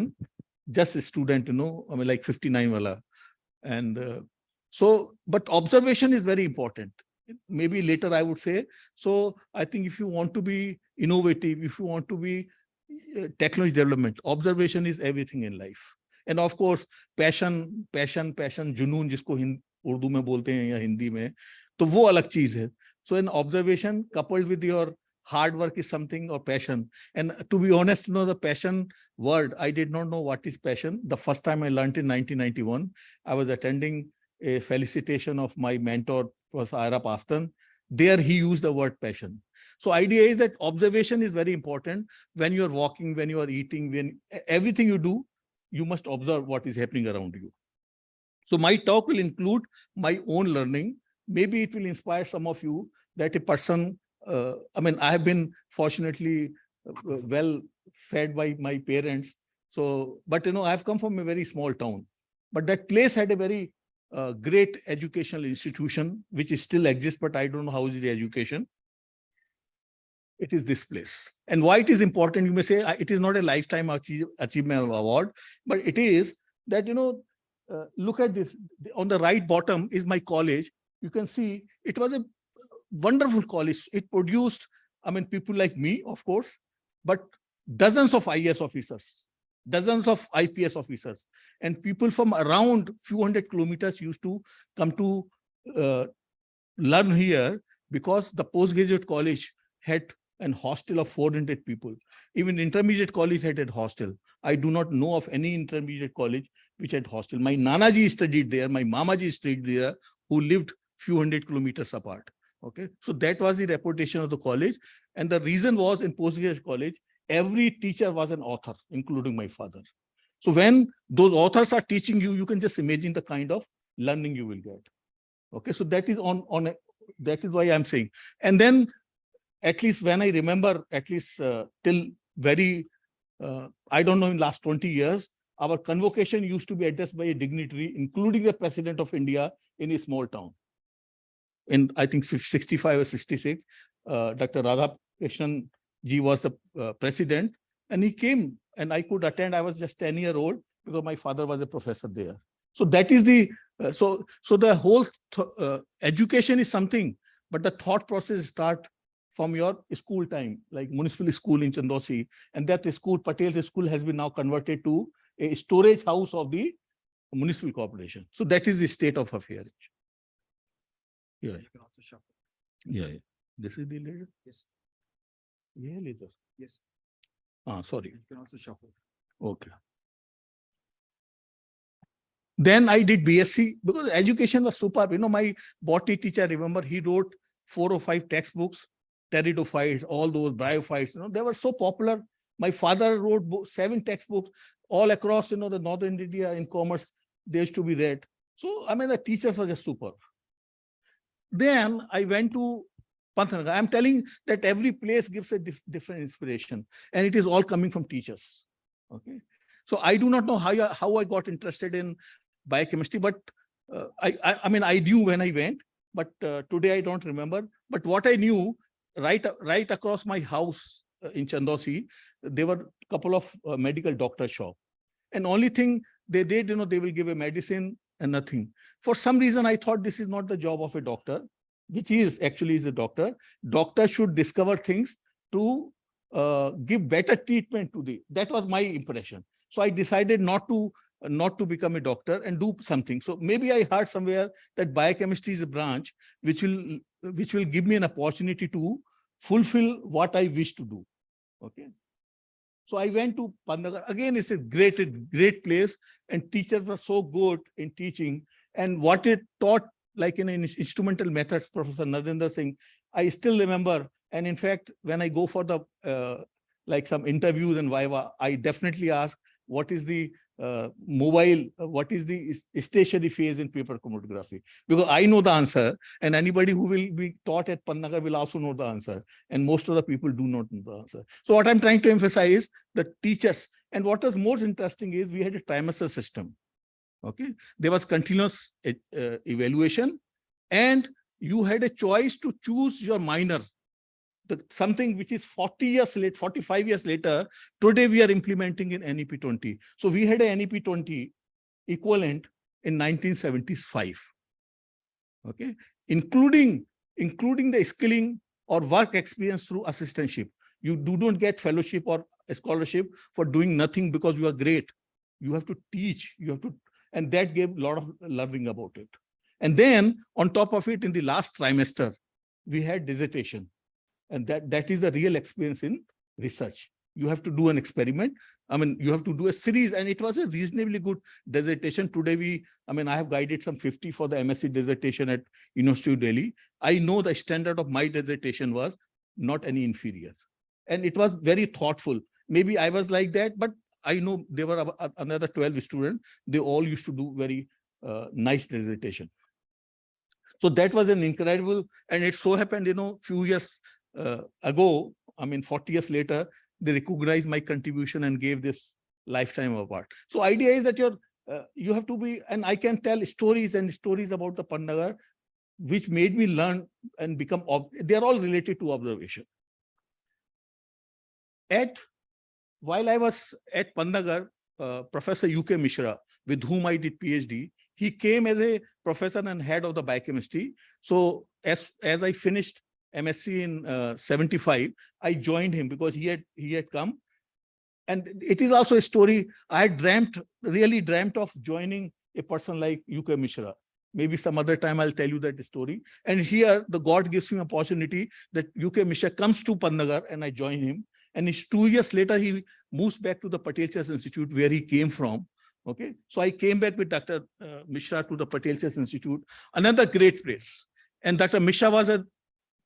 just a student, you know, I mean, like 59 wala. And so, but observation is very important. maybe later I would say. So I think if you want to be innovative, if you want to be technology development, observation is everything in life. And of course, passion, जुनून जिसको उर्दू में बोलते हैं या हिंदी में, तो वो अलग चीज है. So an observation coupled with your hard work is something, or passion. And to be honest, the passion word, I did not know what is passion. The first time I learned in 1991, I was attending a felicitation of my mentor, was Ira Paston. There he used the word passion. So idea is that observation is very important. When you are walking, when you are eating, when everything you do, you must observe what is happening around you. So my talk will include my own learning. Maybe it will inspire some of you that a person, I have been fortunately well fed by my parents. So, but I've come from a very small town, but that place had a very great educational institution, which still exists, but I don't know how is the education. It is this place. And why it is important, you may say, it is not a lifetime achievement award, but it is that, look at this, on the right bottom is my college. You can see it was a wonderful college. It produced, people like me, of course, but dozens of IAS officers, dozens of IPS officers, and people from around few hundred kilometers used to come to learn here, because the postgraduate college had an hostel of 400 people. Even intermediate college had a hostel. I do not know of any intermediate college which had hostel. My Nanaji studied there, my Mamaji studied there, who lived few hundred kilometers apart. Okay, so that was the reputation of the college. And the reason was, in postgraduate college, every teacher was an author, including my father. So when those authors are teaching you, you can just imagine the kind of learning you will get. Okay, so that is that is why I'm saying. And then, at least when I remember, at least till very, I don't know, in last 20 years, our convocation used to be addressed by a dignitary, including the President of India, in a small town. In, I think, 65 or 66, Dr. Radhakrishnan ji was the president, and he came, and I could attend. I was just 10-year-old because my father was a professor there. So that is the, so the whole education is something, but the thought process start from your school time, like municipal school in Chandosi, and that school, Patel school, has been now converted to a storage house of the municipal corporation. So that is the state of affairs. Yeah. You can also shuffle. Yeah. This is the leader. Yes. Yeah, leader. Yes. Sorry. You can also shuffle. Okay. Then I did BSc, because education was superb. My botany teacher, I remember, he wrote 4 or 5 textbooks, pteridophytes, all those bryophytes, they were so popular. My father wrote 7 textbooks all across, the northern India in commerce. They used to be read. So, the teachers were just superb. Then I went to Pantnagar. I'm telling that every place gives a different inspiration, and it is all coming from teachers. Okay. So I do not know how I got interested in biochemistry, but I knew when I went, but today I don't remember. But what I knew, right across my house in Chandosi, there were a couple of medical doctor shop, and only thing they did, they will give a medicine and nothing. For some reason, I thought this is not the job of a doctor, which is actually is a doctor. Doctor should discover things to give better treatment to that was my impression. So I decided not to become a doctor and do something. So maybe I heard somewhere that biochemistry is a branch which will give me an opportunity to fulfill what I wish to do. Okay. So I went to Pantnagar. Again, it's a great place, and teachers were so good in teaching. And what it taught, like in instrumental methods, Professor Narendra Singh, I still remember. And in fact, when I go for the like some interviews and viva, I definitely ask, what is the what is the stationary phase in paper chromatography? Because I know the answer, and anybody who will be taught at Pantnagar will also know the answer. And most of the people do not know the answer. So what I'm trying to emphasize is the teachers. And what was most interesting is we had a trimester system. Okay. There was continuous evaluation, and you had a choice to choose your minor. Something which is 45 years later, today we are implementing in NEP 20. So we had a NEP 20 equivalent in 1975. Okay, including including the skilling or work experience through assistantship. You don't get fellowship or a scholarship for doing nothing because you are great. You have to teach, and that gave a lot of learning about it. And then on top of it, in the last trimester, we had dissertation. And that is a real experience in research. You have to do an experiment. I mean, you have to do a series, and it was a reasonably good dissertation. Today, I have guided some 50 for the MSc dissertation at University of Delhi. I know the standard of my dissertation was not any inferior. And it was very thoughtful. Maybe I was like that, but I know there were another 12 students. They all used to do very nice dissertation. So that was an incredible, and it so happened, few years ago, 40 years later, they recognized my contribution and gave this lifetime award. So idea is that you have to be, and I can tell stories and stories about the Pantnagar, which made me learn and become, they're all related to observation. While I was at Pantnagar, Professor UK Mishra, with whom I did PhD, he came as a professor and head of the biochemistry. So as I finished MSc in 75, I joined him because he had come. And it is also a story. I had really dreamt of joining a person like UK Mishra. Maybe some other time I'll tell you that story. And here the God gives me opportunity that UK Mishra comes to Pantnagar and I join him. And 2 years later, he moves back to the Patel Chess Institute where he came from. Okay, so I came back with Dr. Mishra to the Patel Chess Institute, another great place. And Dr. Mishra was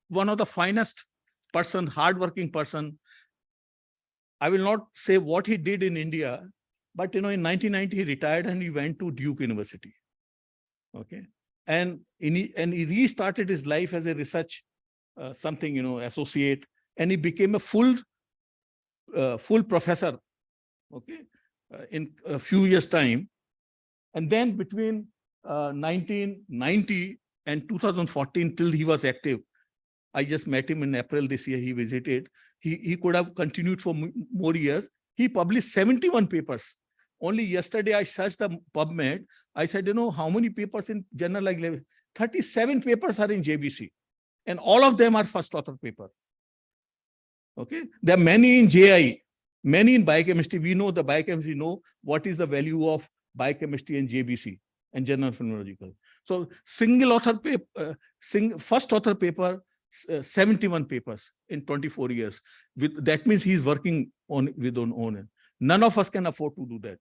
one of the finest person, hardworking person. I will not say what he did in India, but in 1990 he retired and he went to Duke University. Okay, and he restarted his life as a research associate, and he became a full professor. Okay. In a few years' time. And then between 1990 and 2014, till he was active, I just met him in April this year, he visited. He could have continued for more years. He published 71 papers. Only yesterday I searched the PubMed. I said, how many papers in journal like 37 papers are in JBC. And all of them are first author paper. Okay. There are many in JI. Many in biochemistry, we know the biochemistry know what is the value of biochemistry and JBC and general phenomenological. So single author paper, first author paper, 71 papers in 24 years. That means he's working with own. None of us can afford to do that.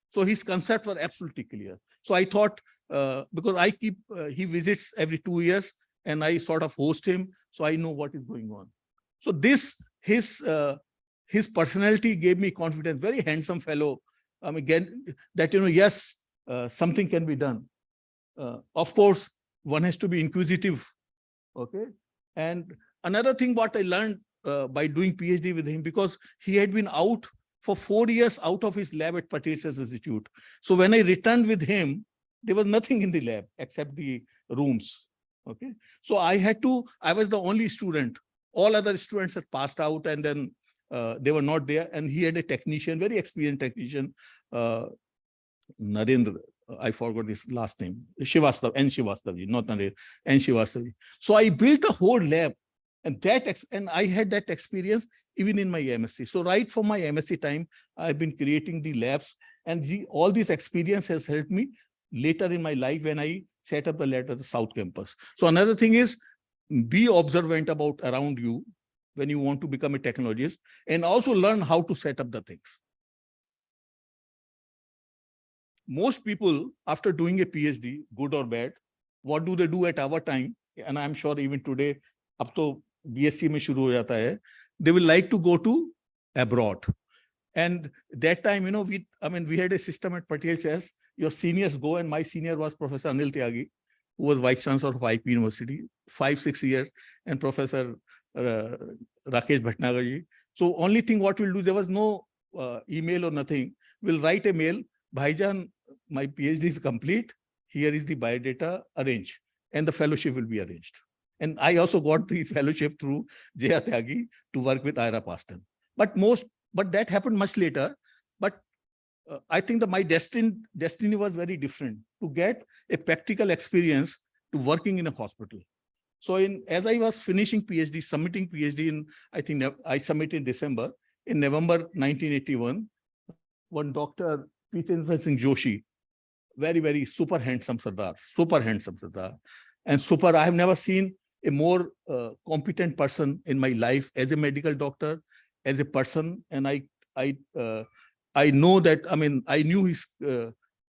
So his concepts were absolutely clear. So I thought, because he visits every 2 years and I sort of host him, so I know what is going on. So his personality gave me confidence, very handsome fellow. Again, that, yes, something can be done. Of course, one has to be inquisitive. Okay. And another thing what I learned by doing PhD with him, because he had been out for 4 years out of his lab at Patel Chess Institute. So when I returned with him, there was nothing in the lab except the rooms. Okay. So I was the only student. All other students had passed out and then they were not there, and he had a technician, very experienced technician, Narendra, I forgot his last name, N. Srivastavji, not Narendra, N. Srivastavji. So I built a whole lab, and I had that experience even in my MSc. So right from my MSc time, I've been creating the labs, and all this experience has helped me later in my life when I set up the lab at the South Campus. So another thing is, be observant about around you when you want to become a technologist, and also learn how to set up the things. Most people, after doing a PhD, good or bad, what do they do at our time? And I'm sure even today, up to BSc mein shuru ho jata hai, they will like to go to abroad. And that time, we had a system at Patel Chess. Your seniors go, and my senior was Professor Anil Tyagi, who was Vice Chancellor of IP University, 5-6 years, and Professor Rakesh Bhatnagar. So only thing what we'll do, there was no email or nothing. We'll write a mail, Bhaijan, my PhD is complete. Here is the biodata, arrange. And the fellowship will be arranged. And I also got the fellowship through Jaya Tyagi to work with Ira Paston. But that happened much later. But I think that my destiny was very different, to get a practical experience to working in a hospital. So as I was finishing PhD, submitting PhD in, I think I submitted in December. In November 1981, one Dr. Pritendra Singh Joshi, very, very super handsome Sardar. And I have never seen a more competent person in my life as a medical doctor, as a person. And I know that, I knew his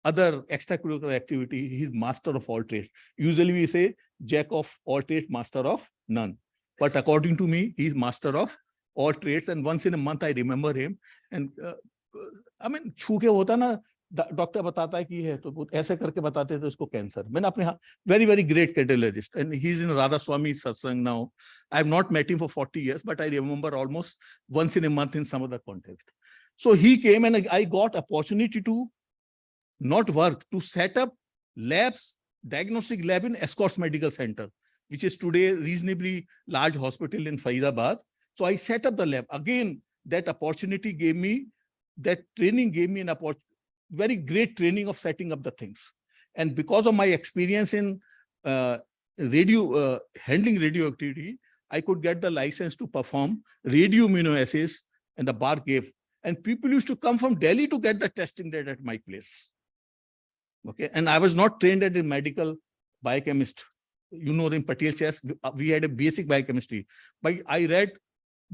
other extracurricular activity. He's master of all trades. Usually we say jack of all trades, master of none. But according to me, he's master of all trades. And once in a month, I remember him. And छू के होता ना, doctor बताता है कि है तो वो ऐसे करके बताते थे उसको कैंसर. मैंने अपने very, very great cardiologist, and he's in Radha Swami satsang now. I have not met him for 40 years, but I remember almost once in a month in some other context. So he came and I got opportunity to not work, to set up labs, diagnostic lab in Escorts Medical Center, which is today reasonably large hospital in Faridabad. So I set up the lab. Again, that opportunity gave me, that training gave me an opportunity, very great training of setting up the things. And because of my experience in handling radioactivity, I could get the license to perform radioimmunoassays, and the bar gave. And people used to come from Delhi to get the testing done at my place. Okay, and I was not trained as a medical biochemist. You know, in Patel Chess, we had a basic biochemistry, but I read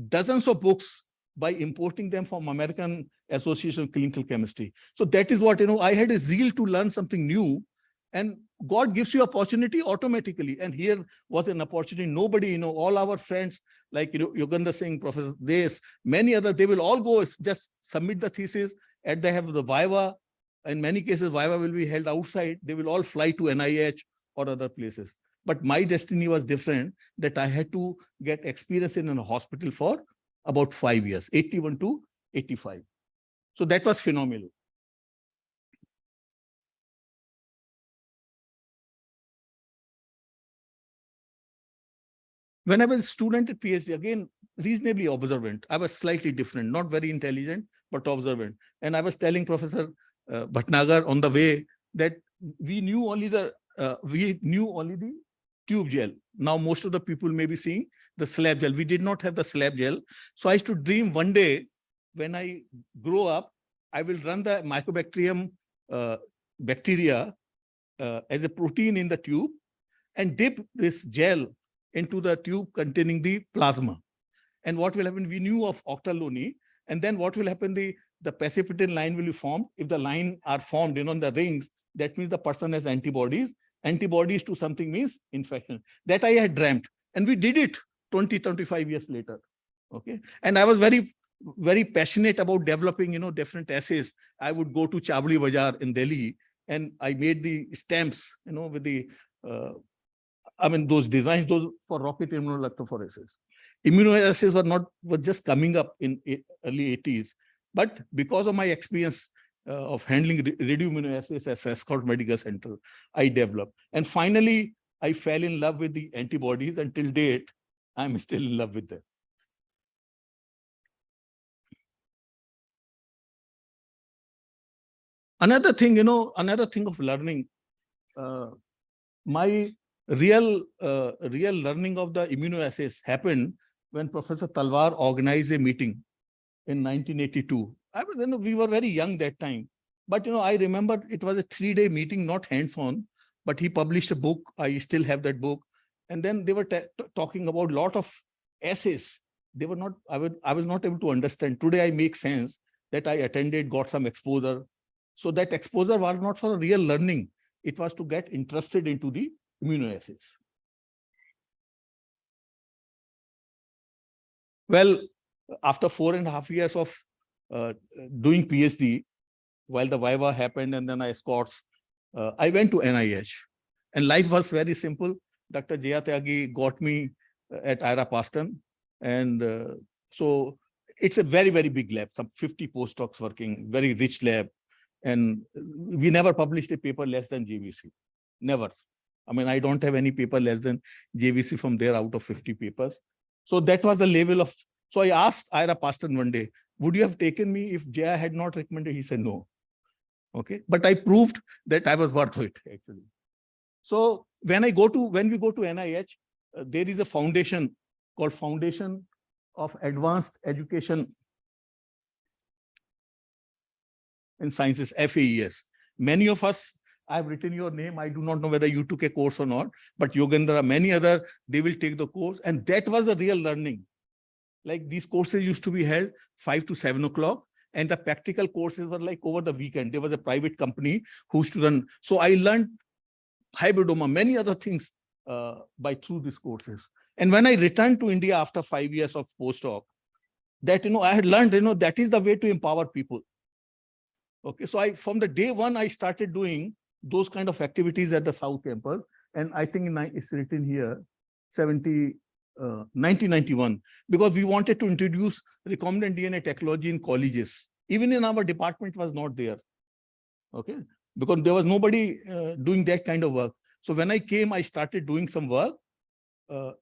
dozens of books by importing them from American Association of Clinical Chemistry. So that is what, I had a zeal to learn something new, and God gives you opportunity automatically. And here was an opportunity. Nobody, all our friends like, Yogandar Singh, Professor Des, many others, they will all go just submit the thesis, and they have the Viva. In many cases, Viva will be held outside. They will all fly to NIH or other places. But my destiny was different, that I had to get experience in a hospital for about 5 years, 81 to 85. So that was phenomenal. When I was a student at PhD, again, reasonably observant. I was slightly different, not very intelligent, but observant. And I was telling Professor Bhatnagar on the way that we knew only the tube gel. Now, most of the people may be seeing the slab gel. We did not have the slab gel. So I used to dream one day when I grow up, I will run the Mycobacterium bacteria as a protein in the tube and dip this gel into the tube containing the plasma. And what will happen? We knew of octaloni. And then what will happen? The precipitin line will be formed. If the line are formed on the rings, that means the person has antibodies. Antibodies to something means infection. That I had dreamt. And we did it 20, 25 years later. Okay. And I was very, very passionate about developing, different assays. I would go to Chavli Bazaar in Delhi and I made the stamps, with the, those designs, those for rocket immunoelectrophoresis. Immunoassays were just coming up in early 80s. But because of my experience of handling radioimmunoassays at Escorts Medical Center, I developed. And finally, I fell in love with the antibodies, and till date, I'm still in love with them. Another thing, another thing of learning, my real learning of the immunoassays happened when Professor Talwar organized a meeting in 1982. We were very young that time, but I remember it was a 3-day meeting, not hands-on, but he published a book. I still have that book. And then they were talking about a lot of assays. They were not, I was not able to understand. Today I make sense that I attended, got some exposure. So that exposure was not for real learning. It was to get interested into the immunoassays. Well, after 4.5 years of doing PhD, while the Viva happened and then I Escorts, I went to NIH. And life was very simple. Dr. Jaya Tyagi got me at Ira Paston. And so it's a very, very big lab, some 50 postdocs working, very rich lab. And we never published a paper less than JVC, never. I don't have any paper less than JVC from there out of 50 papers. So that was the level of, so I asked Ira Paston one day, would you have taken me if Jaya had not recommended? He said, no. Okay. But I proved that I was worth it, actually. So when we go to NIH, there is a foundation called Foundation of Advanced Education in Sciences, FAES. Many of us, I've written your name. I do not know whether you took a course or not, but Yogendra, many other, they will take the course. And that was a real learning. Like these courses used to be held 5 to 7 o'clock. And the practical courses were like over the weekend. There was a private company who used to run. So I learned hybridoma, many other things through these courses. And when I returned to India after 5 years of postdoc, that, I had learned, that is the way to empower people. Okay, so from the day one, I started doing those kind of activities at the South Campus. And I think it's written here, 1991, because we wanted to introduce recombinant DNA technology in colleges. Even in our department was not there. Okay, because there was nobody doing that kind of work. So when I came, I started doing some work.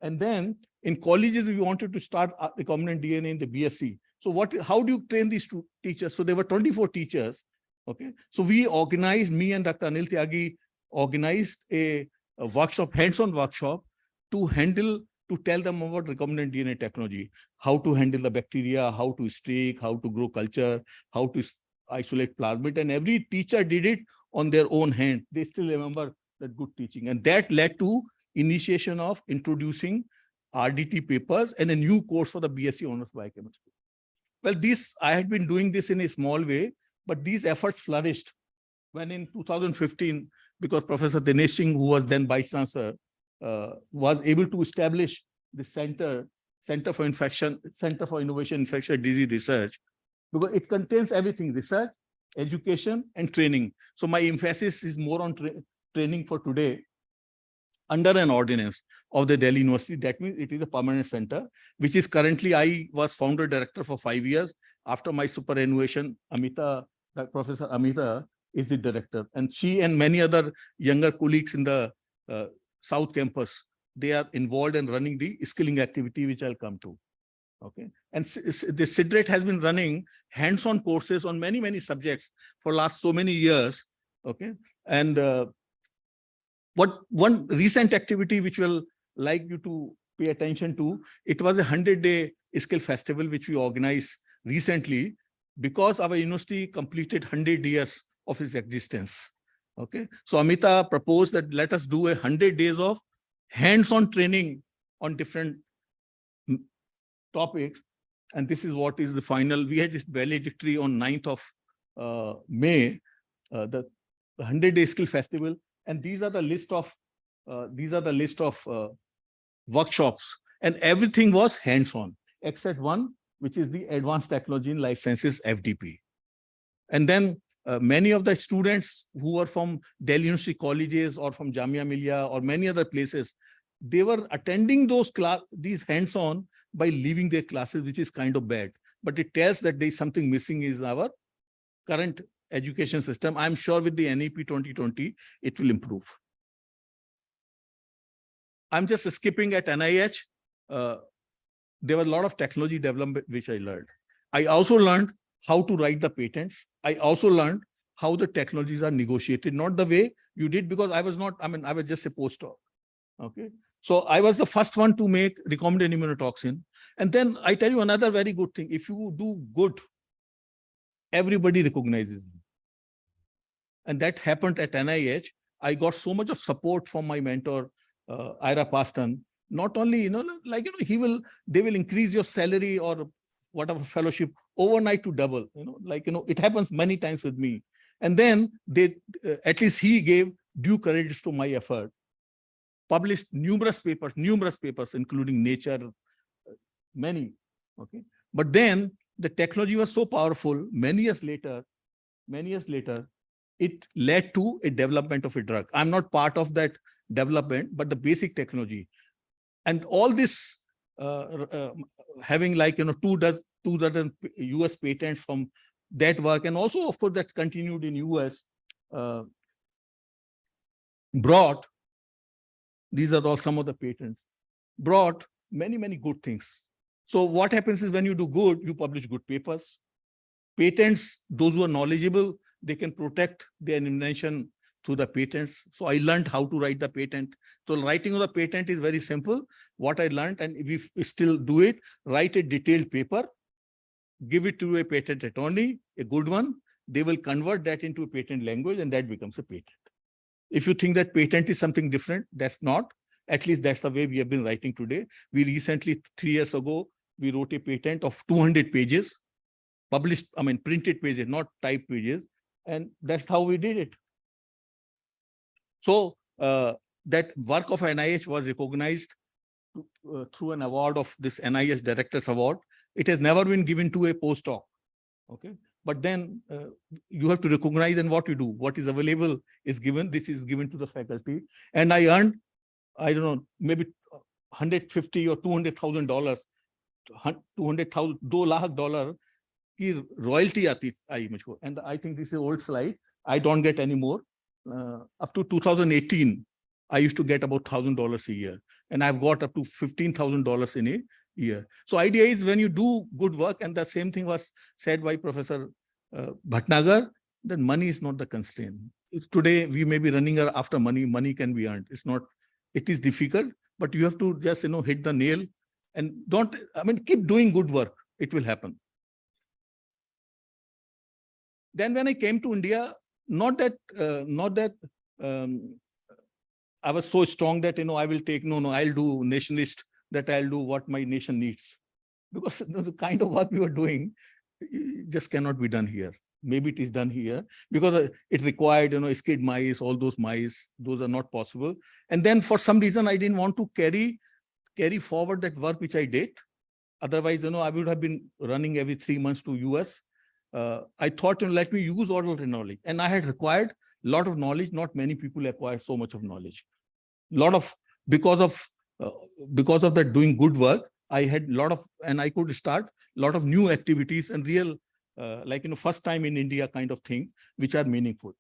And then in colleges, we wanted to start recombinant DNA in the BSc. So how do you train these two teachers? So there were 24 teachers. Okay, so we organized, me and Dr. Anil Tyagi organized a workshop, hands-on workshop to tell them about recombinant DNA technology, how to handle the bacteria, how to streak, how to grow culture, how to isolate plasmid, and every teacher did it on their own hand. They still remember that good teaching. And that led to initiation of introducing RDT papers and a new course for the BSc Honors Biochemistry. Well, I had been doing this in a small way, but these efforts flourished when in 2015, because Professor Dinesh Singh, who was then Vice Chancellor, was able to establish the Center for Innovation Infectious Disease Research, because it contains everything: research, education, and training. So my emphasis is more on training for today under an ordinance of the Delhi University. That means it is a permanent center, which is currently, I was founder director for 5 years. After my superannuation, Professor Amita is the director. And she and many other younger colleagues in the South Campus, they are involved in running the skilling activity, which I'll come to. Okay. And the CIDRAT has been running hands-on courses on many, many subjects for last so many years. Okay. And one recent activity which will like you to pay attention to, it was a 100-day skill festival which we organized recently, because our university completed 100 years of its existence. Okay, so Amita proposed that let us do 100 days of hands-on training on different topics, and this is what is the final. We had this valedictory on 9th of May, the 100-day skill festival, and these are the list of workshops, and everything was hands-on except one, which is the Advanced Technology in Life Sciences, FDP. And then many of the students who were from Delhi University colleges or from Jamia Millia or many other places, they were attending these hands-on by leaving their classes, which is kind of bad. But it tells that there is something missing in our current education system. I'm sure with the NEP 2020, it will improve. I'm just skipping at NIH. There were a lot of technology development which I learned. I also learned how to write the patents. I also learned how the technologies are negotiated, not the way you did, because I was just a postdoc. Okay. So I was the first one to make recombinant immunotoxin. And then I tell you another very good thing. If you do good, everybody recognizes you. And that happened at NIH. I got so much of support from my mentor, Ira Paston. Not only, they will increase your salary or whatever fellowship overnight to double, it happens many times with me. And then at least he gave due credits to my effort. Published numerous papers, including Nature, many. Okay. But then the technology was so powerful, many years later, it led to a development of a drug. I'm not part of that development, but the basic technology. And all this having 2 dozen US patents from that work, and also, of course, that continued in US, brought, these are all some of the patents, brought many, many good things. So what happens is when you do good, you publish good papers. Patents, those who are knowledgeable, they can protect their invention through the patents. So I learned how to write the patent. So writing of the patent is very simple. What I learned, and we still do it, write a detailed paper, give it to a patent attorney, a good one. They will convert that into a patent language and that becomes a patent. If you think that patent is something different, that's not. At least that's the way we have been writing today. We recently, 3 years ago, we wrote a patent of 200 pages, published, I mean, printed pages, not typed pages. And that's how we did it. So that work of NIH was recognized through an award of this NIH Directors Award. It has never been given to a postdoc. Okay. But then you have to recognize and what you do, what is available is given. This is given to the faculty. And I earned, I don't know, maybe $150,000 or $200,000, $200,000, $2 lakh की royalty आती आई मुझको. And I think this is an old slide. I don't get any more. Up to 2018, I used to get about $1,000 a year. And I've got up to $15,000 in a year. So idea is when you do good work, and the same thing was said by Professor Bhatnagar, that money is not the constraint. Today, we may be running after money. Money can be earned. It's not, it is difficult, but you have to just, hit the nail and don't, keep doing good work. It will happen. Then when I came to India, not that I was so strong that, I will take, I'll do nationalist, that I'll do what my nation needs. Because the kind of work we were doing just cannot be done here. Maybe it is done here because it required, skid mice, all those mice, those are not possible. And then for some reason, I didn't want to carry forward that work which I did. Otherwise, I would have been running every 3 months to US. I thought, let me use all of the knowledge. And I had required a lot of knowledge. Not many people acquired so much of knowledge. Because of that doing good work, I had a lot of, and I could start a lot of new activities and real, first time in India kind of thing, which are meaningful.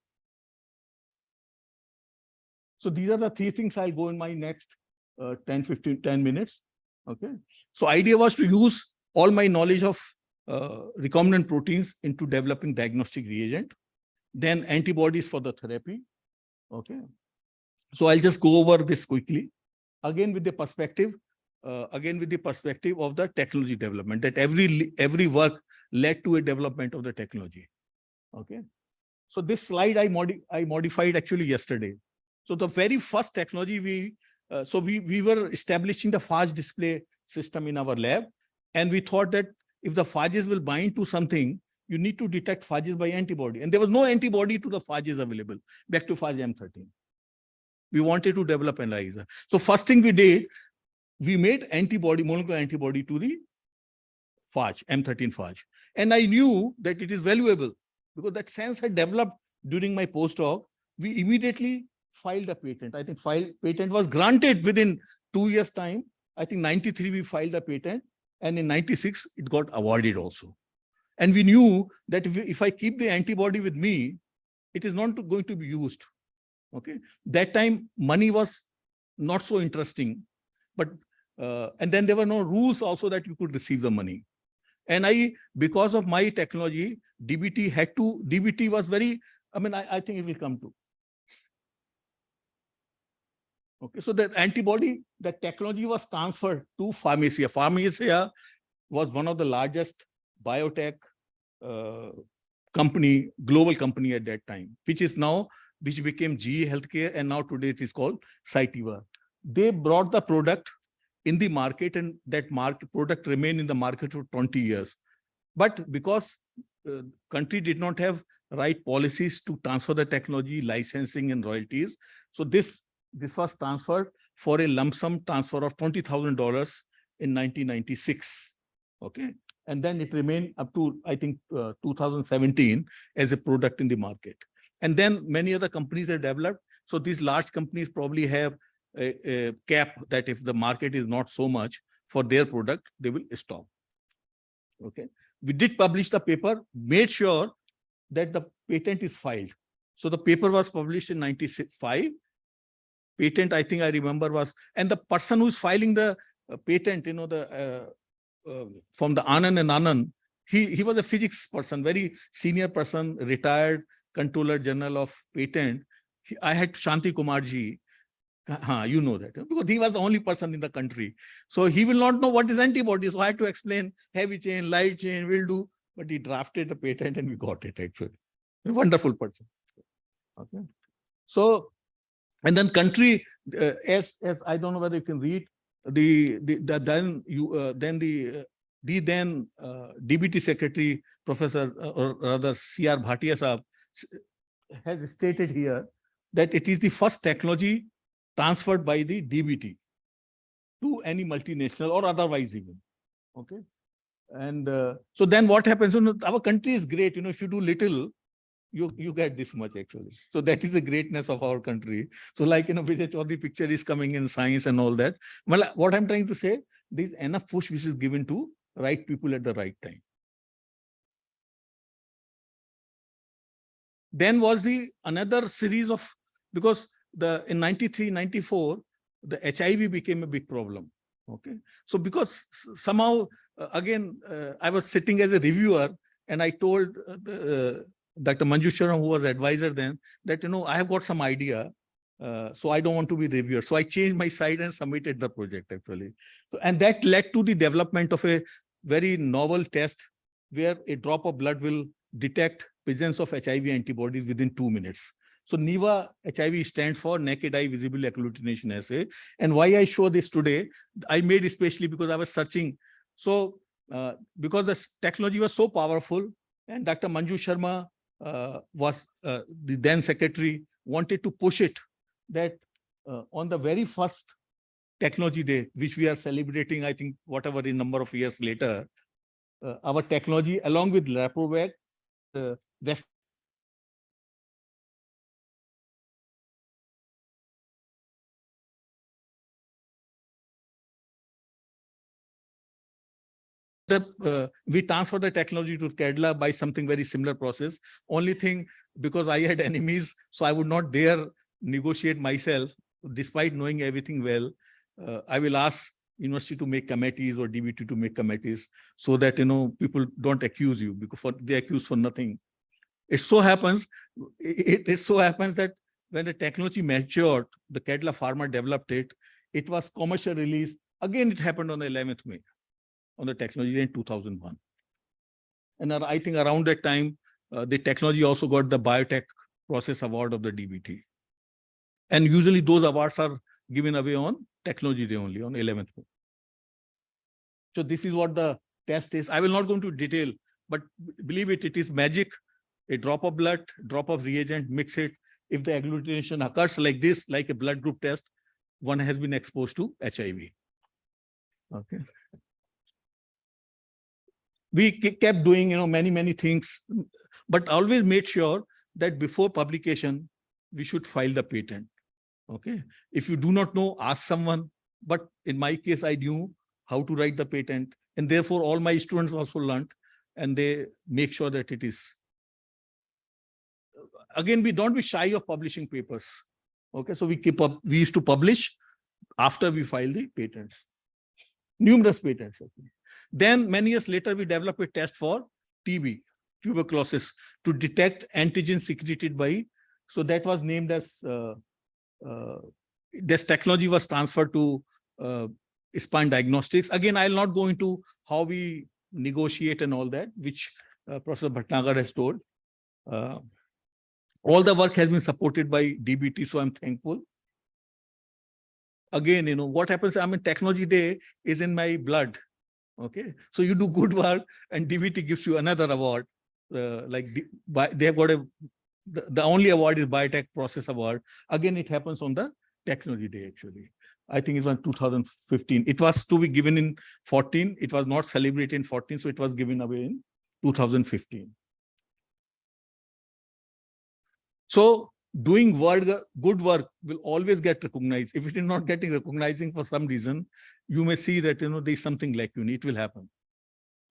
So these are the 3 things I'll go in my next 10 minutes. Okay. So idea was to use all my knowledge of recombinant proteins into developing diagnostic reagent, then antibodies for the therapy. Okay. So I'll just go over this quickly. Again, with the perspective of the technology development, that every work led to a development of the technology. Okay. So this slide I modified actually yesterday. So the very first technology we were establishing the phage display system in our lab. And we thought that if the phages will bind to something, you need to detect phages by antibody. And there was no antibody to the phages available. Back to phage M13. We wanted to develop an ELISA. So first thing we did, we made molecular antibody to the phage, M13 phage. And I knew that it is valuable because that sense had developed during my postdoc. We immediately filed a patent. I think patent was granted within 2 years' time. I think 93 we filed the patent, and in 96 it got awarded also. And we knew that if I keep the antibody with me, it is not going to be used. Okay, that time money was not so interesting, but and then there were no rules also that you could receive the money. And because of my technology, DBT was very, I think it will come to. Okay, so the antibody, the technology was transferred to Pharmacia. Pharmacia was one of the largest biotech global company at that time, which became GE Healthcare, and now today it is called Cytiva. They brought the product in the market, and that product remained in the market for 20 years. But because country did not have right policies to transfer the technology, licensing and royalties, so this was transferred for a lump sum transfer of $20,000 in 1996. Okay. And then it remained up to, I think, 2017 as a product in the market. And then many other companies are developed. So these large companies probably have a cap that if the market is not so much for their product, they will stop. Okay. We did publish the paper, made sure that the patent is filed. So the paper was published in 95. Patent, I think I remember was, and the person who's filing the patent, from the Anand and Anand, he was a physics person, very senior person, retired Controller General of Patent. I had Shanti Kumar ji. You know that, because he was the only person in the country. So he will not know what is antibody. So I had to explain heavy chain, light chain, will do. But he drafted the patent and we got it actually. A wonderful person. Okay. So, and then country, as I don't know whether you can read, DBT secretary, Professor or rather C.R. Bhatia Saab has stated here that it is the first technology transferred by the DBT to any multinational or otherwise even. Okay. And so then what happens? Our country is great. If you do little, you get this much actually. So that is the greatness of our country. So like, Vijay Chaudhary picture is coming in science and all that. Well, what I'm trying to say, there's enough push which is given to right people at the right time. Then was another series of, because in 93, 94, the HIV became a big problem. Okay. So because somehow, again, I was sitting as a reviewer and I told Dr. Manju Sharma, who was advisor then, that, I have got some idea. So I don't want to be reviewer. So I changed my side and submitted the project actually. And that led to the development of a very novel test where a drop of blood will detect presence of HIV antibodies within 2 minutes. So NIVA HIV stands for Naked Eye Visible Agglutination Assay. And why I show this today, I made especially because I was searching. So because the technology was so powerful and Dr. Manju Sharma was the then secretary, wanted to push it that on the very first technology day, which we are celebrating, I think, whatever in number of years later, our technology along with Laprovac, West we transfer the technology to Kerala by something very similar process. Only thing, because I had enemies, so I would not dare negotiate myself, despite knowing everything well. I will ask university to make committees or DBT to make committees so that, people don't accuse you because they accuse for nothing. It so happens that when the technology matured, the Kerala Pharma developed it, it was commercial release. Again, it happened on the 11th May. On the technology in 2001. And I think around that time, the technology also got the Biotech Process Award of the DBT. And usually those awards are given away on technology day only, on 11th May. So this is what the test is. I will not go into detail, but believe it, it is magic. A drop of blood, drop of reagent, mix it. If the agglutination occurs like this, like a blood group test, one has been exposed to HIV. Okay. We kept doing, many things, but always made sure that before publication, we should file the patent. Okay. If you do not know, ask someone. But in my case, I knew how to write the patent. And therefore, all my students also learned and they make sure that it is. Again, we don't be shy of publishing papers. Okay. So we used to publish after we file the patents. Numerous patents. Then many years later, we developed a test for TB, tuberculosis, to detect antigen secreted by. So that was named as, this technology was transferred to Spine Diagnostics. Again, I'll not go into how we negotiate and all that, which Professor Bhatnagar has told. All the work has been supported by DBT, so I'm thankful. Again, what happens, technology day is in my blood. Okay. So you do good work and DBT gives you another award. They have got the only award is Biotech Process Award. Again, it happens on the technology day, actually. I think it was 2015. It was to be given in 14. It was not celebrated in 14. So it was given away in 2015. So doing good work will always get recognized. If it is not getting recognizing for some reason, you may see that, there's something like it will happen.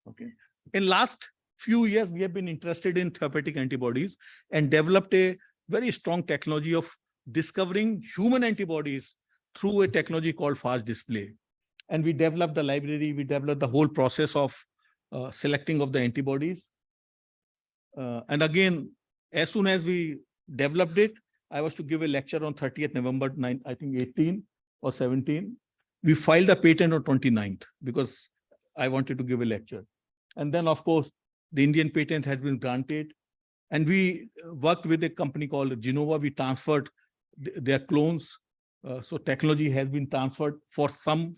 Okay. In last few years, we have been interested in therapeutic antibodies and developed a very strong technology of discovering human antibodies through a technology called fast display. And we developed the library, we developed the whole process of selecting of the antibodies. And again, as soon as we developed it, I was to give a lecture on 30th November, I think 18 or 17. We filed the patent on 29th because I wanted to give a lecture. And then, of course, the Indian patent has been granted. And we worked with a company called Genova. We transferred their clones. So technology has been transferred for some,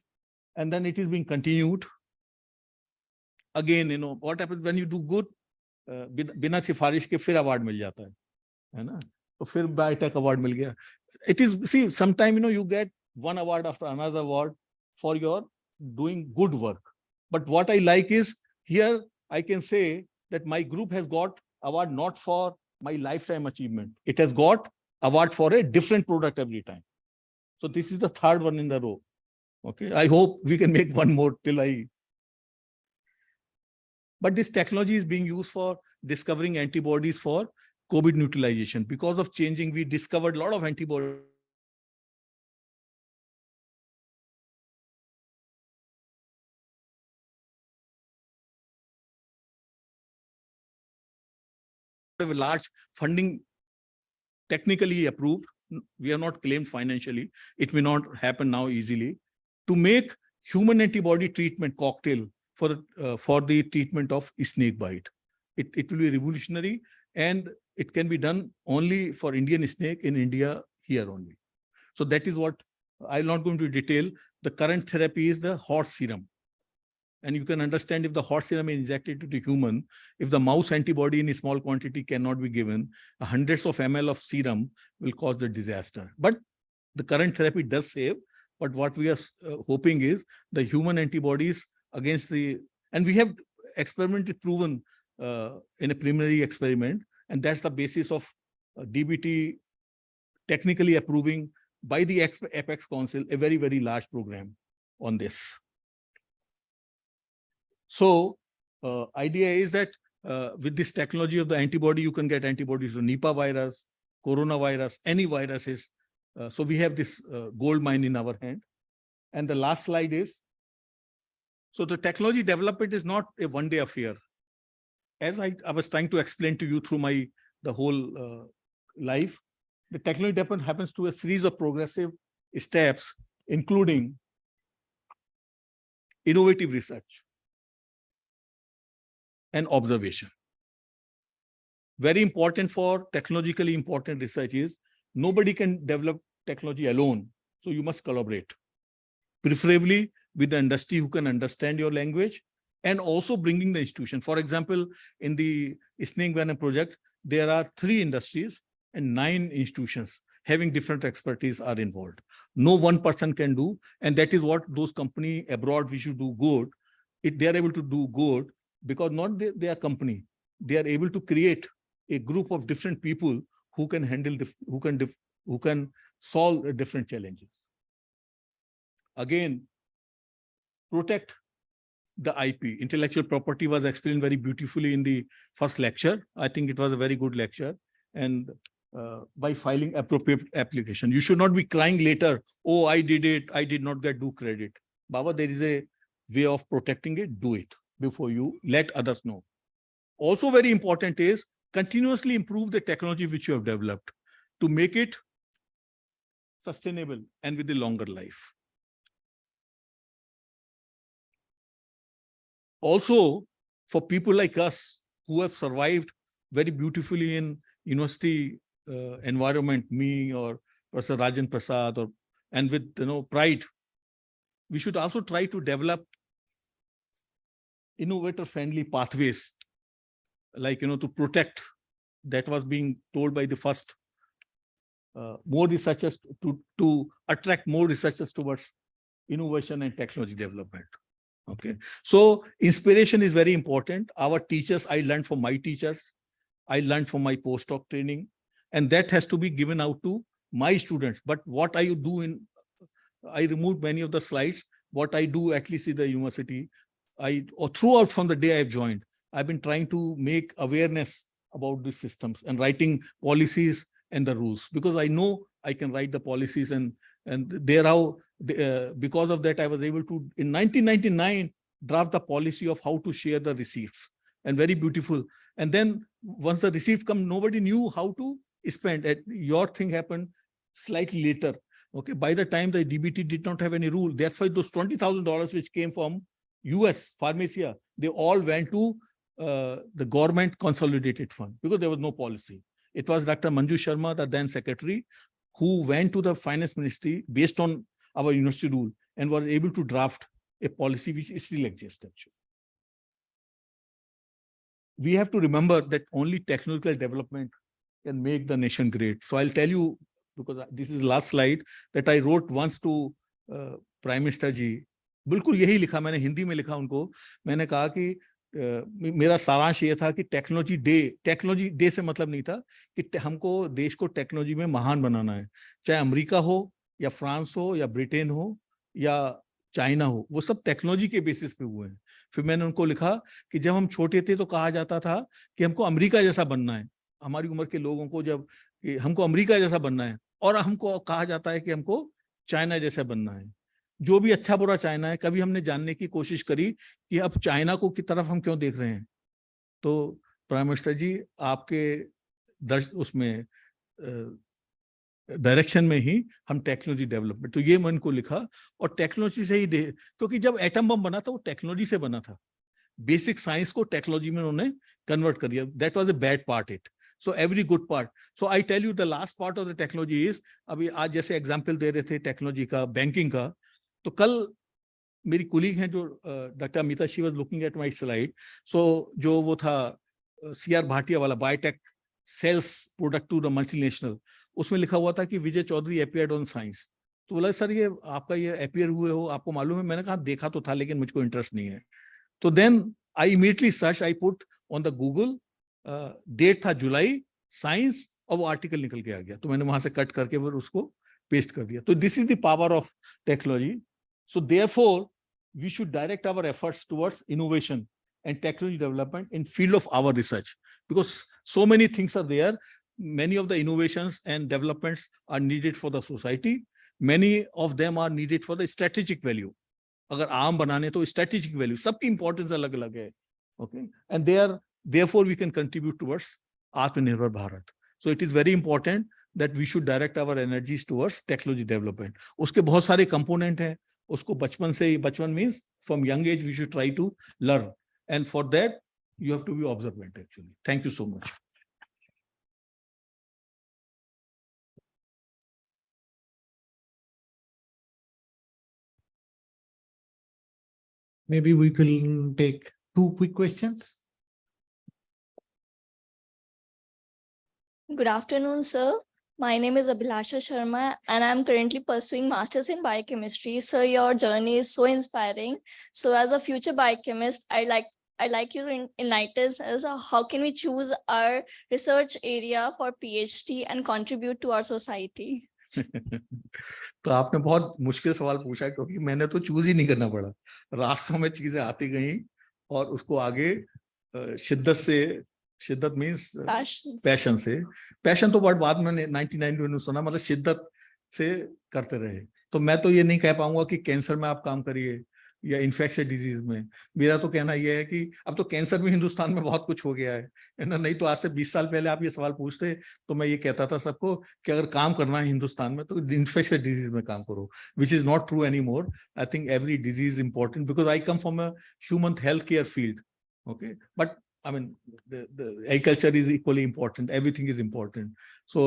and then it is being continued. Again, what happens when you do good, बिना सिफारिश के फिर award मिल जाता है ना? तो फिर biotech award मिल गया. It is, see, sometime, you get one award after another award for your doing good work. But what I like is, here I can say that my group has got award not for my lifetime achievement. It has got award for a different product every time. So this is the third one in the row. Okay, I hope we can make one more till But this technology is being used for discovering antibodies for COVID neutralization. Because of changing, we discovered a lot of antibodies. A large funding technically approved. We have not claimed financially. It may not happen now easily. To make human antibody treatment cocktail for the treatment of snake bite. It will be revolutionary, and it can be done only for Indian snake in India here only. So that is what I'm not going to detail. The current therapy is the horse serum. And you can understand, if the horse serum is injected to the human, if the mouse antibody in a small quantity cannot be given, hundreds of ml of serum will cause the disaster. But the current therapy does save. But what we are hoping is the human antibodies against and we have experimented, proven in a preliminary experiment, and that's the basis of DBT technically approving by the Apex Council a very, very large program on this. So idea is that with this technology of the antibody, you can get antibodies to Nipah virus, coronavirus, any viruses. So we have this gold mine in our hand. And the last slide is, so the technology development is not a one-day affair. As I was trying to explain to you through the whole life, the technology development happens through a series of progressive steps, including innovative research and observation. Very important for technologically important research is nobody can develop technology alone. So you must collaborate, preferably with the industry who can understand your language, and also bringing the institution. For example, in the snake venom project, there are 3 industries and 9 institutions having different expertise are involved. No one person can do, and that is what those companies abroad which should do good. They are able to do good because not their company, they are able to create a group of different people who can handle, who can solve different challenges. Again, protect the IP. Intellectual property was explained very beautifully in the first lecture. I think it was a very good lecture. And by filing appropriate application, you should not be crying later, oh, I did it, I did not get due credit. Baba, there is a way of protecting it. Do it before you let others know. Also very important is continuously improve the technology which you have developed to make it sustainable and with a longer life. Also, for people like us who have survived very beautifully in university environment, me or Professor Rajan Prasad, and with pride, we should also try to develop innovator-friendly pathways, like to protect. That was being told by the first more researchers to attract more researchers towards innovation and technology development. Okay, so inspiration is very important. Our teachers, I learned from my teachers, I learned from my postdoc training, and that has to be given out to my students. But what I do I removed many of the slides. What I do, at least in the university, throughout from the day I've joined, I've been trying to make awareness about these systems and writing policies and the rules, because I know I can write the policies, and because of that, I was able to, in 1999, draft the policy of how to share the receipts, and very beautiful. And then once the receipt come, nobody knew how to spent. Your thing happened slightly later. Okay, by the time the DBT did not have any rule, that's why those $20,000 which came from US Pharmacia, they all went to the government consolidated fund because there was no policy. It was Dr. Manju Sharma, the then secretary, who went to the finance ministry based on our university rule and was able to draft a policy which still exists actually. We have to remember that only technological development can make the nation great. So I'll tell you, because this is the last slide, that I wrote once to Prime Minister ji. बिल्कुल यही लिखा मैंने, हिंदी में लिखा उनको. मैंने कहा कि मेरा सारांश ये था कि टेक्नोलॉजी डे से मतलब नहीं था कि हमको देश को टेक्नोलॉजी में महान बनाना है. चाहे अमेरिका हो या फ्रांस हो या ब्रिटेन हो या चाइना हो, वो सब टेक्नोलॉजी के बेसिस पे हुए हैं. फिर मैंने उनको लिखा कि जब हम छोटे थे तो कहा जाता था कि हमको अमेरिका जैसा बनना है. हमारी उम्र के लोगों को जब कि हमको अमेरिका जैसा बनना है, और हमको कहा जाता है कि हमको चाइना जैसा बनना है. जो भी अच्छा बुरा चाइना है, कभी हमने जानने की कोशिश करी कि अब चाइना को की तरफ हम क्यों देख रहे हैं. तो प्राइम मिनिस्टर जी आपके उसमें डायरेक्शन में ही हम टेक्नोलॉजी डेवलपमेंट, तो ये मैं इनको लिखा. और टेक्नोलॉजी से ही क्योंकि जब एटम बम बना था वो टेक्नोलॉजी से बना था. बेसिक साइंस को टेक्नोलॉजी में उन्होंने कन्वर्ट कर दिया. That was a bad part it. So every good part. So I tell you the last part of the technology is, अभी आज जैसे एग्जाम्पल दे रहे थे टेक्नोलॉजी का, बैंकिंग का, तो कल मेरी कुलीग हैं जो doctor Amita, she was looking at my slide. So जो वो था CR भाटिया वाला biotech sales product to the multinational, उसमें लिखा हुआ था कि Vijay Chaudhary appeared on science. तो बोला सर ये आपका ये अपीयर हुए हो, आपको मालूम है? मैंने कहा देखा तो था लेकिन मुझको इंटरेस्ट नहीं है. तो then I immediately search, I put on the Google, date था जुलाई, साइंस, और वो आर्टिकल निकल के आ गया. तो मैंने वहां से कट करके फिर उसको पेस्ट कर दिया. तो this is the power of technology. So therefore we should direct our efforts towards innovation and technology development in field of our research, because so many things are there. Many of the innovations and developments are needed for the society. Many of them are needed for the strategic value. अगर आम बनाने तो strategic value, सबकी importance अलग अलग है. Okay, and therefore we can contribute towards Atmanirbhar Bharat. So it is very important that we should direct our energies towards technology development. उसके बहुत सारे component हैं. उसको बचपन means from young age we should try to learn. And for that, you have to be observant, actually. Thank you so much. Maybe we can take 2 quick questions. Good afternoon, sir. My name is Abhilasha Sharma, and I'm currently pursuing Masters in Biochemistry. Sir, your journey is so inspiring. So as a future biochemist, I'd like you to enlighten us as how can we choose our research area for PhD and contribute to our society? तो आपने बहुत मुश्किल सवाल पूछा, क्योंकि मैंने तो choose ही नहीं करना पड़ा. रास्तों में चीजें आती गई और उसको आगे शिद्दत मीन्स पैशन से. पैशन तो वर्ड बाद में 99 में सुना, मतलब शिद्दत से करते रहे. तो मैं तो ये नहीं कह पाऊंगा कि कैंसर में आप काम करिए या इन्फेक्शियस डिजीज में. मेरा तो कहना यह है कि अब तो कैंसर में हिंदुस्तान में बहुत कुछ हो गया है ना. नहीं तो आज से 20 साल पहले आप ये सवाल पूछते तो मैं ये कहता था सबको कि अगर काम करना है हिंदुस्तान में तो इन्फेक्शियस डिजीज में काम करो, which is not true any more. I think every disease important because I come from a human health care field. Okay, but I mean, the agriculture is equally important. Everything is important. So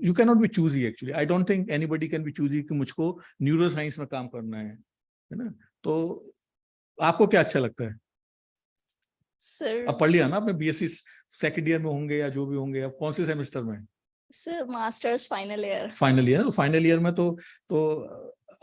you cannot be choosy actually. I don't think anybody can be choosy कि मुझको neuroscience में काम करना है ना. तो आपको क्या अच्छा लगता है? सर अब पढ़ लिया ना आपने, BSc सेकंड ईयर में होंगे या जो भी होंगे. अब कौन से सेमेस्टर में? Sir masters final year. Final year. Final year में तो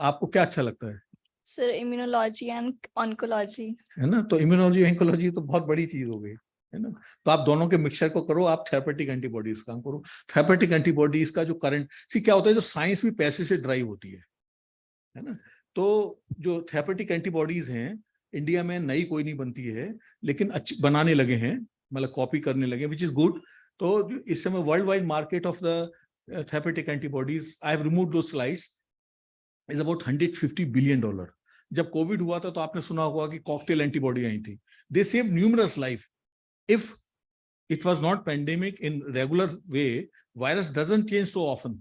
आपको क्या अच्छा लगता है? सर इम्यूनोलॉजी एंड ऑन्कोलॉजी, है ना. तो इम्यूनोलॉजी ऑन्कोलॉजी तो बहुत बड़ी चीज हो गई, है ना. तो आप दोनों के मिक्सचर को करो, आप थेरेपेटिक एंटीबॉडीज काम करो. थेरेपेटिक एंटीबॉडीज का जो करंट क्या होता है, जो साइंस भी पैसे से ड्राइव होती है ना. तो जो थेरेपेटिक एंटीबॉडीज हैं इंडिया में नई कोई नहीं बनती है, लेकिन अच्छी बनाने लगे हैं, मतलब कॉपी करने लगे, विच इज गुड. तो इस समय world wide market of the therapeutic antibodies, I have removed those slides, is about $150 billion. जब कोविड हुआ था तो आपने सुना होगा कि कॉकटेल एंटीबॉडी आई थी. They save numerous life. it was not pandemic in regular way, virus doesn't change so often.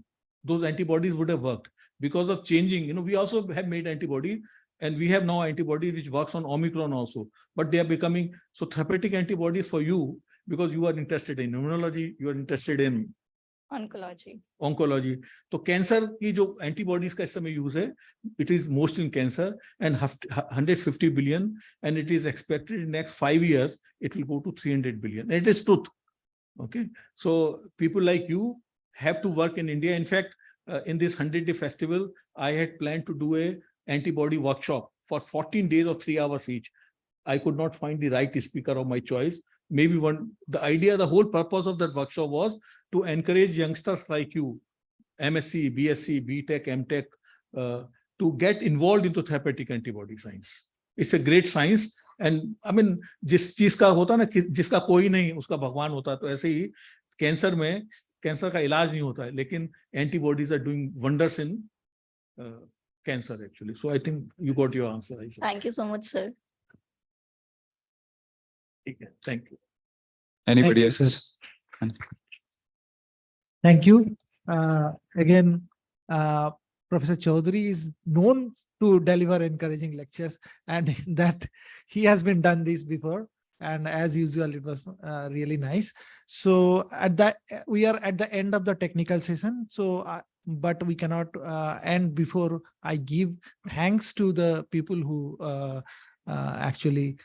Those antibodies would have worked. Because of changing, we also have made antibody, and we have now antibody which works on Omicron also, but they are becoming so therapeutic antibodies for you because you are interested in immunology, you are interested in oncology. So cancer की जो antibodies का इस समय use है, it is most in cancer and 150 billion, and it is expected in next 5 years it will go to 300 billion. It is truth. Okay, so people like you have to work in India. In fact, in this 100-day festival, I had planned to do a antibody workshop for 14 days or 3 hours each. I could not find the right speaker of my choice. Maybe the whole purpose of that workshop was to encourage youngsters like you, MSc, BSc, BTech, MTech, to get involved into therapeutic antibody science. It's a great science. And I mean, जिस चीज का होता ना, जिसका कोई नहीं उसका भगवान होता, तो ऐसे ही कैंसर में कैंसर का इलाज नहीं होता है, लेकिन antibodies are doing wonders in cancer actually. So I think you got your answer. Thank you so much, sir. Thank you. Anybody Thank you, else? Thank you. Again, Professor Chaudhary is known to deliver encouraging lectures, and that he has been done this before. And as usual, it was really nice. So we are at the end of the technical session. So, but we cannot end before I give thanks to the people who actually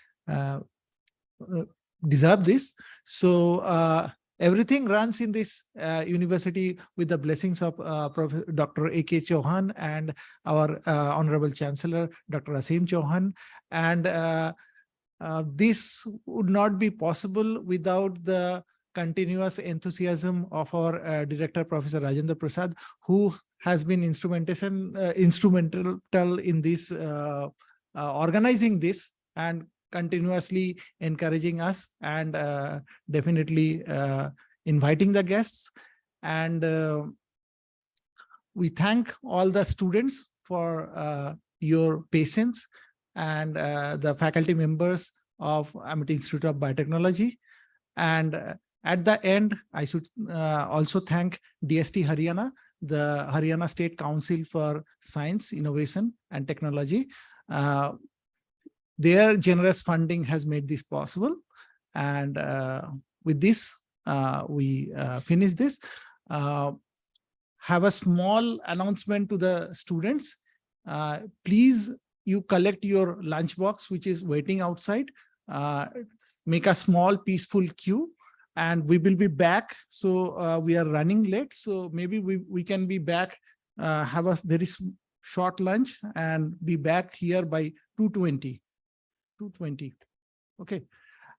deserve this. So everything runs in this university with the blessings of Dr. A.K. Chauhan and our Honorable Chancellor, Dr. Aseem Chauhan. And this would not be possible without the continuous enthusiasm of our director, Professor Rajendra Prasad, who has been instrumental in this organizing this and continuously encouraging us and definitely inviting the guests. And we thank all the students for your patience, and the faculty members of Amity Institute of Biotechnology. And at the end, I should also thank DST Haryana, the Haryana State Council for Science, Innovation and Technology. Their generous funding has made this possible. And with this, we finish this. Have a small announcement to the students. Please, you collect your lunchbox, which is waiting outside. Make a small peaceful queue, and we will be back. So we are running late. So maybe we can be back, have a very short lunch and be back here by 2:20. Okay.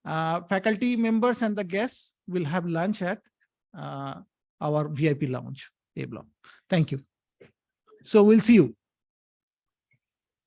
Faculty members and the guests will have lunch at our VIP lounge, A block. Thank you. So we'll see you.